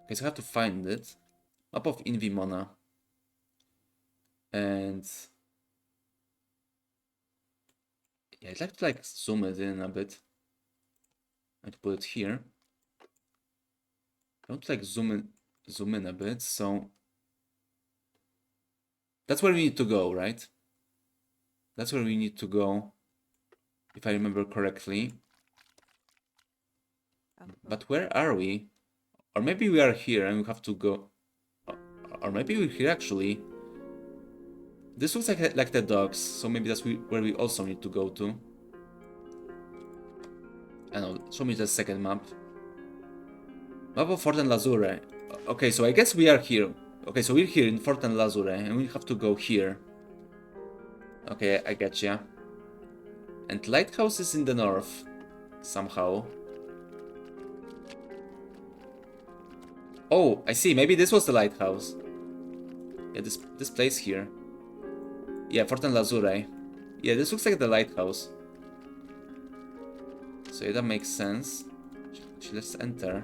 Okay, so I have to find it. Map of Invimona. And yeah, I'd like to like zoom it in a bit. I'd put it here. I want to like zoom in a bit, so that's where we need to go, right? That's where we need to go, if I remember correctly. But where are we? Or maybe we are here and we have to go. Or maybe we're here actually. This looks like the docks, so maybe that's where we also need to go to. I know, show me the second map. Map of Forten Lazure. Okay, so I guess we are here. Okay, so we're here in Forten Lazure and we have to go here. Okay, I getcha. And Lighthouse is in the north, somehow. Oh, I see, maybe this was the lighthouse. Yeah, this place here. Yeah, Forten Lazure. Yeah, this looks like the lighthouse. So yeah, that makes sense. Let's enter.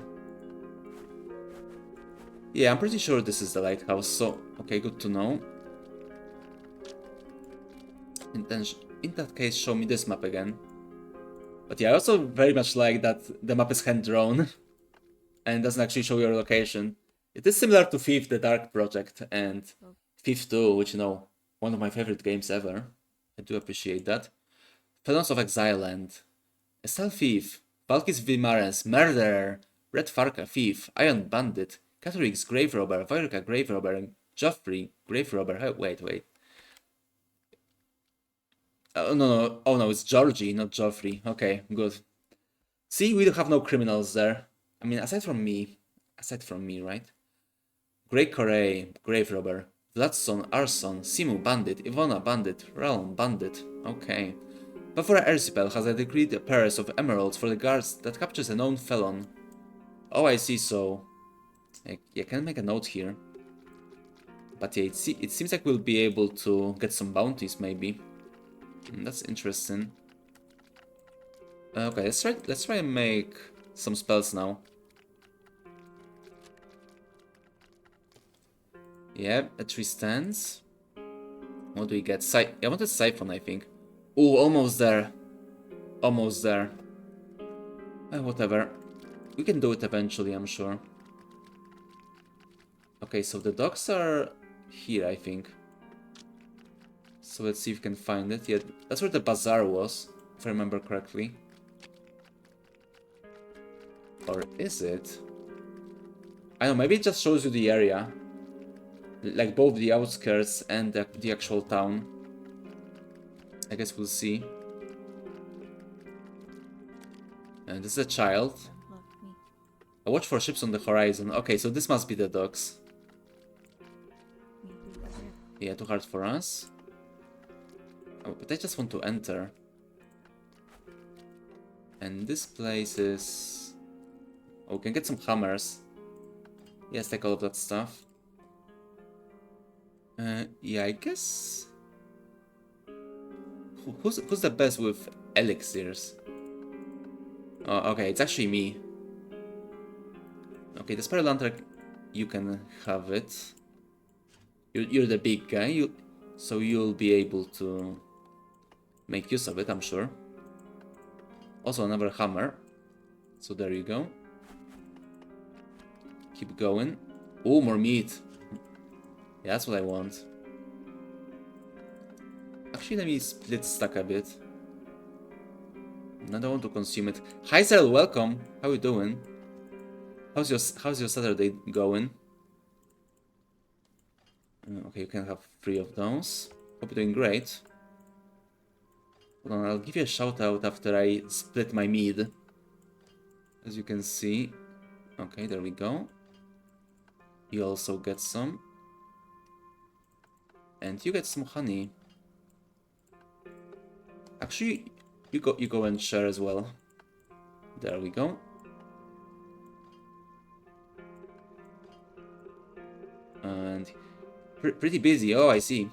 Yeah, I'm pretty sure this is the lighthouse, so okay, good to know. And then in that case, show me this map again. But yeah, I also very much like that the map is hand-drawn and doesn't actually show your location. It is similar to Thief the Dark Project and Thief 2, which, you know, one of my favorite games ever. I do appreciate that. Felons of Exile Land. Estelle Thief, Valkis Vimarens, Murderer, Red Farka Thief, Iron Bandit, Catherix Grave Robber, Voirka Grave Robber, and Joffrey Grave Robber. Wait. Oh no, oh no, it's Georgie, not Joffrey. Okay, good. See, we don't have no criminals there. I mean, aside from me, right? Grey Corey, Grave Robber, Vladson, Arson, Simu Bandit, Ivona Bandit, Realm Bandit. Okay. Bafura Erzipel has a decreed pairs of emeralds for the guards that captures a known felon. Oh, I see, so... I can make a note here. But yeah, it seems like we'll be able to get some bounties, maybe. That's interesting. Okay, let's try and make some spells now. Yeah, a tree stands. What do we get? I wanted Siphon, I think. Ooh, almost there. Almost there. Whatever. We can do it eventually, I'm sure. Okay, so the docks are here, I think. So let's see if we can find it. Yeah, that's where the bazaar was, if I remember correctly. Or is it? I don't know, maybe it just shows you the area. Like both the outskirts and the actual town. I guess we'll see. And this is a child. I watch for ships on the horizon. Okay, so this must be the docks. Yeah, too hard for us. Oh, but I just want to enter. And this place is... Oh, we can get some hammers. Yes, take all of that stuff. Yeah, I guess... Who's the best with elixirs? Oh, okay, it's actually me. Okay, the Spiral Lantern, you can have it. You're the big guy, so you'll be able to make use of it, I'm sure. Also another hammer. So there you go. Keep going. Oh, more meat. Yeah, that's what I want. Actually, let me split stack a bit. I don't want to consume it. Hi, Cyril, welcome. How you doing? How's your Saturday going? Okay, you can have 3 of those. Hope you're doing great. Hold on, I'll give you a shout out after I split my mead. As you can see. Okay, there we go. You also get some. And you get some honey. Actually, you go and share as well. There we go. And pretty busy. Oh, I see.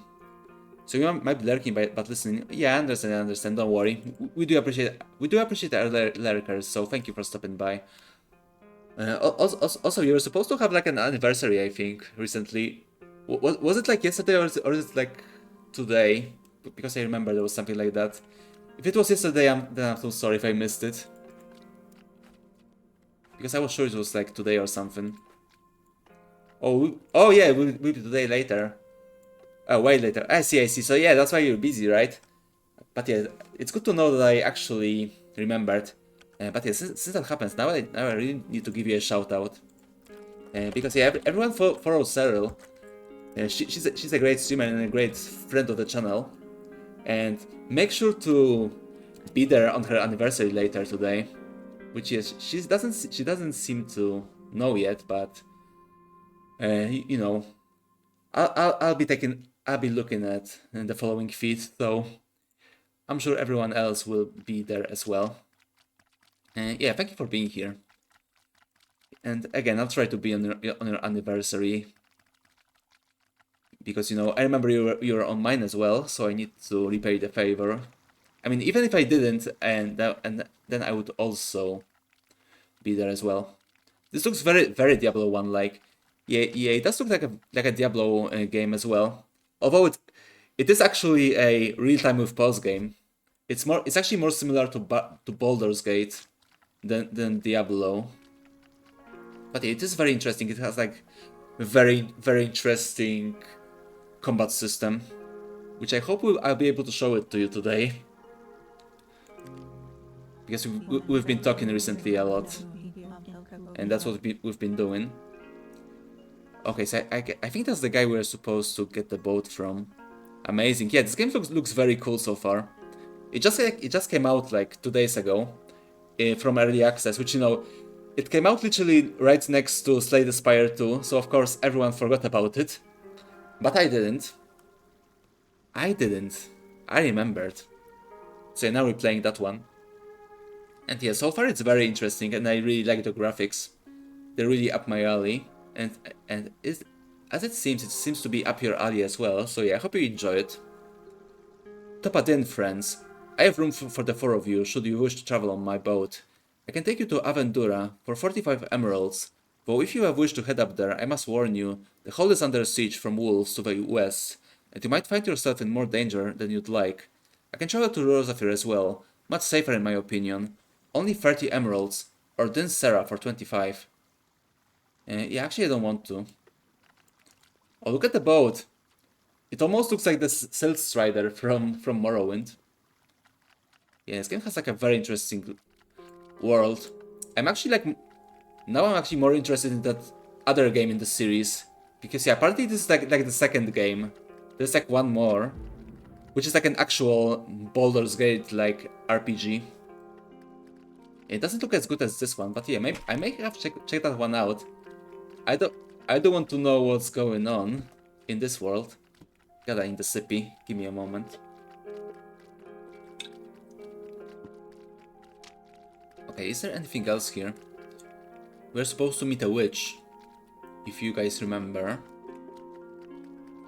So you might be lurking, but listening. Yeah, I understand. Don't worry. We do appreciate our lurkers. So thank you for stopping by. Also, you were supposed to have like an anniversary, I think, recently. Was it like yesterday or is it like today? Because I remember there was something like that. If it was yesterday, then I'm so sorry if I missed it. Because I was sure it was like today or something. Oh yeah, we'll be today later. Oh, way later. I see. So yeah, that's why you're busy, right? But yeah, it's good to know that I actually remembered. But yeah, since that happens, now I really need to give you a shout out. Because yeah, everyone follows Cyril. She's a great streamer and a great friend of the channel. And make sure to be there on her anniversary later today. Which is she doesn't seem to know yet, but you know, I'll be looking at the following feed, so I'm sure everyone else will be there as well. Yeah, thank you for being here. And again, I'll try to be on your anniversary because you know I remember you were on mine as well, so I need to repay the favor. I mean, even if I didn't, and then I would also be there as well. This looks very Diablo 1 like. Yeah, it does look like a Diablo game as well. Although it is actually a real-time with pause game. It's actually more similar to Baldur's Gate than Diablo. But yeah, it is very interesting. It has like a very interesting combat system, which I hope I'll be able to show it to you today. Because we've been talking recently a lot, and that's what we've been doing. Okay, so I think that's the guy we're supposed to get the boat from. Amazing. Yeah, this game looks very cool so far. It just came out like 2 days ago from early access, which you know, it came out literally right next to Slay the Spire 2, so of course everyone forgot about it. But I didn't. I remembered. So now we're playing that one. And yeah, so far it's very interesting and I really like the graphics. They're really up my alley. And as it seems to be up your alley as well. So yeah, I hope you enjoy it. Top it in, friends. I have room for the 4 of you, should you wish to travel on my boat. I can take you to Aventura for 45 emeralds, though if you have wished to head up there, I must warn you, the hull is under siege from wolves to the west, and you might find yourself in more danger than you'd like. I can travel to Rosafir as well, much safer in my opinion. Only 30 emeralds, or Din Sera for 25. Yeah, actually I don't want to. Oh, look at the boat! It almost looks like the Silt Strider from Morrowind. Yeah, this game has like a very interesting world. I'm actually like... Now I'm actually more interested in that other game in the series. Because yeah, apparently this is like the second game. There's like one more. Which is like an actual Baldur's Gate like RPG. It doesn't look as good as this one, but yeah, maybe I may have to check that one out. I do want to know what's going on in this world. Gotta in the sippy. Give me a moment. Okay, is there anything else here? We're supposed to meet a witch, if you guys remember.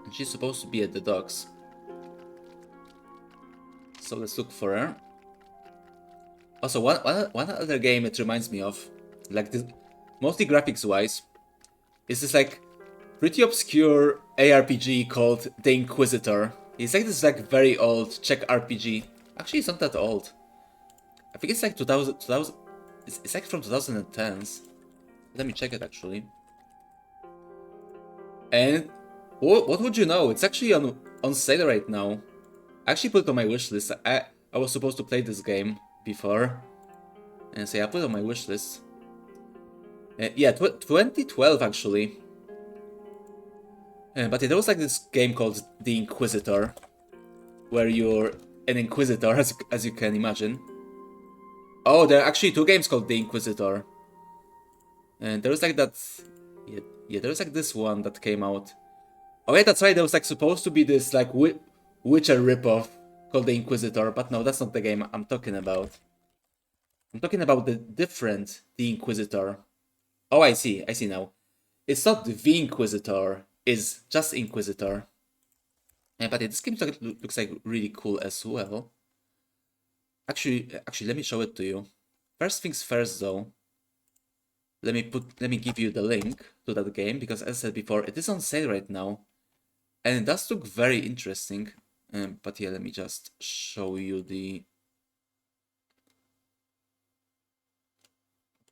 And she's supposed to be at the docks. So let's look for her. Also, one other game it reminds me of, like this, mostly graphics-wise, is this like pretty obscure ARPG called The Inquisitor. It's like this like very old Czech RPG. Actually, it's not that old. I think it's like 2000 it's like from 2010s. Let me check it actually. And what would you know? It's actually on sale right now. I actually put it on my wishlist. I was supposed to play this game before, and so yeah, I put it on my wishlist. Yeah, 2012 actually. But yeah, there was like this game called The Inquisitor, where you're an Inquisitor, as you can imagine. Oh, there are actually 2 games called The Inquisitor. And there was like that... Yeah, there was like this one that came out. Oh yeah, that's right, there was like supposed to be this like Witcher ripoff called The Inquisitor, but no, that's not the game I'm talking about. I'm talking about the different The Inquisitor. Oh, I see now. It's not The Inquisitor, it's just Inquisitor. But yeah, this game looks like really cool as well. Actually, let me show it to you. First things first, though. Let me give you the link to that game because, as I said before, it is on sale right now, and it does look very interesting. But yeah, let me just show you the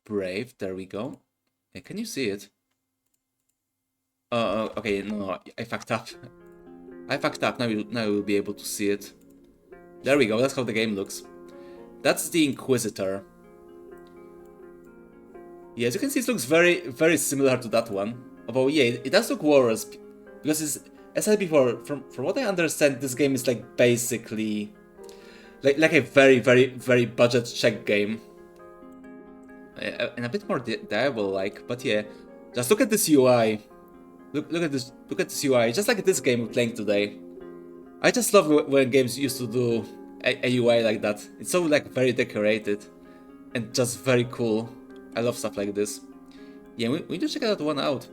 Brave. There we go. Can you see it? Okay, no, I fucked up. I fucked up. Now you'll be able to see it. There we go. That's how the game looks. That's the Inquisitor. Yeah, as you can see, it looks very similar to that one. Although, yeah, it does look worse because it's, as I said before, from what I understand, this game is like basically like a very budget Czech game, and a bit more Diablo-like. But yeah, just look at this UI. Look at this UI. Just like this game we're playing today. I just love when games used to do a UI like that. It's so like very decorated and just very cool. I love stuff like this. Yeah, we need to check that one out.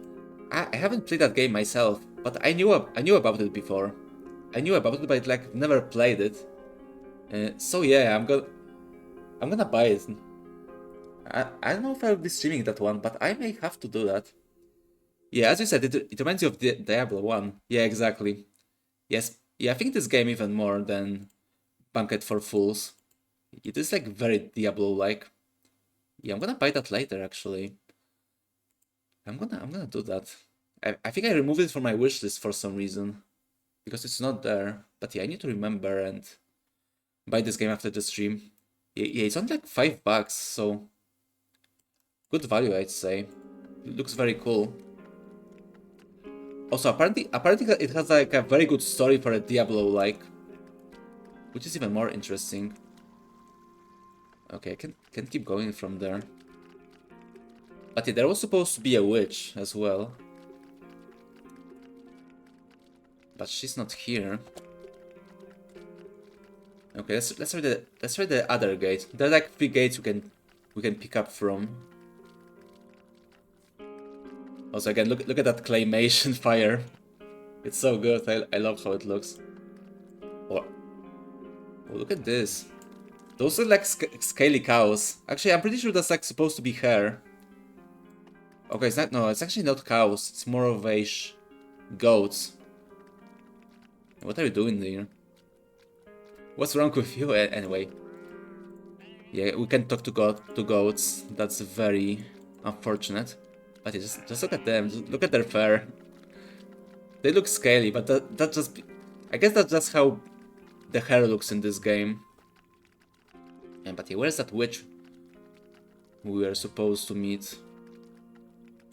I haven't played that game myself, but I knew about it before. I knew about it, but like never played it. So yeah, I'm gonna buy it. I don't know if I'll be streaming that one, but I may have to do that. Yeah, as you said, it reminds you of Diablo 1. Yeah, exactly. Yes, yeah, I think this game even more than Banquet for Fools. It is like very Diablo-like. Yeah, I'm gonna buy that later actually. I'm gonna do that. I think I removed it from my wishlist for some reason. Because it's not there. But yeah, I need to remember and buy this game after the stream. Yeah, it's only like $5, so good value, I'd say. It looks very cool. Also, apparently it has like a very good story for a Diablo-like, which is even more interesting. Okay, I can keep going from there. But yeah, there was supposed to be a witch as well. But she's not here. Okay, let's try the other gate. There are like 3 gates we can pick up from. Also, again, look at that claymation fire. It's so good. I love how it looks. Oh, look at this. Those are like scaly cows. Actually, I'm pretty sure that's like supposed to be hair. Okay, it's not. No, it's actually not cows. It's more of a goats. What are you doing there? What's wrong with you anyway? Yeah, we can talk to goats. That's very unfortunate. But yeah, just look at them. Just look at their fur. They look scaly, but that just. I guess that's just how the hair looks in this game. Yeah, but yeah, where's that witch we were supposed to meet?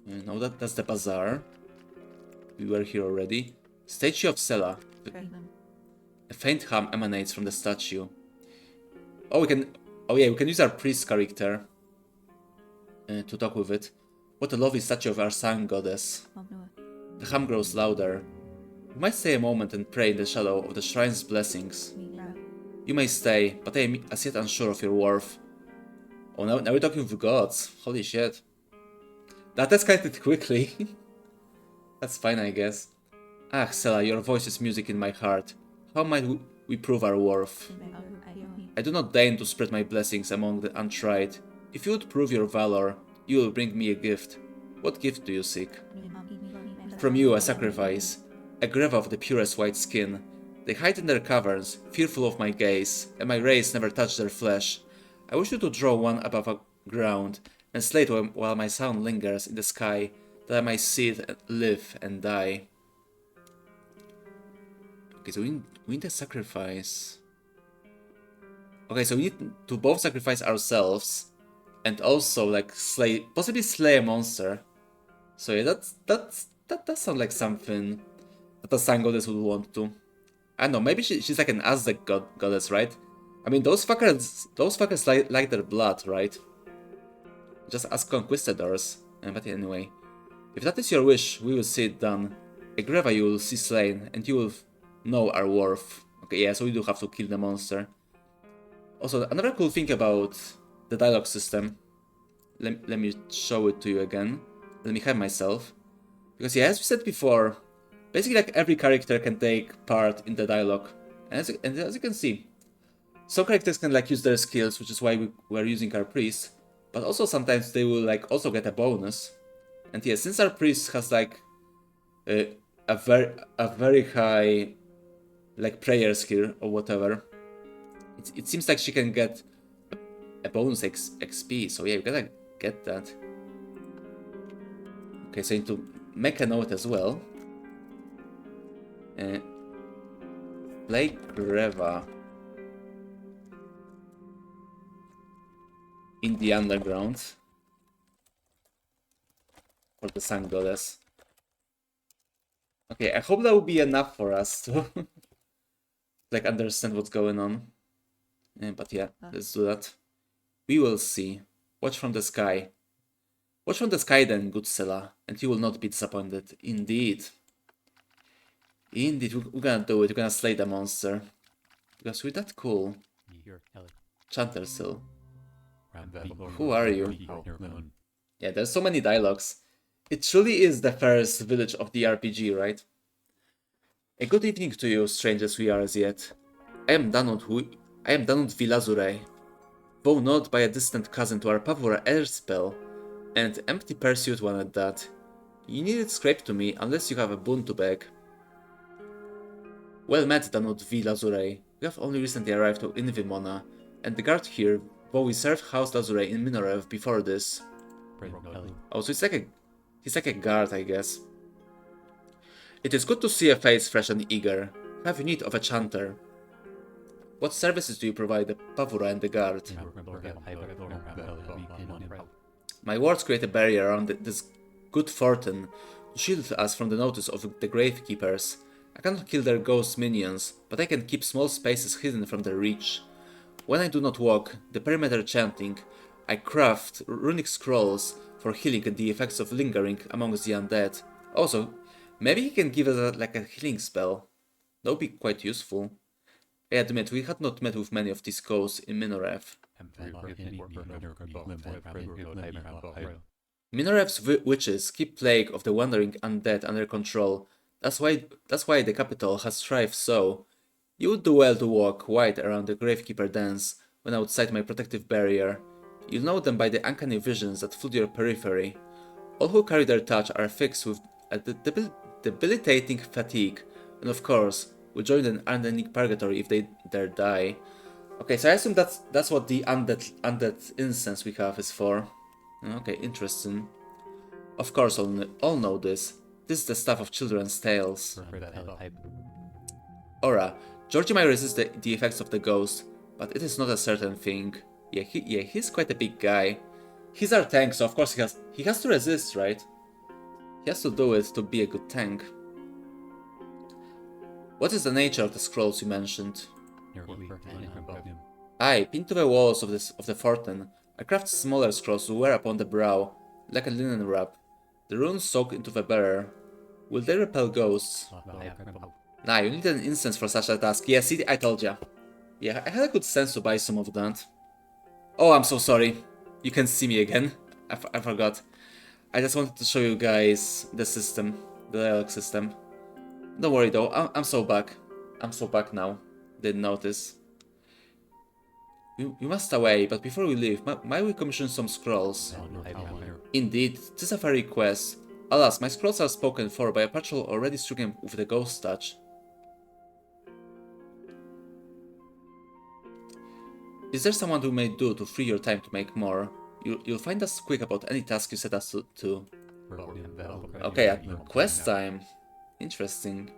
No, that's the bazaar. We were here already. Statue of Sela. A faint hum emanates from the statue. Oh, we can. Oh yeah, we can use our priest character to talk with it. What a lovely statue of our sun goddess. The hum grows louder. We might stay a moment and pray in the shadow of the shrine's blessings. You may stay, but I am as yet unsure of your worth. Oh, now we're talking with gods. Holy shit. That escalated quickly. That's fine, I guess. Ah, Sela, your voice is music in my heart. How might we prove our worth? I do not deign to spread my blessings among the untried. If you would prove your valor, you will bring me a gift. What gift do you seek? From you a sacrifice. A greva of the purest white skin. They hide in their caverns, fearful of my gaze, and my rays never touch their flesh. I wish you to draw one above the ground, and slay it while my sound lingers in the sky, that I might see it live and die. Okay, so we need a sacrifice. Okay, so we need to both sacrifice ourselves and also like possibly slay a monster. So yeah, that does sound like something that a sun goddess would want to. I don't know, maybe she's like an Aztec goddess, right? I mean, those fuckers like their blood, right? Just as conquistadors. But anyway, if that is your wish, we will see it done. A greva you will see slain, and you will know our worth. Okay, yeah, so we do have to kill the monster. Also, another cool thing about the dialogue system, let me show it to you again. Let me have myself. Because yeah, as we said before, basically like every character can take part in the dialogue. And as you can see, some characters can like use their skills, which is why we're using our priest. But also sometimes they will like also get a bonus. And yeah, since our priest has like a very high like prayer skill or whatever, it seems like she can get a bonus XP. So yeah, we gotta get that. Okay, so I need to make a note as well. Play Greva in the underground for the sun goddess. Okay, I hope that will be enough for us to like understand what's going on. But yeah, let's do that. We will see. Watch from the sky. Watch from the sky then, good Sela, and you will not be disappointed. Indeed. Indeed, we're gonna do it. We're gonna slay the monster. Because we're that cool. Chantersil. Who are you? Yeah, there's so many dialogues. It truly is the first village of the RPG, right? A good evening to you, strange as we are as yet. I am Danut Vilazure, though not by a distant cousin to our Pavura air spell, and empty pursuit one at that. You needn't scrape to me unless you have a boon to beg. Well met, Danut Vilazure. We have only recently arrived in Vimona, and the guard here, though we served House Lazure in Minorev before this. Oh, so he's like a guard, I guess. It is good to see a face fresh and eager. Have you need of a chanter? What services do you provide the Pavura and the guard? My words create a barrier around this good fortune to shield us from the notice of the gravekeepers. I cannot kill their ghost minions, but I can keep small spaces hidden from their reach. When I do not walk, the perimeter chanting, I craft runic scrolls for healing and the effects of lingering amongst the undead. Also, maybe he can give us like a healing spell. That would be quite useful. I admit, we had not met with many of these ghosts in Minorev. Minorev's witches keep plague of the wandering undead under control. That's why the capital has thrived so. You would do well to walk wide around the gravekeeper dens, when outside my protective barrier. You'll know them by the uncanny visions that flood your periphery. All who carry their touch are fixed with a debilitating fatigue, and of course, will join an unending purgatory if they dare die. Okay, so I assume that's what the undead incense we have is for. Okay, interesting. Of course, all know this. This is the stuff of children's tales. Aura. Georgie might resist the effects of the ghost, but it is not a certain thing. Yeah, he's quite a big guy. He's our tank, so of course he has to resist, right? He has to do it to be a good tank. What is the nature of the scrolls you mentioned? Aye, pinned to the walls of the fortin, I craft smaller scrolls to wear upon the brow, like a linen wrap. The runes soak into the bearer. Will they repel ghosts? Nah, you need an instance for such a task. Yeah, see, I told ya. Yeah, I had a good sense to buy some of that. Oh, I'm so sorry. You can see me again. I forgot. I just wanted to show you guys the system, the dialogue system. Don't worry though, I'm so back. I'm so back now. Didn't notice. You must away, but before we leave, might we commission some scrolls? Indeed, 'tis a fair request. Alas, my scrolls are spoken for by a patrol already stricken with the ghost touch. Is there someone who may do to free your time to make more? You'll find us quick about any task you set us to. Okay, quest time. Interesting.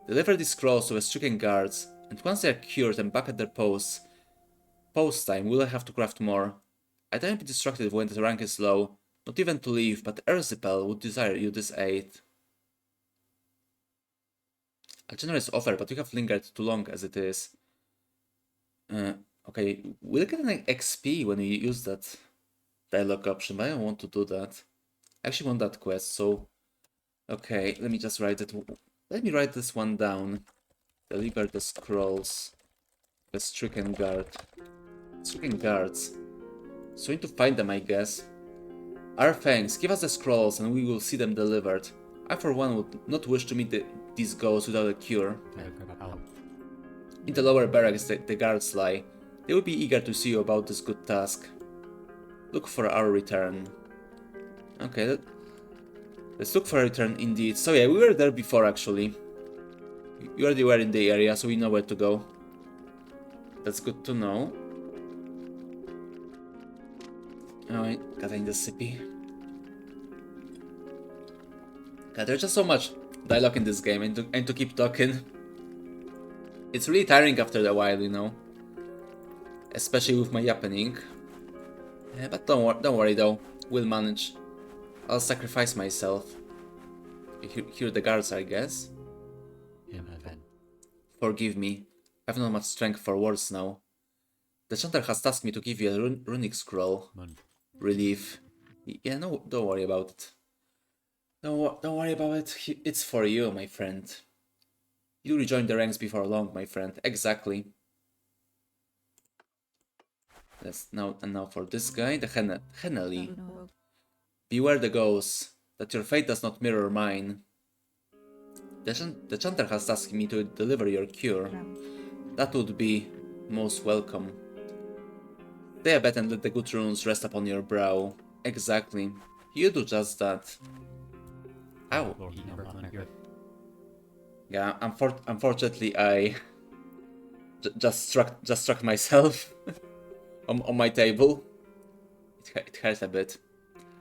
Deliver these scrolls to the stricken guards, and once they are cured and back at their posts, post time, we'll have to craft more. I don't be distracted when the rank is low, not even to leave, but Erzipel would desire you this aid. A generous offer, but you have lingered too long as it is. Okay, we'll get an XP when we use that dialogue option, but I don't want to do that. I actually want that quest, so... Okay, let me just write it. Let me write this one down. Deliver the scrolls. The stricken guard. Stricken guards. So we need to find them, I guess. Our thanks, give us the scrolls and we will see them delivered. I for one would not wish to meet these ghosts without a cure. In the lower barracks the guards lie. They will be eager to see you about this good task. Look for our return. Okay, let's look for a return indeed. So yeah, we were there before actually. We already were in the area, so we know where to go. That's good to know. Alright, gotta in the city. God, there's just so much dialogue in this game and to keep talking. It's really tiring after a while, you know. Especially with my yapping. Yeah, but don't worry though, we'll manage. I'll sacrifice myself. Here the guards, I guess. Forgive me, I've not much strength for words now. The chanter has tasked me to give you a runic scroll. Relief. Yeah, no, don't worry about it. Don't worry about it. It's for you, my friend. You'll rejoin the ranks before long, my friend. Exactly. Now for this guy, the Henley. Beware the ghosts, that your fate does not mirror mine. The chanter has asked me to deliver your cure. That would be most welcome. Stay a bed and let the good runes rest upon your brow. Exactly. You do just that. Ow. Yeah, unfortunately I just struck myself on my table. It hurt a bit.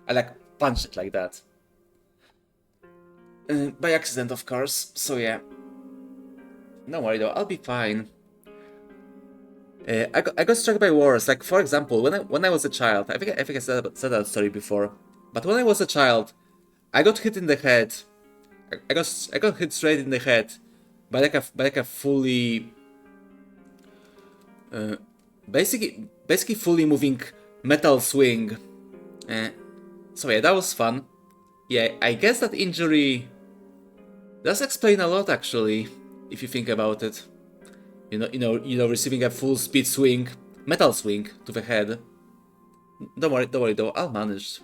I like punched it like that. By accident, of course, so yeah. Don't worry though, I'll be fine. I got struck by wars. Like for example, when I was a child, I think I said that story before. But when I was a child, I got hit in the head. I got hit straight in the head by like a fully, basically fully moving metal swing. So yeah, that was fun. Yeah, I guess that injury does explain a lot actually, if you think about it. You know, receiving a full speed swing, metal swing to the head. Don't worry though, I'll manage.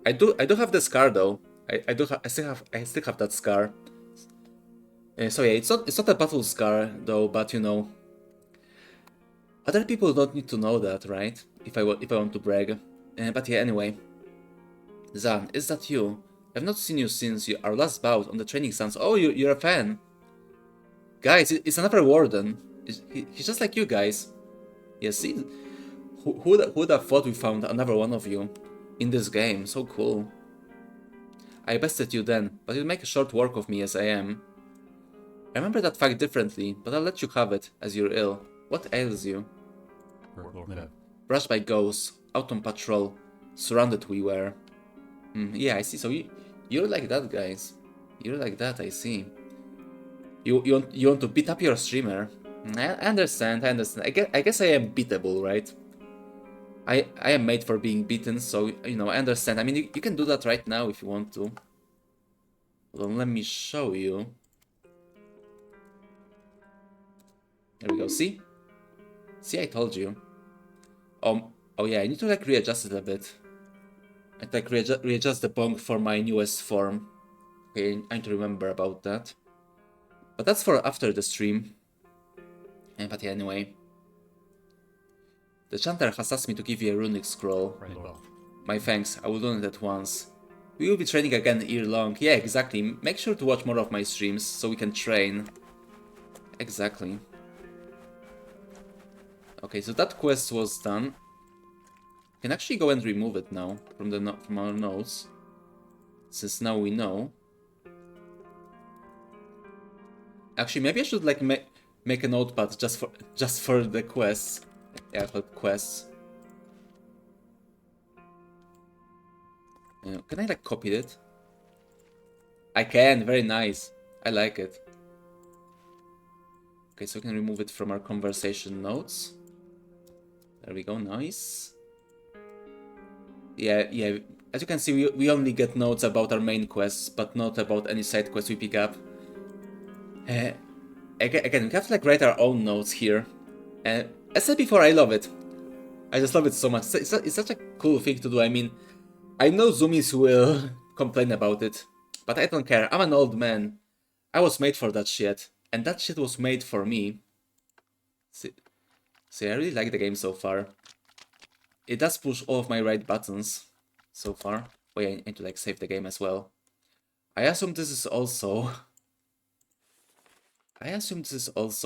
I do have the scar though. I still have that scar. So yeah, it's not a battle scar though, but you know, Other people don't need to know that, right? If I want to brag. But yeah, anyway. Zan, is that you? I've not seen you since our last bout on the training stands. Oh, you're a fan. Guys, it's another warden. He's just like you guys. Yeah, see? Who'd have thought we found another one of you in this game? So cool. I bested you then, but you'll make a short work of me as I am. I remember that fact differently, but I'll let you have it, as you're ill. What ails you? Brushed by ghosts, out on patrol, surrounded we were. Yeah, I see. So you're like that, guys. You're like that, I see. You want to beat up your streamer? I understand. I guess I am beatable, right? I am made for being beaten, so you know I understand. I mean, you can do that right now if you want to. Hold on, let me show you. There we go. See? See, I told you. Oh yeah, I need to like readjust it a bit. I like readjust the bong for my newest form. Okay, I need to remember about that. But that's for after the stream. But yeah, anyway. The chanter has asked me to give you a runic scroll. My thanks, I will do it at once. We will be training again year long. Yeah, exactly. Make sure to watch more of my streams so we can train. Exactly. Okay, so that quest was done. We can actually go and remove it now from our notes, since now we know. Actually, maybe I should like make a notepad just for the quests. Yeah, for quests. Can I like copy it? I can. Very nice. I like it. Okay, so we can remove it from our conversation notes. There we go. Nice. Yeah. As you can see, we only get notes about our main quests, but not about any side quests we pick up. Again, we have to like write our own notes here. As I said before, I love it. I just love it so much. It's such a cool thing to do. I mean, I know Zoomies will complain about it, but I don't care. I'm an old man. I was made for that shit, and that shit was made for me. See, I really like the game so far. It does push all of my right buttons so far. Wait, I need to like save the game as well. I assume this is also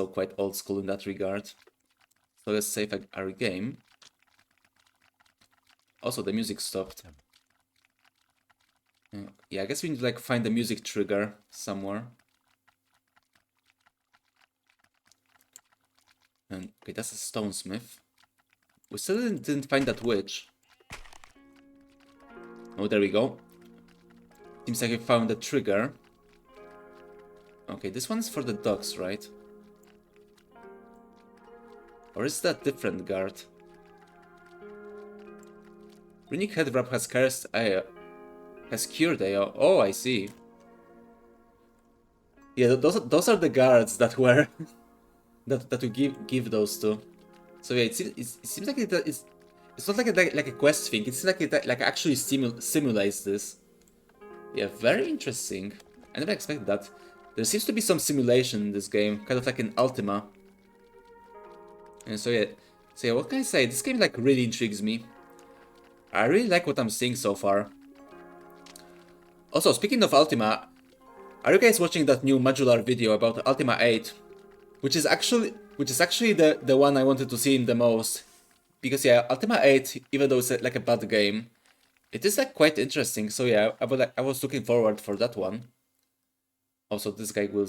quite old school in that regard. So let's save our game. Also, the music stopped. Yeah, I guess we need to like find the music trigger somewhere. And okay, that's a stonesmith. We still didn't find that witch. Oh, there we go. Seems like we found the trigger. Okay, this one's for the dogs, right? Or is that different guard? Runic head wrap has cursed has cured AO. Oh, I see. Yeah, those are the guards that were that we give those to. So yeah, it seems like it's not like a quest thing. It's like it like actually simulates this. Yeah, very interesting. I never expected that. There seems to be some simulation in this game, kind of like in Ultima. And so yeah, what can I say? This game like really intrigues me. I really like what I'm seeing so far. Also, speaking of Ultima, are you guys watching that new modular video about Ultima 8? Which is actually the one I wanted to see in the most. Because yeah, Ultima 8, even though it's like a bad game, it is like quite interesting. So yeah, I was looking forward for that one. Also, this guy will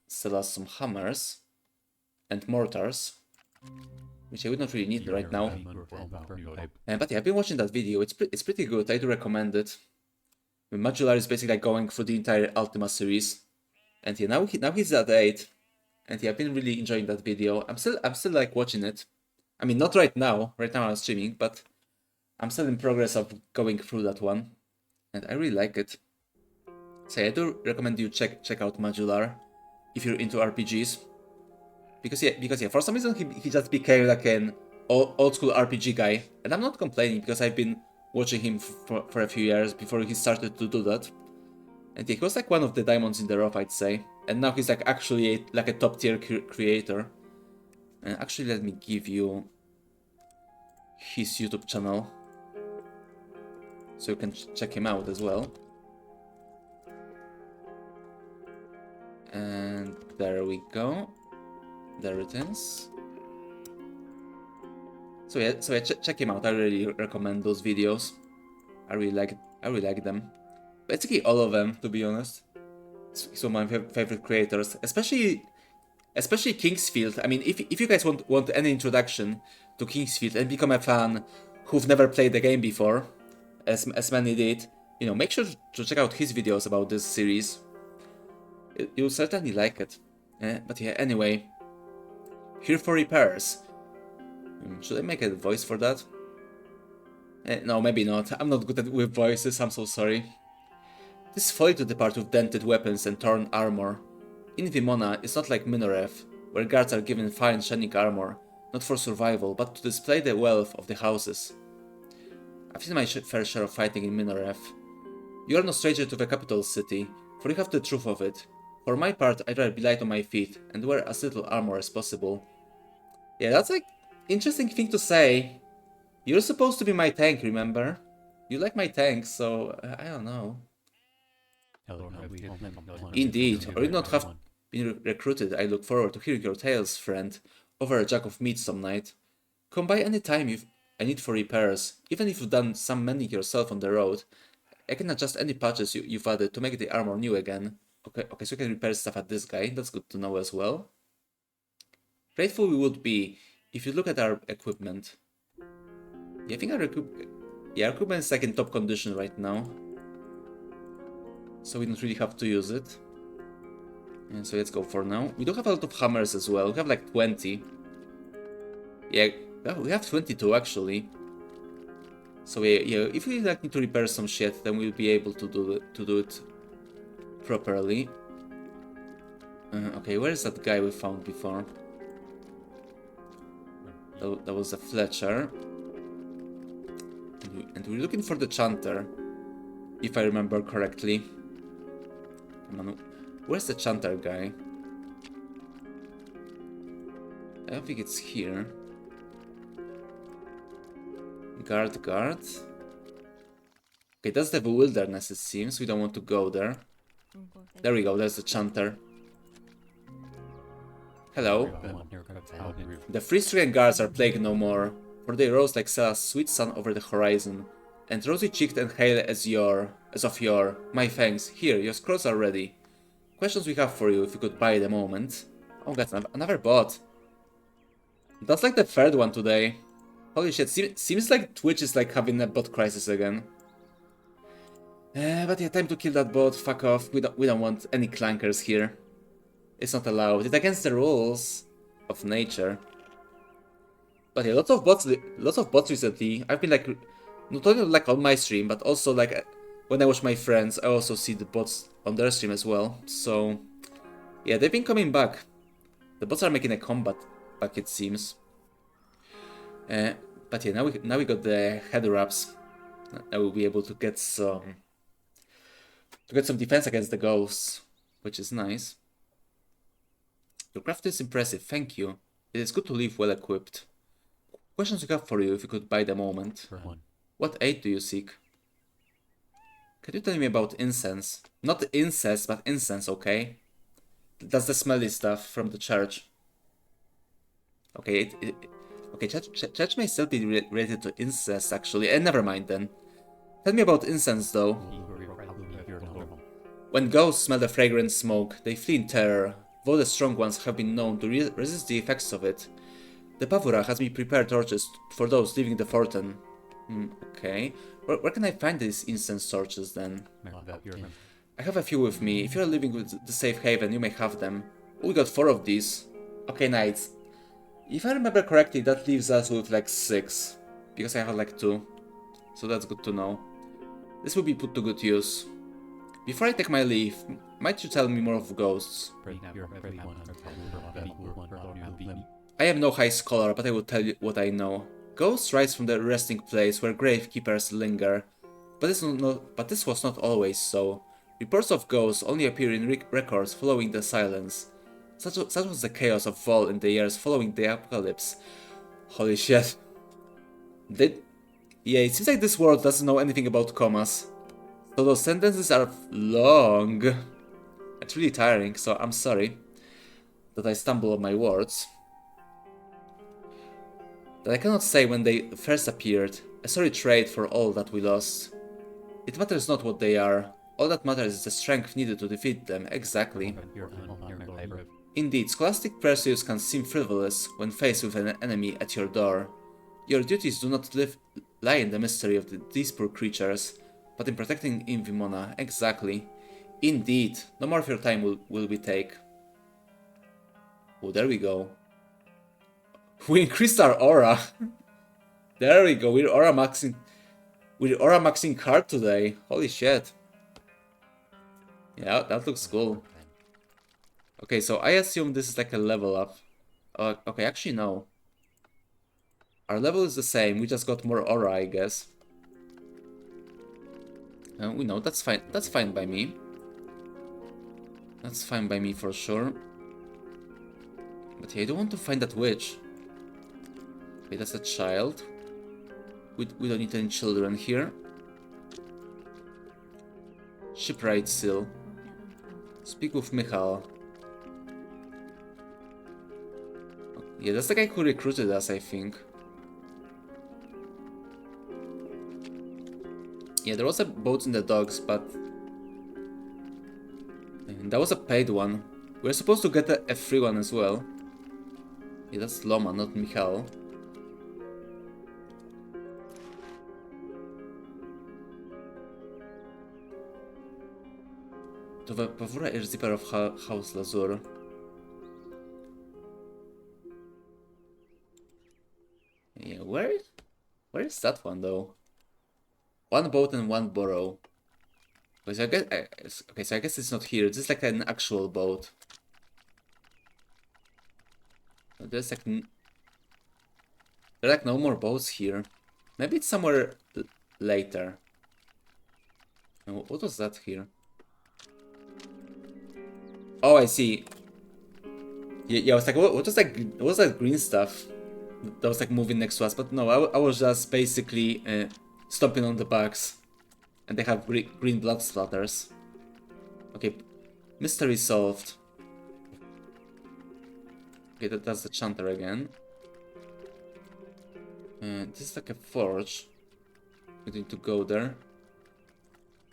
sell us some hammers and mortars, which I would not really need right now. But yeah, I've been watching that video. It's pretty good. I do recommend it. Modular is basically like going through the entire Ultima series, and yeah, now he's at 8, and yeah, I've been really enjoying that video. I'm still like watching it. I mean, not right now. Right now I'm streaming, but I'm still in progress of going through that one, and I really like it. So I do recommend you check out Modular if you're into RPGs, because yeah, for some reason he just became like an old school RPG guy, and I'm not complaining because I've been watching him for a few years before he started to do that, and yeah, he was like one of the diamonds in the rough, I'd say, and now he's like actually like a top tier creator. Actually, let me give you his YouTube channel, so you can check him out as well. And there we go. There it is. So yeah, check him out. I really recommend those videos. I really like them. Basically all of them, to be honest. He's one of my favorite creators, especially Kingsfield. I mean, if you guys want any introduction to Kingsfield and become a fan who've never played the game before, as many did, you know, make sure to check out his videos about this series. You'll certainly like it. But yeah, anyway, here for repairs. Should I make a voice for that? No, maybe not. I'm not good with voices, I'm so sorry. It is folly to depart with dented weapons and torn armor. In Vimona, it's not like Minoref, where guards are given fine shining armor, not for survival, but to display the wealth of the houses. I've seen my fair share of fighting in Minoref. You are no stranger to the capital city, for you have the truth of it. For my part, I'd rather be light on my feet and wear as little armor as possible. Yeah, that's like interesting thing to say. You're supposed to be my tank, remember? You like my tank, so I don't know. Indeed, or you not have been recruited, I look forward to hearing your tales, friend, over a jug of meat some night. Come by any time I need for repairs, even if you've done some mending yourself on the road. I can adjust any patches you've added to make the armor new again. Okay, so you can repair stuff at this guy, that's good to know as well. Grateful we would be if you look at our equipment. Yeah, I think our equipment is like in top condition right now. So we don't really have to use it. And so let's go for now. We do have a lot of hammers as well. We have like 20. Yeah, we have 22 actually. So yeah, if we like need to repair some shit, then we'll be able to do it properly. Okay, where is that guy we found before? That was a Fletcher. And we're looking for the Chanter, if I remember correctly. Come on, where's the Chanter guy? I don't think it's here. Guard. Okay, that's the wilderness, it seems. We don't want to go there. There we go, there's the Chanter. Hello. The free-stricken guards are plagued no more, for they rose like Sela's sweet sun over the horizon, and rosy-cheeked and hale as of yore. My thanks. Here, your scrolls are ready. Questions we have for you, if you could buy the moment. Oh, that's another bot. That's like the third one today. Holy shit, seems like Twitch is like having a bot crisis again. But yeah, time to kill that bot. Fuck off. We don't want any clankers here. It's not allowed. It's against the rules of nature. But yeah, lots of bots recently. I've been like, not only like on my stream, but also like when I watch my friends, I also see the bots on their stream as well. So yeah, they've been coming back. The bots are making a comeback back, it seems. But yeah, now we got the head wraps. Now we'll be able to get some defense against the ghosts, which is nice. Your craft is impressive, thank you. It is good to leave well equipped. Questions we have for you if you could buy the moment. What aid do you seek? Can you tell me about incense? Not incest, but incense, okay? That's the smelly stuff from the church. Okay, okay, church may still be related to incest, actually. Never mind then. Tell me about incense, though. When ghosts smell the fragrant smoke, they flee in terror, though the strong ones have been known to resist the effects of it. The Pavura has me prepare torches for those leaving the Forten. Okay. Where can I find these incense torches, then? I have a few with me. If you are living with the safe haven, you may have them. Oh, we got 4 of these. Okay, nice. If I remember correctly, that leaves us with like 6. Because I have like 2. So that's good to know. This will be put to good use. Before I take my leave, might you tell me more of ghosts? I am no high scholar, but I will tell you what I know. Ghosts rise from the resting place where gravekeepers linger. But this was not always so. Reports of ghosts only appear in records following the silence. Such was the chaos of fall in the years following the apocalypse. Holy shit. Yeah, it seems like this world doesn't know anything about commas. So those sentences are long. It's really tiring, so I'm sorry that I stumble on my words. That I cannot say when they first appeared. A sorry trade for all that we lost. It matters not what they are. All that matters is the strength needed to defeat them, exactly. Indeed, scholastic pursuits can seem frivolous when faced with an enemy at your door. Your duties do not lie in the mystery of these poor creatures, but in protecting Invimona, exactly. Indeed, no more of your time will we take. Oh, there we go. We increased our aura. There we go, we're aura maxing card today. Holy shit. Yeah, that looks cool. Okay, so I assume this is like a level up. Okay, actually no. Our level is the same, we just got more aura, I guess. We know, that's fine by me. That's fine by me for sure. But yeah, I don't want to find that witch. Okay, that's a child. We don't need any children here. Shipwright seal. Speak with Michal. Yeah, that's the guy who recruited us, I think. Yeah, there was a boat in the docks, but that was a paid one. We're supposed to get a free one as well. Yeah, that's Loma, not Michal. To Pawura is zipper of House Lazur. Yeah, where is that one though? One boat and one burrow. Okay, so I guess it's not here. This is like an actual boat. There's like there are like no more boats here. Maybe it's somewhere later. What was that here? Oh, I see. Yeah, I was like, what was that green stuff that was like moving next to us? But no, I was just basically stomping on the bugs, and they have green blood splatters. Okay, mystery solved. Okay, that's the chanter again. This is like a forge. We need to go there.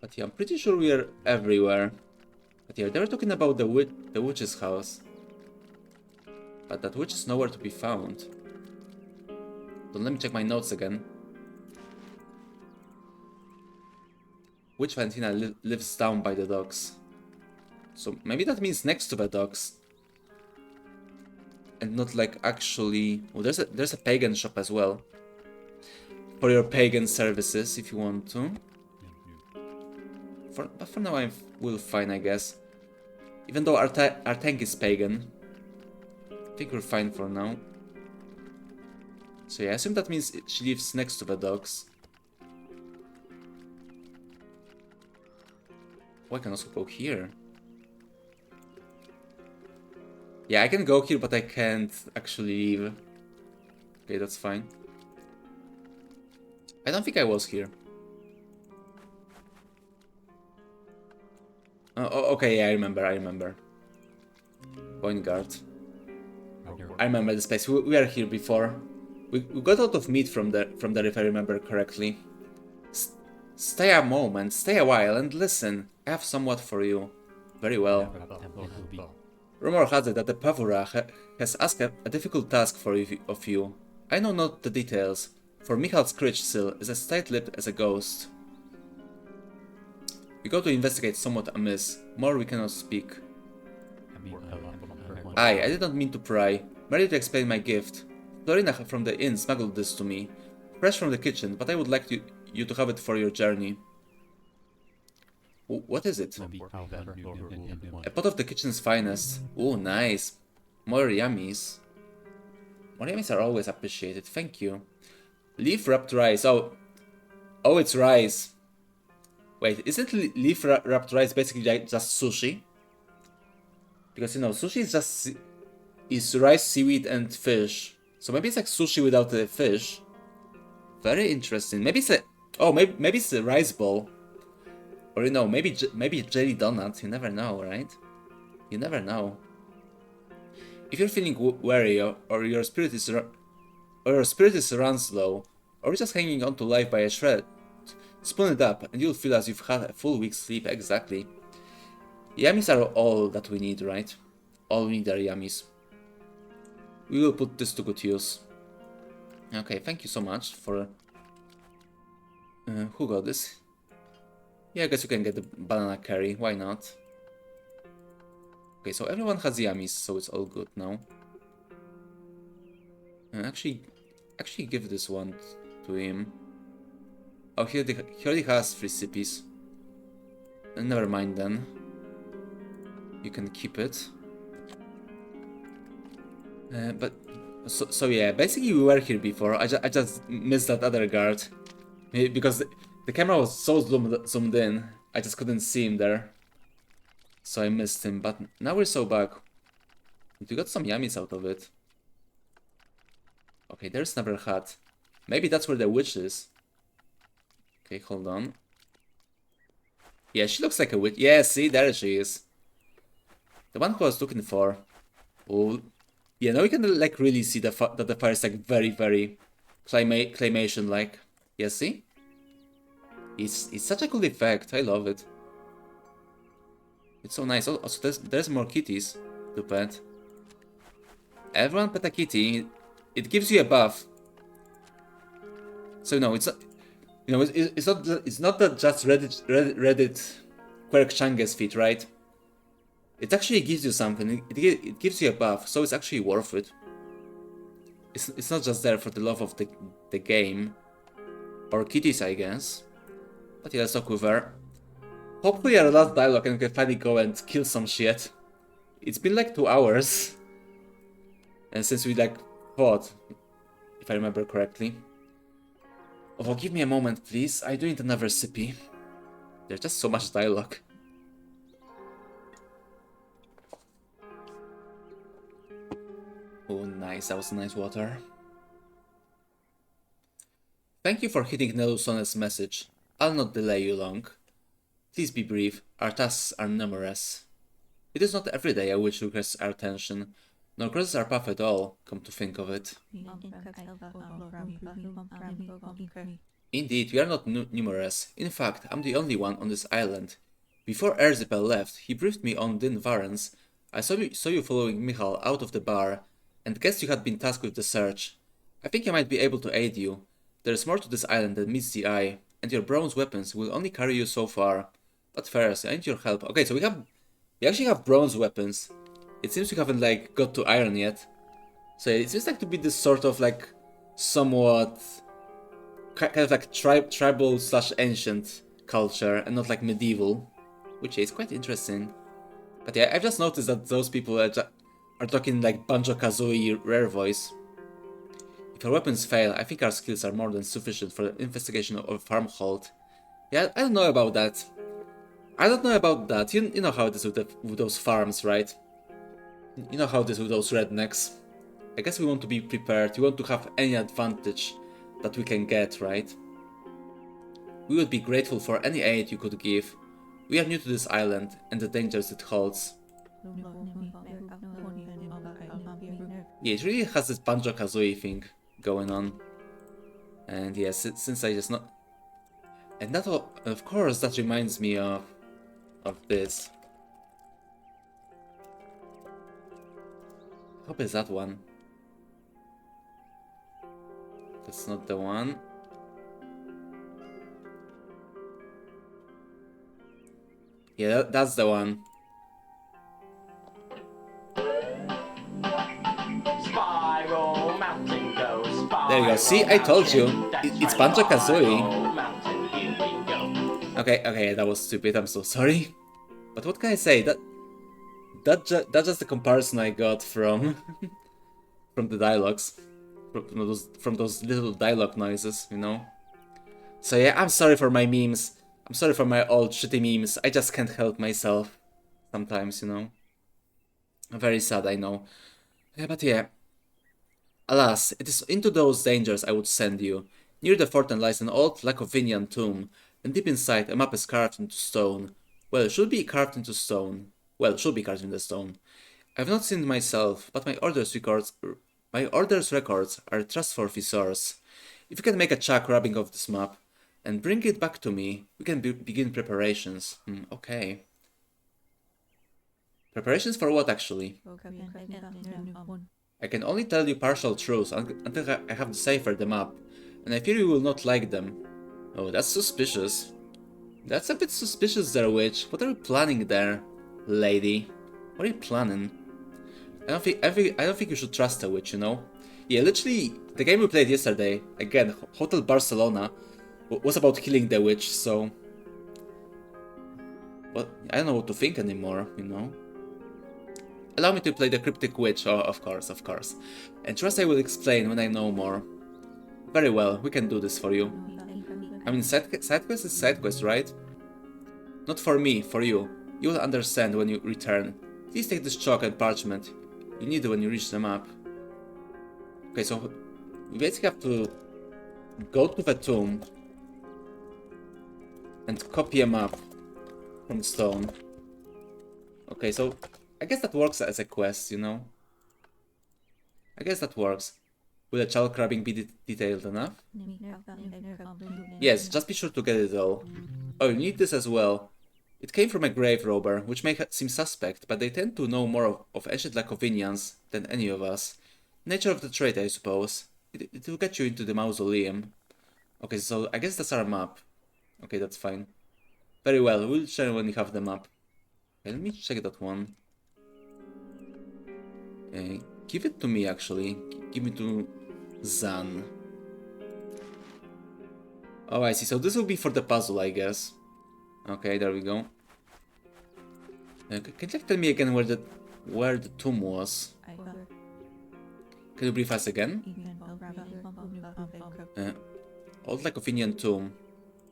But yeah, I'm pretty sure we are everywhere. But yeah, they were talking about the witch's house. But that witch is nowhere to be found. So let me check my notes again. Witch Valentina lives down by the docks. So maybe that means next to the docks. And not like actually... Well, there's a pagan shop as well. For your pagan services, if you want to. But for now we'll fine, I guess. Even though our tank is pagan. I think we're fine for now. So yeah, I assume that means she lives next to the docks. Oh, I can also go here. Yeah, I can go here, but I can't actually leave. Okay, that's fine. I don't think I was here. Oh, okay, yeah, I remember. Point guard. I remember this place. We were here before. We got a lot of meat from there, if I remember correctly. Stay a moment, stay a while, and listen. I have somewhat for you. Very well. Rumor has it that the Pavura has asked a difficult task of you. I know not the details, for Michal's Krichsil is as tight-lipped as a ghost. We go to investigate somewhat amiss. More we cannot speak. I did not mean to pry. Merely to explain my gift. Florina from the inn smuggled this to me. Fresh from the kitchen, but I would like you to have it for your journey. What is it? A pot of the kitchen's finest. Oh, nice. More yummies. More yummies are always appreciated, thank you. Leaf wrapped rice. Oh, it's rice. Wait, isn't leaf wrapped rice basically just sushi? Because, you know, sushi is just... is rice, seaweed, and fish. So maybe it's like sushi without the fish. Very interesting. Maybe it's a... oh, maybe it's a rice bowl. Or, you know, maybe jelly donut. You never know, right? You never know. If you're feeling weary, or your spirit is run slow, or you're just hanging on to life by a shred, spoon it up, and you'll feel as you've had a full week's sleep. Exactly. Yummies are all that we need, right? All we need are yummies. We will put this to good use. Okay, thank you so much for... who got this? Yeah, I guess you can get the banana curry, why not? Okay, so everyone has yummies, so it's all good now. Actually give this one to him. Oh, he already has 3 sippies. Never mind then. You can keep it. But so yeah, basically we were here before. I just missed that other guard because the camera was so zoomed in. I just couldn't see him there, so I missed him. But now we're so back. We got some yummies out of it. Okay, there's Never Hat. Maybe that's where the witch is. Okay, hold on. Yeah, she looks like a witch. Yeah, see, there she is. The one who I was looking for. Oh, yeah, now you can like really see that the fire is like very claymation like. Yeah, see? It's such a cool effect. I love it. It's so nice. Also, there's more kitties to pet. Everyone pet a kitty. It gives you a buff. So no, it's not. You know, it's not that just Reddit Quirk Changes feat, right? It actually gives you something. It gives you a buff, so it's actually worth it. It's not just there for the love of the game or kitties, I guess. But yeah, let's talk with her. Hopefully our last dialogue and we can finally go and kill some shit. It's been like 2 hours, and since we like fought, if I remember correctly. Oh, give me a moment, please. I do need another sippy. There's just so much dialogue. Oh, nice. That was nice water. Thank you for hitting Nelusone's message. I'll not delay you long. Please be brief. Our tasks are numerous. It is not every day a witch requests our attention, nor crosses our path at all, come to think of it. Indeed, we are not numerous. In fact, I'm the only one on this island. Before Erzipel left, he briefed me on Din Varens. I saw you following Michal out of the bar, and guessed you had been tasked with the search. I think I might be able to aid you. There is more to this island than meets the eye, and your bronze weapons will only carry you so far. But first, I need your help. Okay, so we actually have bronze weapons. It seems we haven't like got to iron yet. So it seems like to be this sort of like somewhat kind of like tribal / ancient culture and not like medieval, which is quite interesting. But yeah, I've just noticed that those people are talking like Banjo-Kazooie rare voice. If our weapons fail, I think our skills are more than sufficient for the investigation of Farmhold. Yeah, I don't know about that. You know how it is with those farms, right? You know how it is with those rednecks. I guess we want to be prepared. We want to have any advantage that we can get, right? We would be grateful for any aid you could give. We are new to this island and the dangers it holds. Yeah, it really has this Banjo-Kazooie thing going on. And yes, since I just not... And that, of course, that reminds me of this. I hope it's that one. That's not the one. Yeah, that's the one. Spiral Mountain goes. There you go. See, I told you. It's Banjo-Kazooie. Okay, that was stupid. I'm so sorry. But what can I say? That's just the comparison I got from from the dialogues, from those little dialogue noises, you know. So yeah, I'm sorry for my memes. I'm sorry for my old shitty memes. I just can't help myself sometimes, you know. Very sad, I know. But yeah. Alas, it is into those dangers I would send you. Near the fort lies an old Lacovinian tomb, and deep inside a map is carved into stone. Well, it should be carved into stone. Well, it should be carved into stone. I have not seen it myself, but my orders records are a trustworthy source. If you can make a check rubbing off this map and bring it back to me, we can begin preparations. Okay. Preparations for what, actually? I can only tell you partial truths until I have deciphered them up, and I fear you will not like them. Oh, that's suspicious. That's a bit suspicious there, witch. What are you planning there, lady? What are you planning? I don't think you should trust a witch, you know? Yeah, literally, the game we played yesterday, again, Hotel Barcelona, was about killing the witch, so... Well, I don't know what to think anymore, you know? Allow me to play the cryptic witch, oh, of course, of course. And trust I will explain when I know more. Very well, we can do this for you. I mean, side quest is side quest, right? Not for me, for you. You will understand when you return. Please take this chalk and parchment. You need it when you reach the map. Okay, so we basically have to go to the tomb and copy a map from stone. Okay, so I guess that works as a quest, you know? I guess that works. Will the chalk rubbing be detailed enough? Yes, just be sure to get it all. Oh, you need this as well. It came from a grave robber, which may seem suspect, but they tend to know more of ancient Lacovinians than any of us. Nature of the trade, I suppose. It will get you into the mausoleum. Okay, so I guess that's our map. Okay, that's fine. Very well, we'll share when we have the map. Okay, let me check that one. Give it to me, actually. Give it to Zan. Oh, I see. So this will be for the puzzle, I guess. Okay, there we go. Can you tell me again where the tomb was? Can you brief us again? Old Lacovinian tomb.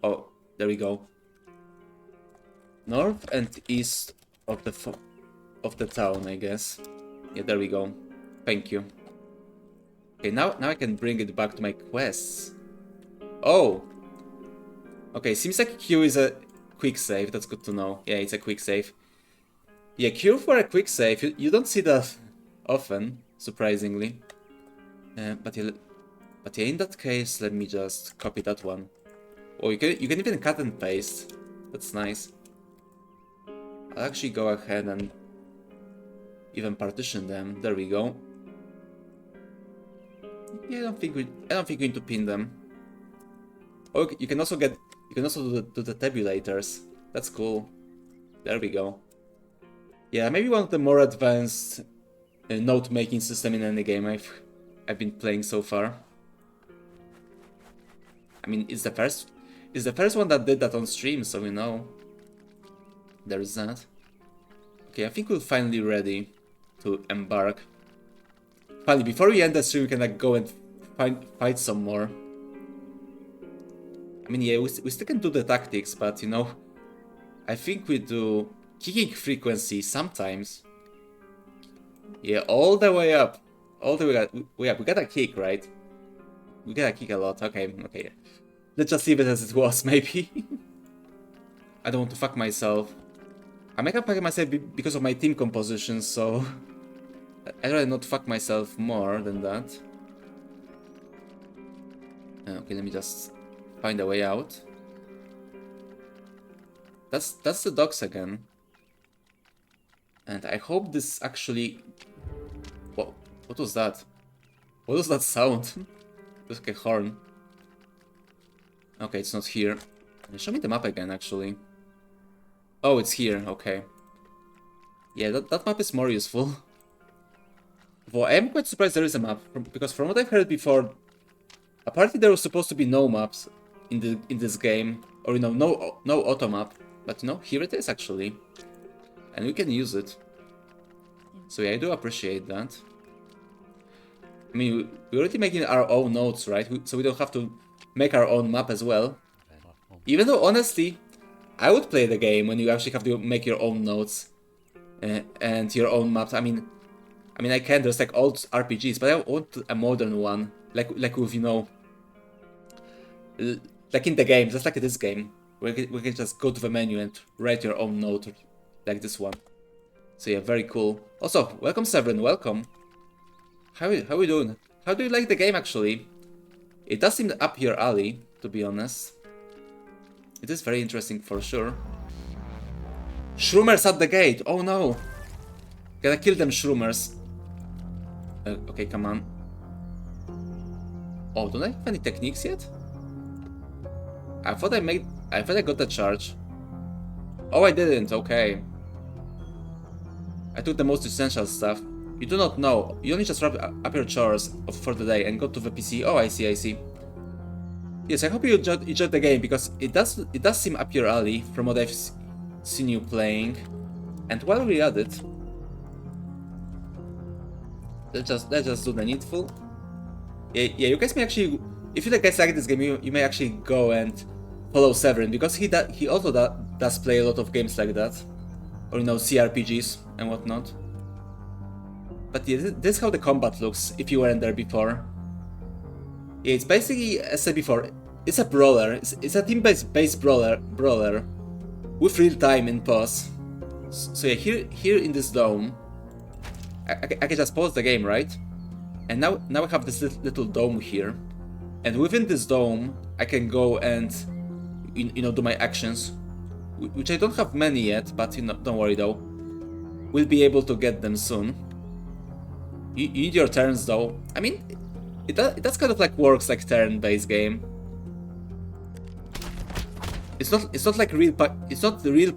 Oh, there we go. North and east of the town, I guess. Yeah, there we go. Thank you. Okay, now I can bring it back to my quests. Oh! Okay, seems like Q is a quick save, that's good to know. Yeah, it's a quick save. Yeah, Q for a quick save, you don't see that often, surprisingly. But yeah, in that case, let me just copy that one. Oh, you can even cut and paste. That's nice. I'll actually go ahead and even partition them. There we go. Yeah, I don't think we need to pin them. Oh, you can also do the tabulators. That's cool. There we go. Yeah, maybe one of the more advanced note-making system in any game I've been playing so far. I mean, it's the first one that did that on stream, so you know. There's that. Okay, I think we're finally ready to embark. Finally, before we end the stream, we can like go and fight some more. I mean, yeah, we still can do the tactics, but you know, I think we do kicking frequency sometimes. Yeah, all the way up. All the way up. We gotta kick, right? We gotta kick a lot. Okay. Let's just leave it as it was, maybe. I don't want to fuck myself. I make up myself because of my team composition, so I'd rather not fuck myself more than that. Okay, let me just find a way out. That's the docks again. And I hope this actually... What was that? What was that sound? It was like a horn. Okay, it's not here. Show me the map again, actually. Oh, it's here, okay. Yeah, that map is more useful. Well, I am quite surprised there is a map, because from what I've heard before, apparently there was supposed to be no maps in this game, or you know, no auto map. But you know, here it is actually, and we can use it. So yeah, I do appreciate that. I mean, we're already making our own notes, right? So we don't have to make our own map as well. Even though honestly, I would play the game when you actually have to make your own notes. and your own maps. I mean, I can. There's like old RPGs, but I want a modern one, like with, you know, like in the game, just like this game, where we can just go to the menu and write your own note, like this one. So yeah, very cool. Also, welcome Severin, welcome. How are you doing? How do you like the game actually? It does seem up your alley, to be honest. It is very interesting for sure. Shroomers at the gate! Oh no! Gotta kill them Shroomers. Okay, come on. Oh, don't I have any techniques yet? I thought I got the charge. Oh, I didn't, okay. I took the most essential stuff. You do not know. You only just wrap up your chores for the day and go to the PC. Oh, I see, I see. Yes, I hope you enjoyed the game, because it does seem up your alley from what I've seen you playing. And while we're at it, let's just do the needful. Yeah, you guys may actually, if you guys like this game, you may actually go and follow Severin, because he also does play a lot of games like that, or you know, CRPGs and whatnot. But yeah, this is how the combat looks if you weren't there before. Yeah, it's basically, as I said before, it's a brawler. It's a team-based brawler with real time in pause. So yeah, here in this dome, I can just pause the game, right? And now I have this little dome here, and within this dome I can go and you know, do my actions, which I don't have many yet, but you know, don't worry though, we'll be able to get them soon. You need your turns though. I mean, it does kind of like works like turn-based game. It's not like it's not the real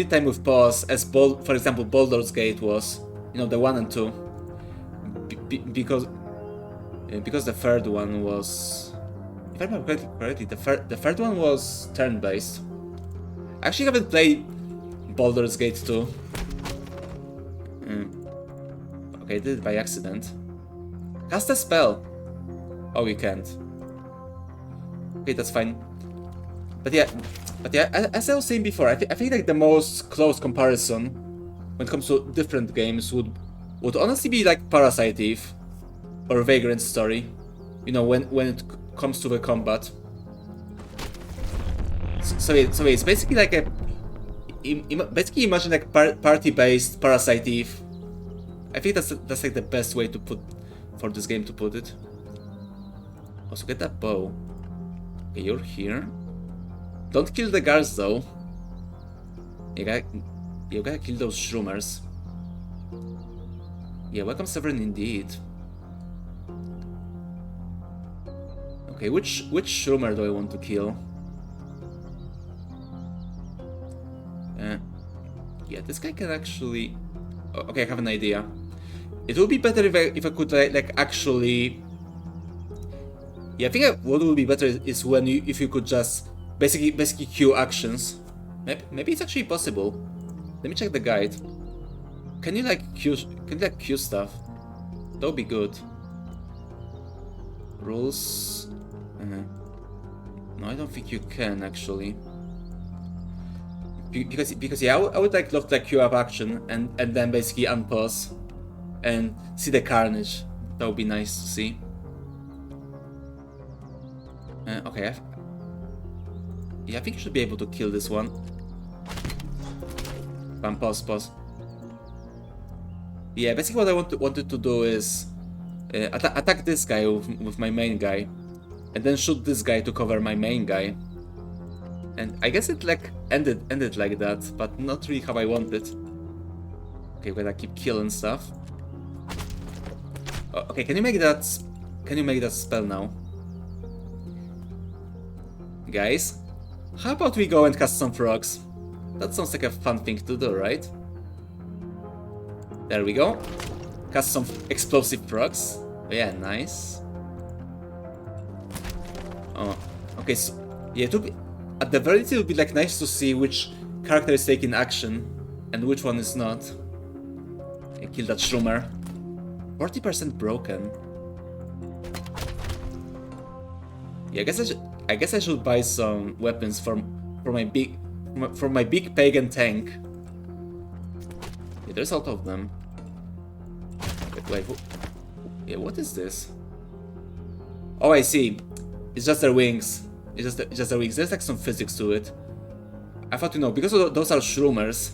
time with pause as for example Baldur's Gate was, you know, the 1 and 2, because the third one was, if I remember correctly, the third one was turn-based. I actually haven't played Baldur's Gate 2. Okay, I did it by accident. Cast a spell. Oh, you can't. Okay, that's fine. But yeah, as I was saying before, I think like the most close comparison when it comes to different games would honestly be like Parasite Eve or Vagrant Story. You know, when it comes to the combat. So it's basically like basically imagine like party-based Parasite Eve. I think that's like the best way to for this game to put it. Also, get that bow. Okay, you're here. Don't kill the guards though. You gotta kill those Shroomers. Yeah, welcome Severin indeed. Okay, which Shroomer do I want to kill? Yeah, this guy can actually. Oh, okay, I have an idea. It would be better if I could like actually. Yeah, I think what would be better is if you could just basically queue actions. Maybe it's actually possible. Let me check the guide. Can you like queue stuff? That would be good. Rules. No, I don't think you can actually. Because yeah, I would like love to like queue up action and then basically unpause and see the carnage. That would be nice to see. Okay, yeah, I think you should be able to kill this one. Pause. Yeah, basically what I wanted to do is attack this guy with my main guy, and then shoot this guy to cover my main guy. And I guess it like ended like that, but not really how I wanted. Okay, we're gonna keep killing stuff. Oh, okay, can you make that spell now? Guys, how about we go and cast some frogs? That sounds like a fun thing to do, right? There we go. Cast some explosive frogs. Yeah, nice. Oh, okay, so yeah, it would be, at the very least it would be like nice to see which character is taking action and which one is not. Okay, kill that Shroomer. 40% broken. Yeah, I guess I should buy some weapons for my big pagan tank. Yeah, there's a lot of them. Wait, yeah, what is this? Oh, I see. It's just their wings. It's just their wings. There's like some physics to it. I thought, because those are shroomers,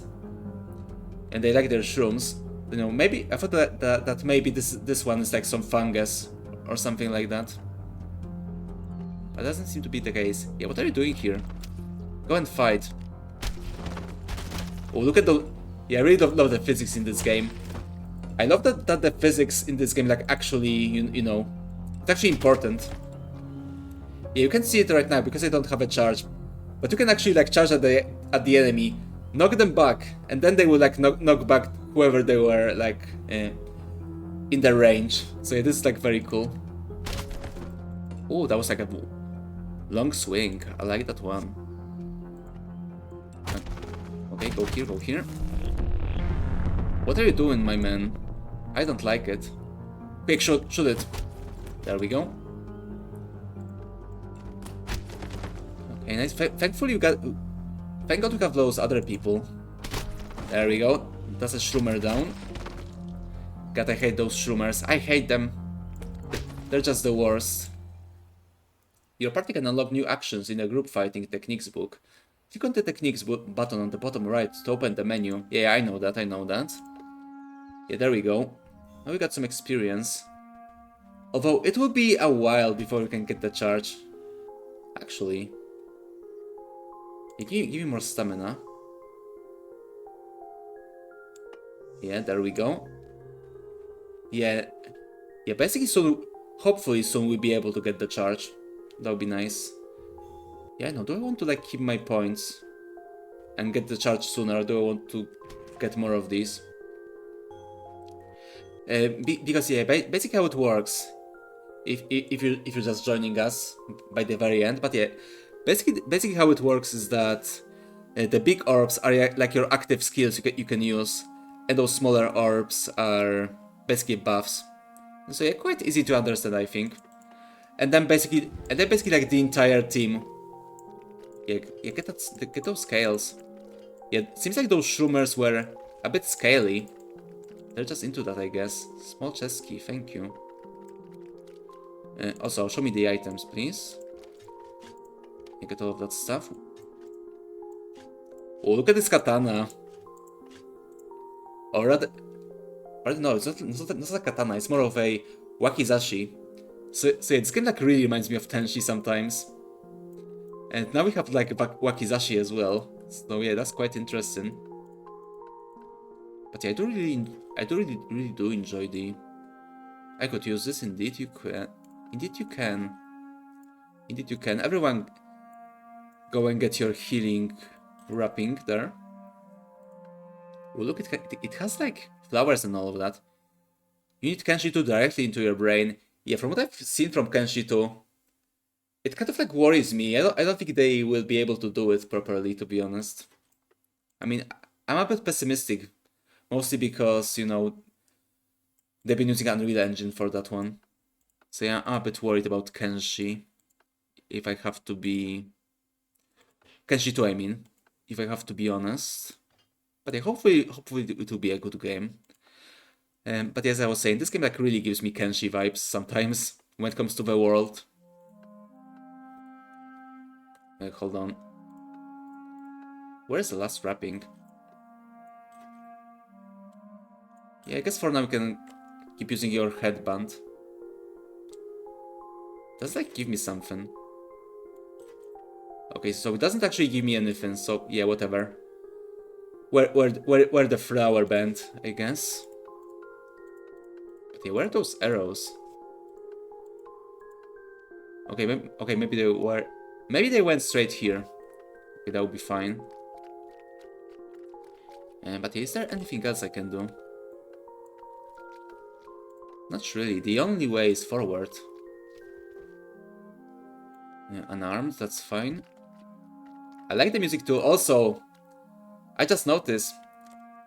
and they like their shrooms, maybe I thought that maybe this one is like some fungus or something like that. But that doesn't seem to be the case. Yeah, what are you doing here? Go and fight. Oh, look at the... Yeah, I really love the physics in this game. I love that the physics in this game, like, actually, it's actually important. Yeah, you can see it right now because I don't have a charge. But you can actually, like, charge at the enemy, knock them back, and then they will, like, knock back whoever they were, like, in their range. So yeah, this is, like, very cool. Oh, that was, like, a long swing. I like that one. Okay, go here, go here. What are you doing, my man? I don't like it. Quick, shoot it. There we go. Okay, nice. Thankfully you got... Thank God we have those other people. There we go. That's a shroomer down. God, I hate those shroomers. I hate them. They're just the worst. Your party can unlock new actions in a group fighting techniques book. Click on the techniques button on the bottom right to open the menu. Yeah, I know that. Yeah, there we go. Now we got some experience. Although it will be a while before we can get the charge. Actually. Yeah, give me more stamina. Yeah, there we go. Yeah, basically soon, hopefully soon we'll be able to get the charge. That would be nice. Yeah, no, do I want to like keep my points and get the charge sooner, or do I want to get more of these? Because yeah, basically how it works, if you're just joining us by the very end, but yeah, basically how it works is that the big orbs are like your active skills you can use, and those smaller orbs are basically buffs. So yeah, quite easy to understand, I think. And then basically like the entire team. Yeah, get those scales. Yeah, it seems like those shroomers were a bit scaly. They're just into that, I guess. Small chest key, thank you. Also, show me the items, please. You get all of that stuff. Oh, look at this katana. Or rather no, it's not a katana. It's more of a wakizashi. So yeah, this game like really reminds me of Tenshi sometimes. And now we have like a wakizashi as well. So yeah, that's quite interesting. But yeah, I really do enjoy the... I could use this, indeed you can. Indeed you can. Indeed you can. Everyone go and get your healing wrapping there. Oh, look, it has like flowers and all of that. You need Kenshi 2 directly into your brain. Yeah, from what I've seen from Kenshi 2, it kind of like worries me. I don't think they will be able to do it properly, to be honest. I mean, I'm a bit pessimistic, mostly because, they've been using Unreal Engine for that one. So yeah, I'm a bit worried about Kenshi. If I have to be... Kenshi 2, I mean. If I have to be honest. But yeah, hopefully it will be a good game. But as I was saying, this game like really gives me Kenshi vibes sometimes when it comes to the world. Hold on. Where's the last wrapping? Yeah, I guess for now we can keep using your headband. Does that give me something? Okay, so it doesn't actually give me anything, so yeah, whatever. Where the flower band, I guess. But yeah, where are those arrows? Okay, maybe they were... Maybe they went straight here. Okay, that would be fine. But yeah, is there anything else I can do? Not really. The only way is forward. Yeah, unarmed, that's fine. I like the music too. Also, I just noticed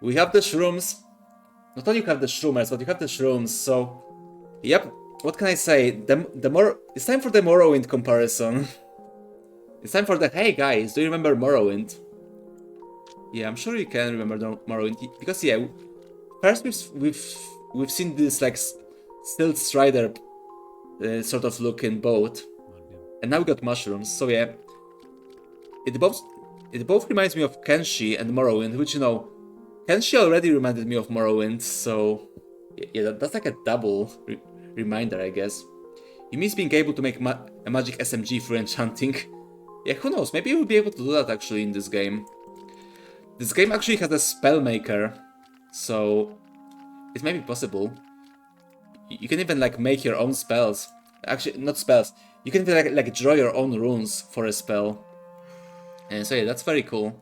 we have the shrooms. Not only you have the shroomers, but you have the shrooms. So, yep. What can I say? The more it's time for the Morrowind comparison. It's time for the... Hey guys, do you remember Morrowind? Yeah, I'm sure you can remember Morrowind, because yeah, first we've seen this like Stilt Strider sort of look in both, and now we got mushrooms. So yeah, it both reminds me of Kenshi and Morrowind, which you know, Kenshi already reminded me of Morrowind. So yeah, that's like a double reminder, I guess. You miss being able to make a magic SMG through enchanting. Yeah, who knows? Maybe we'll be able to do that actually in this game. This game actually has a spell maker, so it may be possible. You can even like make your own spells. Actually, not spells. You can even like draw your own runes for a spell. And so yeah, that's very cool.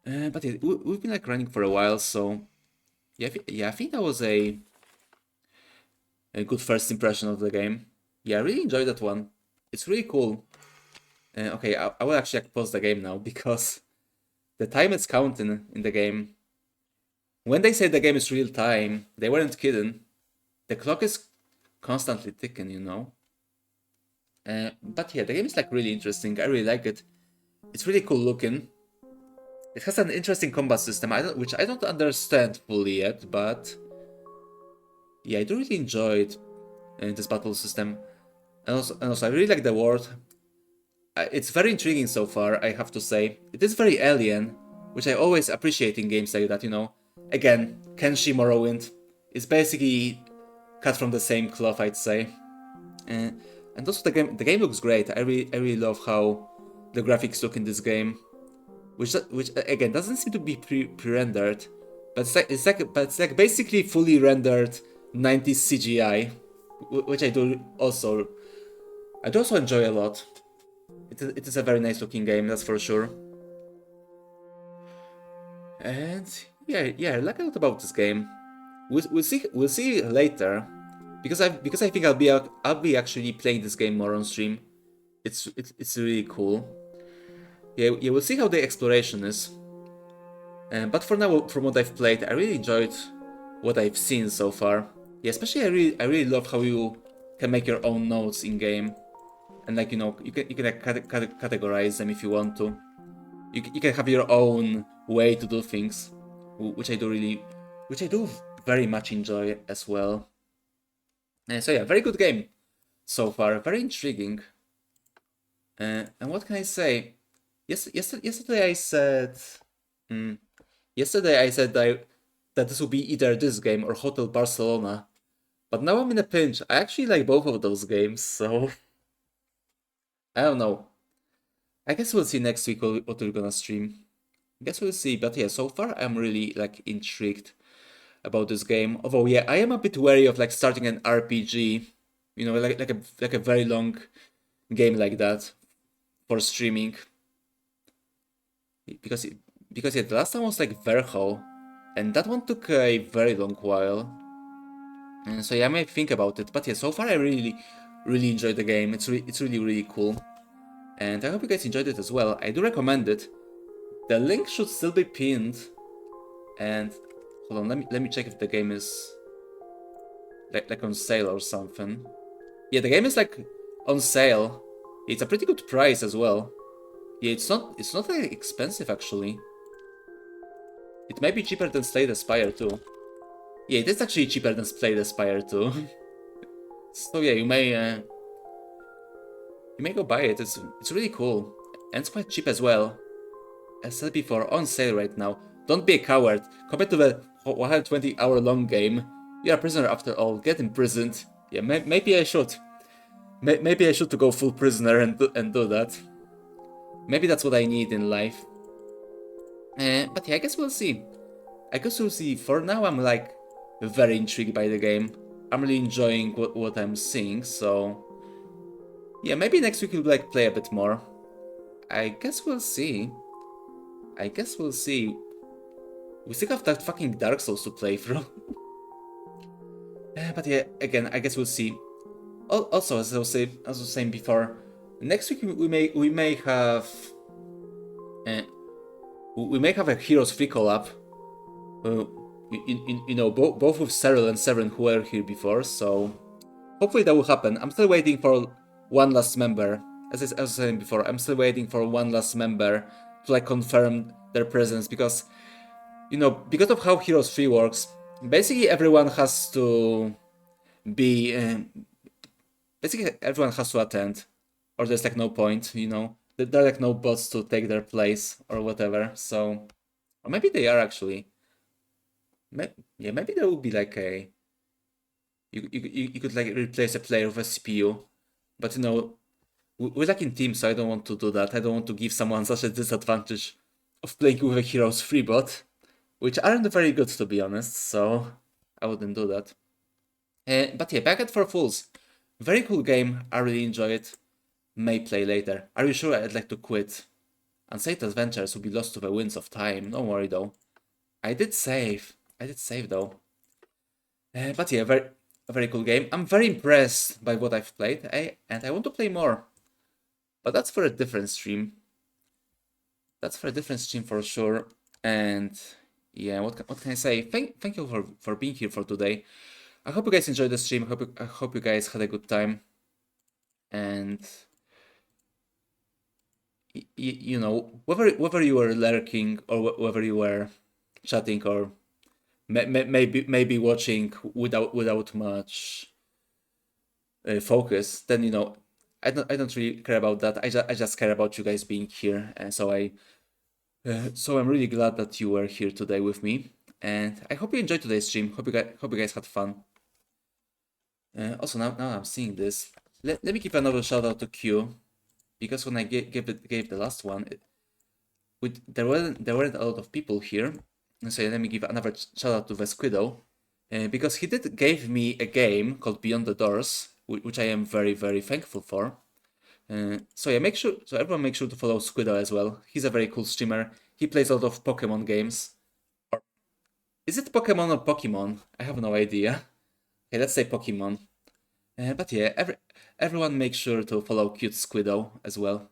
But yeah, we've been like running for a while, so yeah, I think that was a good first impression of the game. Yeah, I really enjoyed that one. It's really cool. Okay, I will actually like, pause the game now because the time is counting in the game. When they say the game is real time, they weren't kidding. The clock is constantly ticking, you know. But yeah, the game is like really interesting. I really like it. It's really cool looking. It has an interesting combat system, which I don't understand fully yet, but yeah, I do really enjoy it in this battle system. And also, I really like the world. It's very intriguing so far, I have to say. It is very alien, which I always appreciate in games like that, you know. Again, Kenshi Morrowind is basically cut from the same cloth, I'd say. And also the game looks great. I really love how the graphics look in this game, which again doesn't seem to be pre-rendered, but it's like basically fully rendered 90s CGI, which I do also enjoy a lot. It is a very nice looking game, that's for sure. And yeah, I like a lot about this game. We'll see later, because I think I'll be actually playing this game more on stream. It's really cool. Yeah, we'll see how the exploration is. But for now, from what I've played, I really enjoyed what I've seen so far. Yeah, especially I really love how you can make your own notes in game, and like you know you can like categorize them if you want to. You can have your own way to do things, which I do very much enjoy as well. And so yeah, very good game so far, very intriguing. And what can I say? Yesterday I said, that this would be either this game or Hotel Barcelona, but now I'm in a pinch. I actually like both of those games, so I don't know. I guess we'll see next week what we're gonna stream. I guess we'll see, but yeah, so far I'm really like intrigued about this game. Although yeah, I am a bit wary of like starting an RPG, you know, like a very long game like that for streaming. Because yeah, the last time was like Verho, and that one took a very long while. And so yeah, I may think about it, but yeah, so far I really enjoyed the game. It's really cool, and I hope you guys enjoyed it as well. I do recommend it. The link should still be pinned, and hold on, let me check if the game is like on sale or something. Yeah, the game is like on sale. It's a pretty good price as well. Yeah, it's not very expensive actually. It may be cheaper than Slay the Spire too. Yeah, it is actually cheaper than Slay the Spire too. So yeah, you may go buy it. It's really cool, and it's quite cheap as well. As said before, on sale right now. Don't be a coward. Compared to the 120-hour long game, you're a prisoner after all. Get imprisoned. Yeah, maybe I should. Maybe I should to go full prisoner and do that. Maybe that's what I need in life. But yeah, I guess we'll see. For now, I'm like very intrigued by the game. I'm really enjoying what I'm seeing. So yeah, maybe next week we'll like play a bit more. I guess we'll see. We still have that fucking Dark Souls to play through. But yeah, again, I guess we'll see. Also, as I was saying before, next week we may have a Heroes 3 collab. You know, both with Cyril and Severin who were here before, so hopefully that will happen. I'm still waiting for one last member. As I was saying before, I'm still waiting for one last member to like confirm their presence, because you know, because of how Heroes 3 works, Basically, everyone has to be. Basically, everyone has to attend, or there's like no point, you know. There are like no bots to take their place or whatever. So, or maybe they are actually. Yeah, maybe there would be like a. You could like replace a player with a CPU, but you know, we're like in teams, so I don't want to do that. I don't want to give someone such a disadvantage of playing with a hero's free bot, which aren't very good to be honest. So I wouldn't do that. But yeah, Banquet for Fools, very cool game. I really enjoy it. May play later. Are you sure I'd like to quit? Unsafe adventures will be lost to the winds of time. Don't worry though. I did save. I did save though. But yeah, a very cool game. I'm very impressed by what I've played, and I want to play more. But that's for a different stream. That's for a different stream for sure. And yeah, what can I say? Thank you for being here for today. I hope you guys enjoyed the stream. I hope you guys had a good time. And you know, whether you were lurking or whether you were chatting or maybe watching without much focus, then you know, I don't really care about that. I just care about you guys being here, and so I'm really glad that you were here today with me, and I hope you enjoyed today's stream. Hope you guys had fun. Also, now I'm seeing this. Let me give another shout out to Q, because when I gave the last one, there weren't a lot of people here, so let me give another shout out to Vesquido, because he did gave me a game called Beyond the Doors, which I am very thankful for. So yeah, so everyone make sure to follow Squido as well. He's a very cool streamer. He plays a lot of Pokemon games. Or is it Pokemon or Pokemon? I have no idea. Okay, let's say Pokemon. But yeah, everyone make sure to follow Cute Squido as well.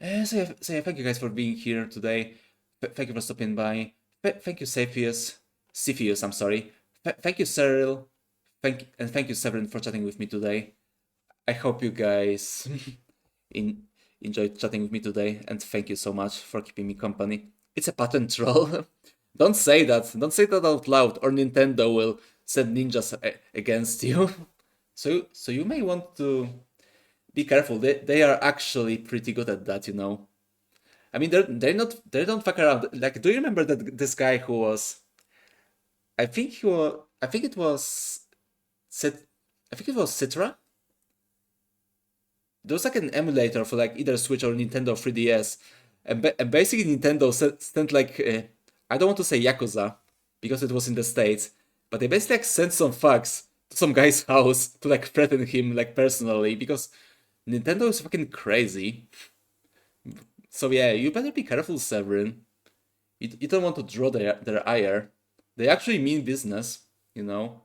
So yeah, thank you guys for being here today. Thank you for stopping by. Thank you, Cepheus, I'm sorry. Thank you, Cyril. Thank you, Severin, for chatting with me today. I hope you guys in, enjoyed chatting with me today, and thank you so much for keeping me company. It's a patent troll. Don't say that. Don't say that out loud, or Nintendo will send ninjas against you. So you may want to be careful. They are actually pretty good at that, you know. I mean, they don't fuck around. Like, do you remember that this guy who was? I think it was I think it was Citra. There was like an emulator for like either Switch or Nintendo 3DS, and basically Nintendo sent like I don't want to say Yakuza because it was in the States, but they basically like sent some fax to some guy's house to like threaten him like personally because Nintendo is fucking crazy. So yeah, you better be careful, Severin. You don't want to draw their ire. They actually mean business, you know.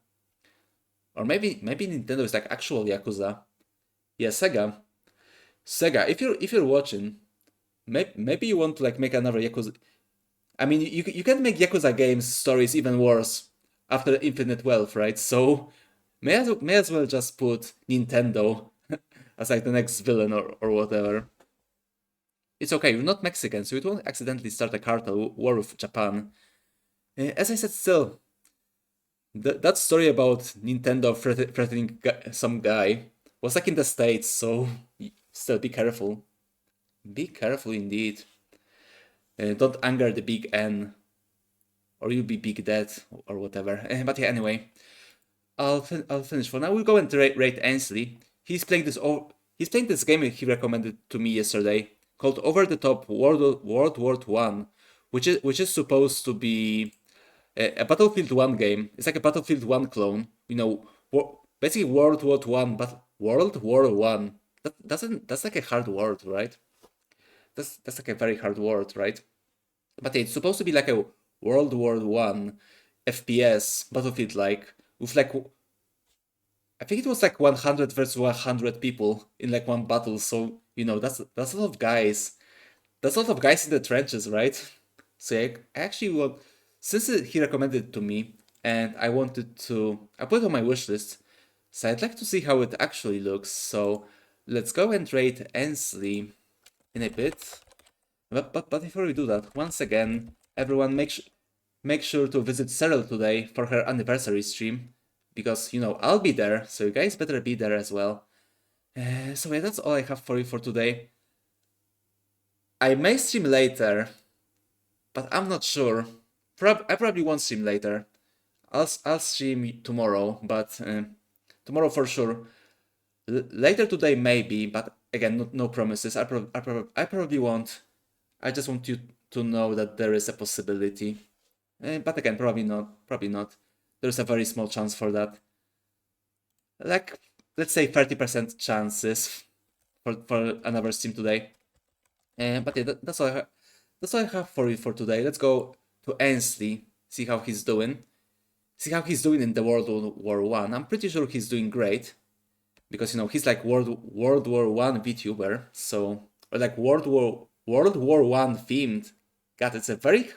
Or maybe Nintendo is like actual Yakuza. Yeah, Sega, if you're watching, maybe you want to like make another Yakuza. I mean, you can make Yakuza games stories even worse after Infinite Wealth, right? So may as well just put Nintendo as like the next villain or whatever. It's okay, we're not Mexican, so it won't accidentally start a cartel war with Japan. As I said, still, that story about Nintendo threatening some guy was like in the States, so still be careful. Be careful indeed. Don't anger the big N, or you'll be big dead, or whatever. But yeah, anyway, I'll finish for now. We'll go and rate Ainsley. He's playing this game he recommended to me yesterday called Over the Top World War One, which is supposed to be a Battlefield One game. It's like a Battlefield One clone. You know, basically World War One, but World War One. That's like a hard word, right? That's like a very hard word, right? But it's supposed to be like a World War One FPS Battlefield, like with like I think it was like 100 versus 100 people in like one battle. So you know that's a lot of guys. That's a lot of guys in the trenches, right? So I actually want, since he recommended it to me, and I put it on my wish list. So I'd like to see how it actually looks. So let's go and rate Ainsley in a bit. But before we do that, once again, everyone make sure to visit Cheryl today for her anniversary stream, because, you know, I'll be there, so you guys better be there as well. So yeah, that's all I have for you for today. I may stream later, but I'm not sure. I probably won't stream later. I'll stream tomorrow, but tomorrow for sure. Later today maybe, but again, no promises. I probably won't. I just want you to know that there is a possibility. But again, probably not. Probably not. There's a very small chance for that. Like, let's say 30% chances for another stream today. But yeah, that's all that's all I have for you for today. Let's go to Ainsley, see how he's doing. See how he's doing in the World War One. I'm pretty sure he's doing great, because you know he's like World War One VTuber, so, or like World War One themed. God, it's a very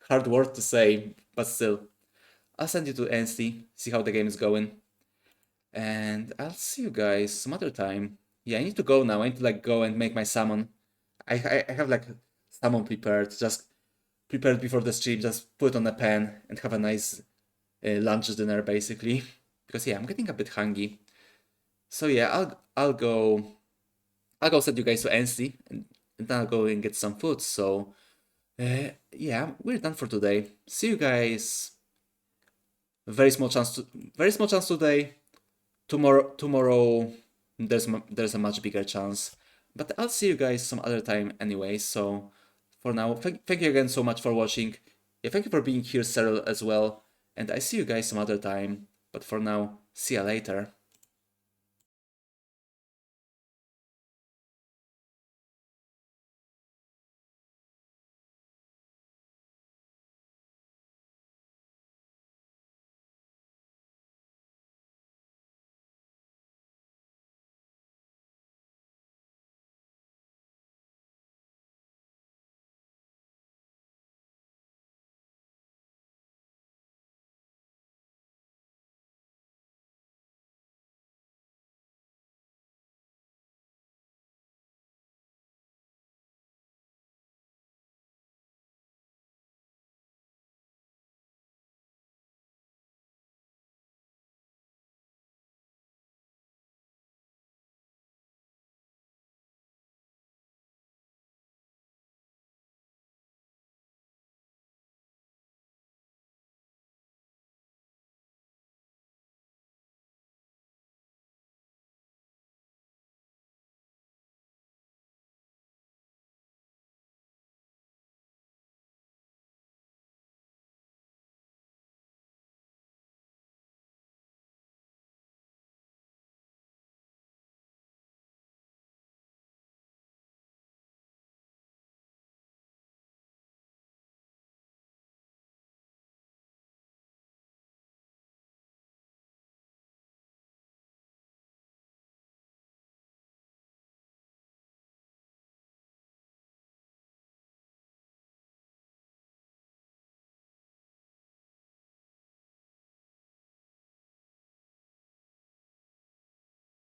hard word to say, but still. I'll send you to Ainsley, see how the game is going, and I'll see you guys some other time. Yeah, I need to go now. I need to like go and make my salmon. I have like salmon prepared, just prepared before the stream. Just put it on a pan and have a nice lunch dinner basically. Because yeah, I'm getting a bit hungry. So yeah, I'll go send you guys to Ainsley, and then I'll go and get some food. So yeah, we're done for today. See you guys. Very small chance today. Tomorrow there's a much bigger chance. But I'll see you guys some other time anyway. So for now, thank you again so much for watching. Yeah, thank you for being here, Cyril, as well. And I see you guys some other time. But for now, see ya later.